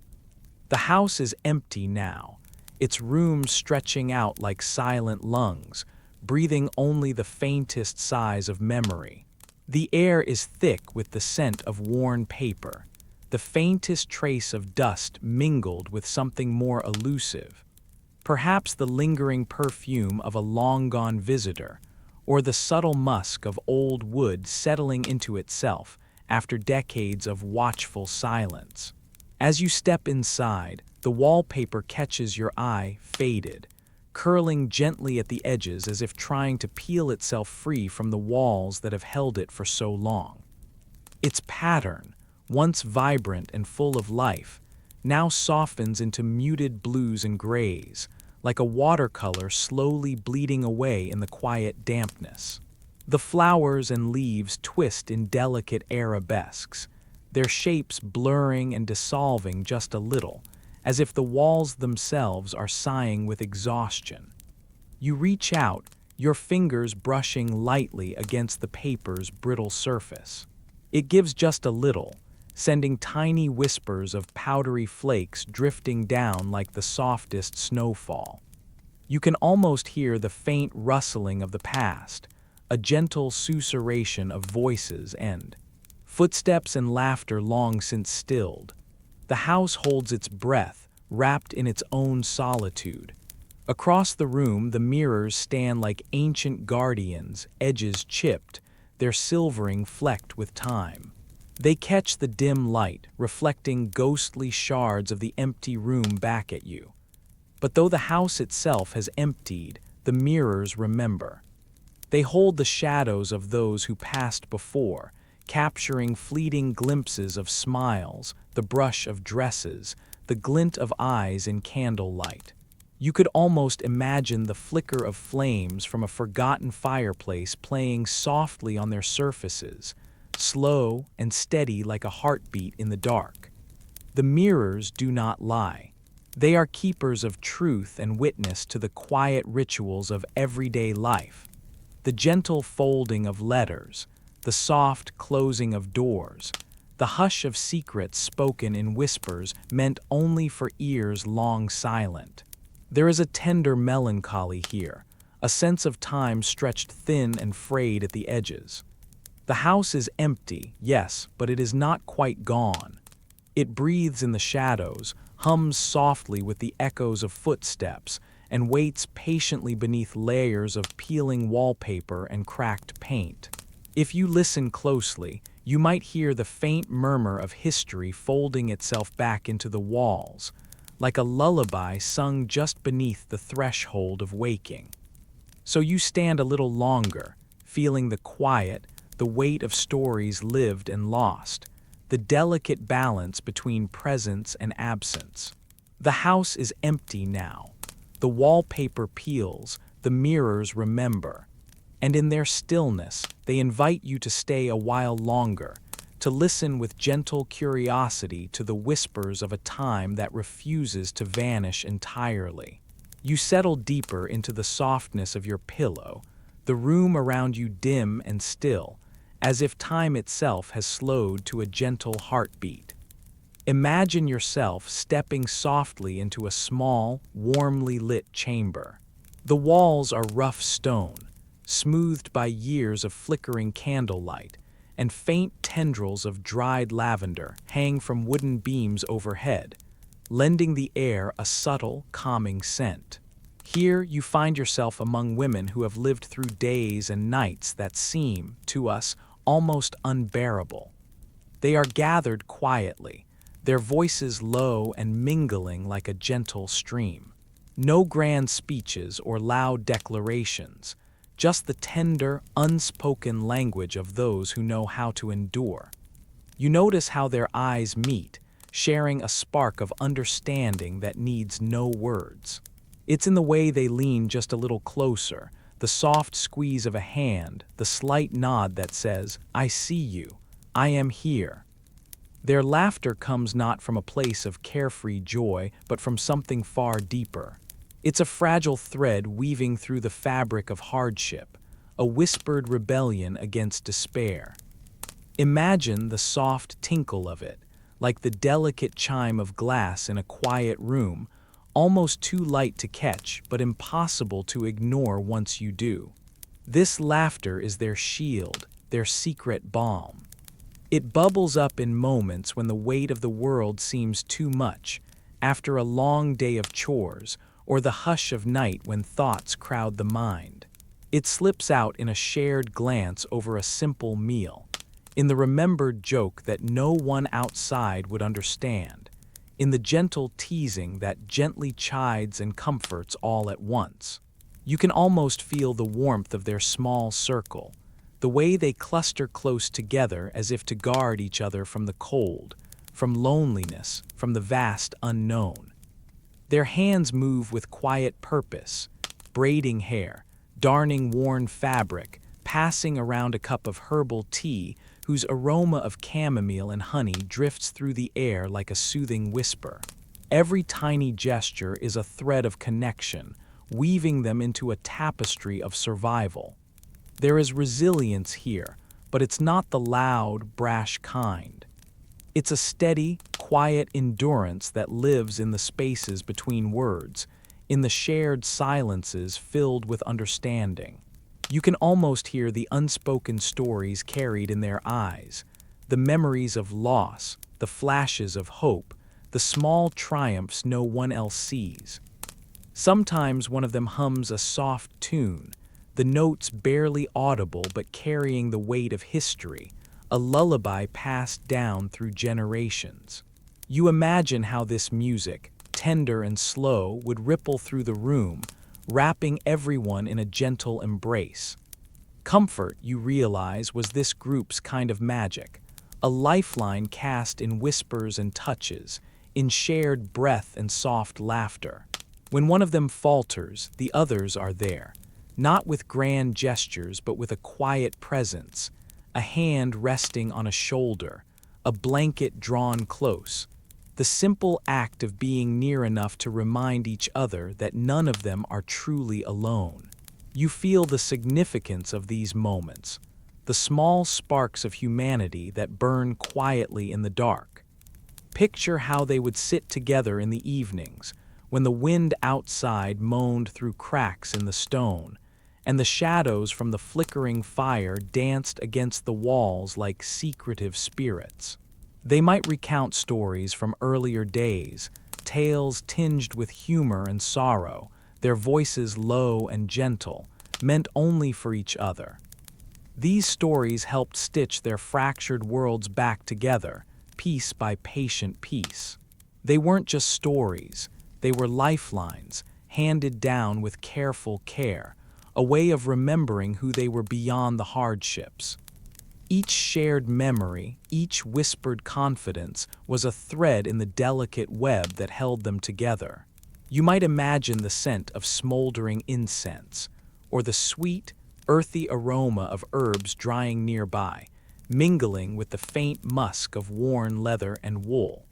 The house is empty now, its rooms stretching out like silent lungs, breathing only the faintest sighs of memory. The air is thick with the scent of worn paper, the faintest trace of dust mingled with something more elusive. Perhaps the lingering perfume of a long-gone visitor, or the subtle musk of old wood settling into itself after decades of watchful silence. As you step inside, the wallpaper catches your eye, faded, curling gently at the edges as if trying to peel itself free from the walls that have held it for so long. Its pattern, once vibrant and full of life, now softens into muted blues and grays, like a watercolor slowly bleeding away in the quiet dampness. The flowers and leaves twist in delicate arabesques, their shapes blurring and dissolving just a little, as if the walls themselves are sighing with exhaustion. You reach out, your fingers brushing lightly against the paper's brittle surface. It gives just a little, sending tiny whispers of powdery flakes drifting down like the softest snowfall. You can almost hear the faint rustling of the past, a gentle susurration of voices and footsteps and laughter long since stilled. The house holds its breath, wrapped in its own solitude. Across the room, the mirrors stand like ancient guardians, edges chipped, their silvering flecked with time. They catch the dim light, reflecting ghostly shards of the empty room back at you. But though the house itself has emptied, the mirrors remember. They hold the shadows of those who passed before, capturing fleeting glimpses of smiles, the brush of dresses, the glint of eyes in candlelight. You could almost imagine the flicker of flames from a forgotten fireplace playing softly on their surfaces, slow and steady like a heartbeat in the dark. The mirrors do not lie. They are keepers of truth and witness to the quiet rituals of everyday life. The gentle folding of letters, the soft closing of doors, the hush of secrets spoken in whispers meant only for ears long silent. There is a tender melancholy here, a sense of time stretched thin and frayed at the edges. The house is empty, yes, but it is not quite gone. It breathes in the shadows, hums softly with the echoes of footsteps, and waits patiently beneath layers of peeling wallpaper and cracked paint. If you listen closely, you might hear the faint murmur of history folding itself back into the walls, like a lullaby sung just beneath the threshold of waking. So you stand a little longer, feeling the quiet, the weight of stories lived and lost, the delicate balance between presence and absence. The house is empty now. The wallpaper peels, the mirrors remember. And in their stillness, they invite you to stay a while longer, to listen with gentle curiosity to the whispers of a time that refuses to vanish entirely. You settle deeper into the softness of your pillow, the room around you dim and still, as if time itself has slowed to a gentle heartbeat. Imagine yourself stepping softly into a small, warmly lit chamber. The walls are rough stone, smoothed by years of flickering candlelight, and faint tendrils of dried lavender hang from wooden beams overhead, lending the air a subtle, calming scent. Here you find yourself among women who have lived through days and nights that seem, to us, almost unbearable. They are gathered quietly, their voices low and mingling like a gentle stream. No grand speeches or loud declarations, just the tender, unspoken language of those who know how to endure. You notice how their eyes meet, sharing a spark of understanding that needs no words. It's in the way they lean just a little closer, the soft squeeze of a hand, the slight nod that says, "I see you, I am here." Their laughter comes not from a place of carefree joy, but from something far deeper. It's a fragile thread weaving through the fabric of hardship, a whispered rebellion against despair. Imagine the soft tinkle of it, like the delicate chime of glass in a quiet room, almost too light to catch but impossible to ignore once you do. This laughter is their shield, their secret balm. It bubbles up in moments when the weight of the world seems too much, after a long day of chores, or the hush of night when thoughts crowd the mind. It slips out in a shared glance over a simple meal, in the remembered joke that no one outside would understand, in the gentle teasing that gently chides and comforts all at once. You can almost feel the warmth of their small circle, the way they cluster close together as if to guard each other from the cold, from loneliness, from the vast unknown. Their hands move with quiet purpose, braiding hair, darning worn fabric, passing around a cup of herbal tea whose aroma of chamomile and honey drifts through the air like a soothing whisper. Every tiny gesture is a thread of connection, weaving them into a tapestry of survival. There is resilience here, but it's not the loud, brash kind. It's a steady, quiet endurance that lives in the spaces between words, in the shared silences filled with understanding. You can almost hear the unspoken stories carried in their eyes, the memories of loss, the flashes of hope, the small triumphs no one else sees. Sometimes one of them hums a soft tune, the notes barely audible but carrying the weight of history, a lullaby passed down through generations. You imagine how this music, tender and slow, would ripple through the room, wrapping everyone in a gentle embrace. Comfort, you realize, was this group's kind of magic, a lifeline cast in whispers and touches, in shared breath and soft laughter. When one of them falters, the others are there, not with grand gestures but with a quiet presence, a hand resting on a shoulder, a blanket drawn close. The simple act of being near enough to remind each other that none of them are truly alone. You feel the significance of these moments, the small sparks of humanity that burn quietly in the dark. Picture how they would sit together in the evenings, when the wind outside moaned through cracks in the stone, and the shadows from the flickering fire danced against the walls like secretive spirits. They might recount stories from earlier days, tales tinged with humor and sorrow, their voices low and gentle, meant only for each other. These stories helped stitch their fractured worlds back together, piece by patient piece. They weren't just stories, they were lifelines, handed down with careful care, a way of remembering who they were beyond the hardships. Each shared memory, each whispered confidence was a thread in the delicate web that held them together. You might imagine the scent of smoldering incense, or the sweet, earthy aroma of herbs drying nearby, mingling with the faint musk of worn leather and wool.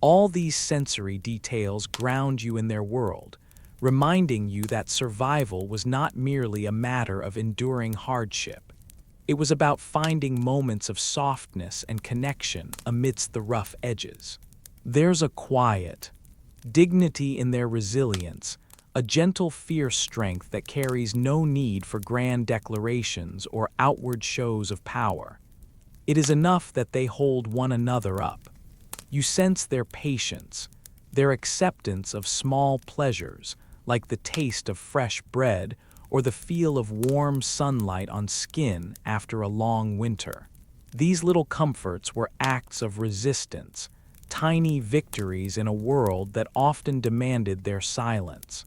All these sensory details ground you in their world, reminding you that survival was not merely a matter of enduring hardship. It was about finding moments of softness and connection amidst the rough edges. There's a quiet, dignity in their resilience, a gentle fierce strength that carries no need for grand declarations or outward shows of power. It is enough that they hold one another up. You sense their patience, their acceptance of small pleasures, like the taste of fresh bread or the feel of warm sunlight on skin after a long winter. These little comforts were acts of resistance, tiny victories in a world that often demanded their silence.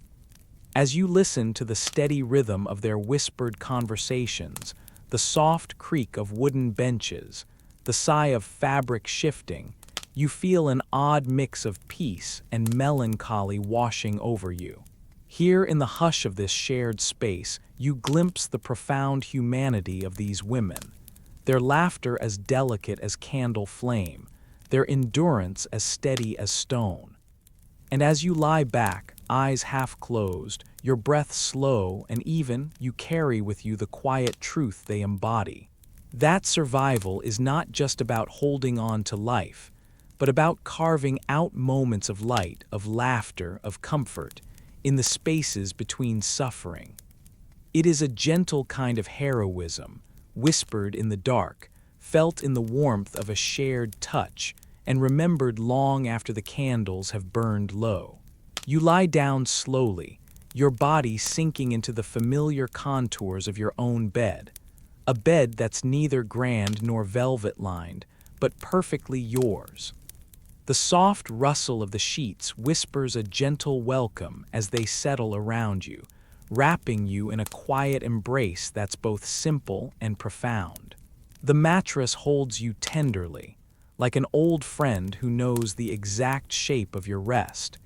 As you listen to the steady rhythm of their whispered conversations, the soft creak of wooden benches, the sigh of fabric shifting, you feel an odd mix of peace and melancholy washing over you. Here in the hush of this shared space, you glimpse the profound humanity of these women, their laughter as delicate as candle flame, their endurance as steady as stone. And as you lie back, eyes half closed, your breath slow, and even you carry with you the quiet truth they embody. That survival is not just about holding on to life, but about carving out moments of light, of laughter, of comfort, in the spaces between suffering. It is a gentle kind of heroism, whispered in the dark, felt in the warmth of a shared touch, and remembered long after the candles have burned low. You lie down slowly, your body sinking into the familiar contours of your own bed, a bed that's neither grand nor velvet-lined, but perfectly yours. The soft rustle of the sheets whispers a gentle welcome as they settle around you, wrapping you in a quiet embrace that's both simple and profound. The mattress holds you tenderly, like an old friend who knows the exact shape of your rest,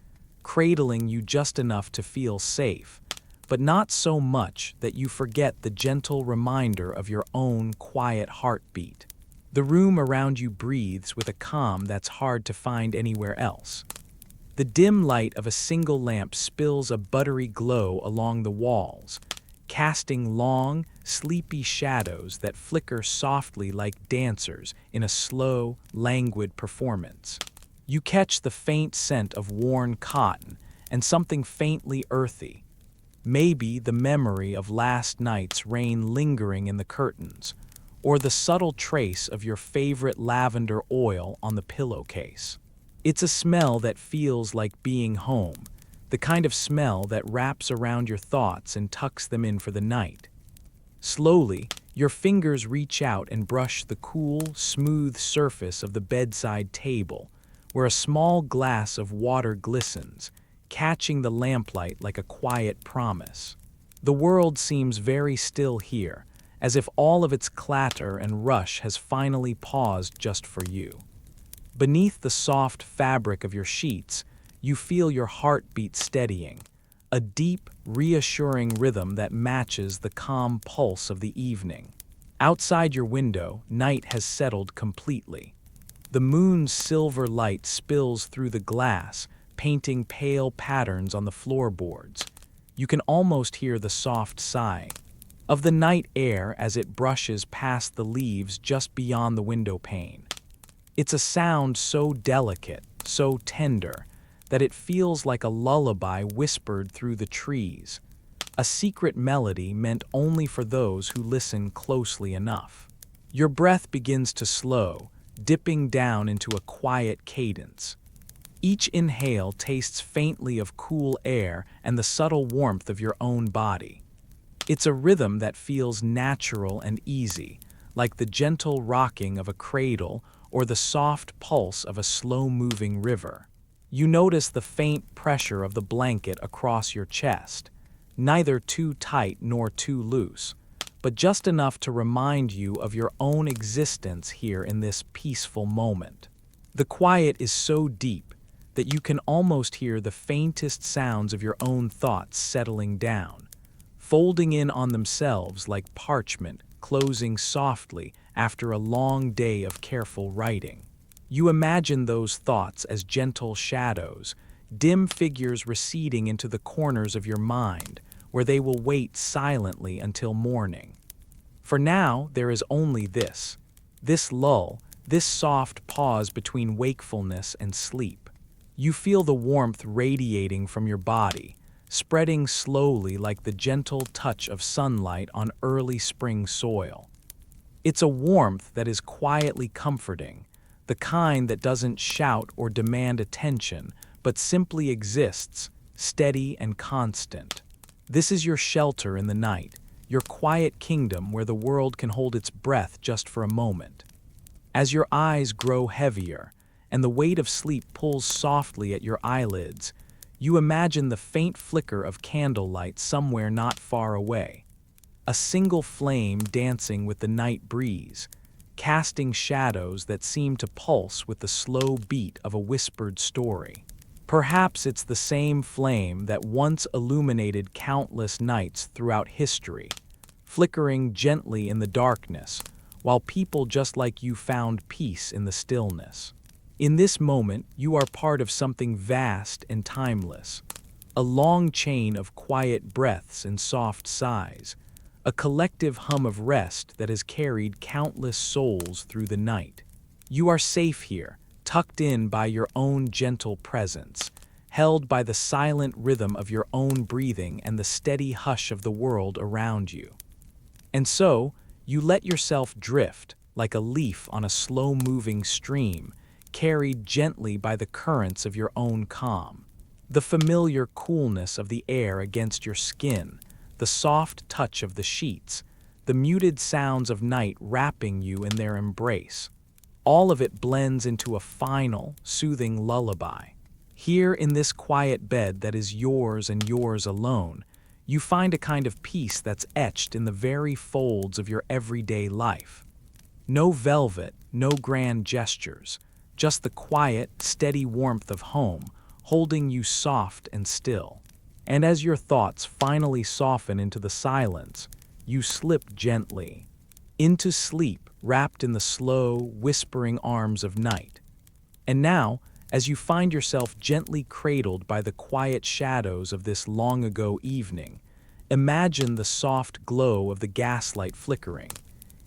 cradling you just enough to feel safe, but not so much that you forget the gentle reminder of your own quiet heartbeat. The room around you breathes with a calm that's hard to find anywhere else. The dim light of a single lamp spills a buttery glow along the walls, casting long, sleepy shadows that flicker softly like dancers in a slow, languid performance. You catch the faint scent of worn cotton and something faintly earthy, maybe the memory of last night's rain lingering in the curtains, or the subtle trace of your favorite lavender oil on the pillowcase. It's a smell that feels like being home, the kind of smell that wraps around your thoughts and tucks them in for the night. Slowly, your fingers reach out and brush the cool, smooth surface of the bedside table, where a small glass of water glistens, catching the lamplight like a quiet promise. The world seems very still here, as if all of its clatter and rush has finally paused just for you. Beneath the soft fabric of your sheets, you feel your heartbeat steadying, a deep, reassuring rhythm that matches the calm pulse of the evening. Outside your window, night has settled completely. The moon's silver light spills through the glass, painting pale patterns on the floorboards. You can almost hear the soft sigh of the night air as it brushes past the leaves just beyond the window pane. It's a sound so delicate, so tender, that it feels like a lullaby whispered through the trees, a secret melody meant only for those who listen closely enough. Your breath begins to slow, dipping down into a quiet cadence. Each inhale tastes faintly of cool air and the subtle warmth of your own body. It's a rhythm that feels natural and easy, like the gentle rocking of a cradle or the soft pulse of a slow-moving river. You notice the faint pressure of the blanket across your chest, neither too tight nor too loose, but just enough to remind you of your own existence here in this peaceful moment. The quiet is so deep that you can almost hear the faintest sounds of your own thoughts settling down, folding in on themselves like parchment, closing softly after a long day of careful writing. You imagine those thoughts as gentle shadows, dim figures receding into the corners of your mind, where they will wait silently until morning. For now, there is only this lull, this soft pause between wakefulness and sleep. You feel the warmth radiating from your body, spreading slowly like the gentle touch of sunlight on early spring soil. It's a warmth that is quietly comforting, the kind that doesn't shout or demand attention, but simply exists, steady and constant. This is your shelter in the night, your quiet kingdom where the world can hold its breath just for a moment. As your eyes grow heavier, and the weight of sleep pulls softly at your eyelids, you imagine the faint flicker of candlelight somewhere not far away. A single flame dancing with the night breeze, casting shadows that seem to pulse with the slow beat of a whispered story. Perhaps it's the same flame that once illuminated countless nights throughout history, flickering gently in the darkness, while people just like you found peace in the stillness. In this moment, you are part of something vast and timeless, a long chain of quiet breaths and soft sighs, a collective hum of rest that has carried countless souls through the night. You are safe here, tucked in by your own gentle presence, held by the silent rhythm of your own breathing and the steady hush of the world around you. And so, you let yourself drift, like a leaf on a slow-moving stream, carried gently by the currents of your own calm. The familiar coolness of the air against your skin, the soft touch of the sheets, the muted sounds of night wrapping you in their embrace. All of it blends into a final, soothing lullaby. Here in this quiet bed that is yours and yours alone, you find a kind of peace that's etched in the very folds of your everyday life. No velvet, no grand gestures, just the quiet, steady warmth of home, holding you soft and still. And as your thoughts finally soften into the silence, you slip gently into sleep, wrapped in the slow, whispering arms of night. And now, as you find yourself gently cradled by the quiet shadows of this long-ago evening, imagine the soft glow of the gaslight flickering,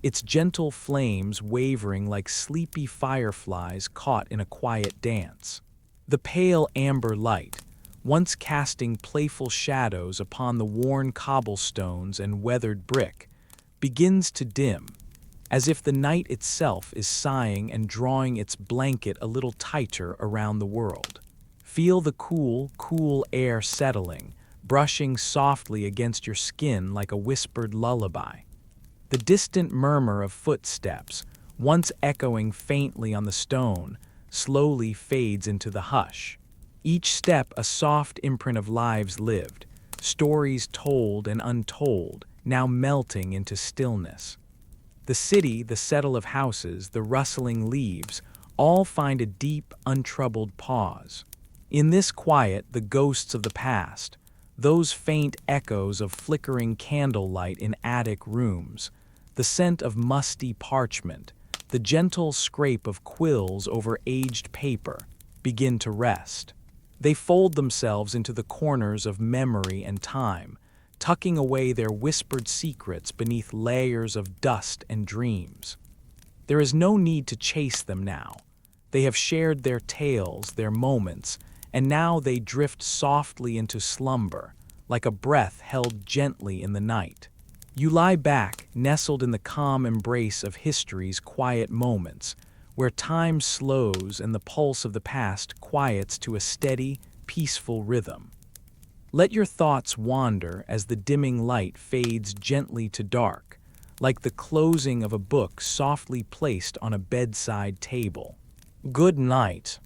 its gentle flames wavering like sleepy fireflies caught in a quiet dance. The pale amber light, once casting playful shadows upon the worn cobblestones and weathered brick, begins to dim, as if the night itself is sighing and drawing its blanket a little tighter around the world. Feel the cool, cool air settling, brushing softly against your skin like a whispered lullaby. The distant murmur of footsteps, once echoing faintly on the stone, slowly fades into the hush. Each step a soft imprint of lives lived, stories told and untold, now melting into stillness. The city, the settle of houses, the rustling leaves, all find a deep, untroubled pause. In this quiet, the ghosts of the past, those faint echoes of flickering candlelight in attic rooms, the scent of musty parchment, the gentle scrape of quills over aged paper, begin to rest. They fold themselves into the corners of memory and time, tucking away their whispered secrets beneath layers of dust and dreams. There is no need to chase them now. They have shared their tales, their moments, and now they drift softly into slumber, like a breath held gently in the night. You lie back, nestled in the calm embrace of history's quiet moments, where time slows and the pulse of the past quiets to a steady, peaceful rhythm. Let your thoughts wander as the dimming light fades gently to dark, like the closing of a book softly placed on a bedside table. Good night.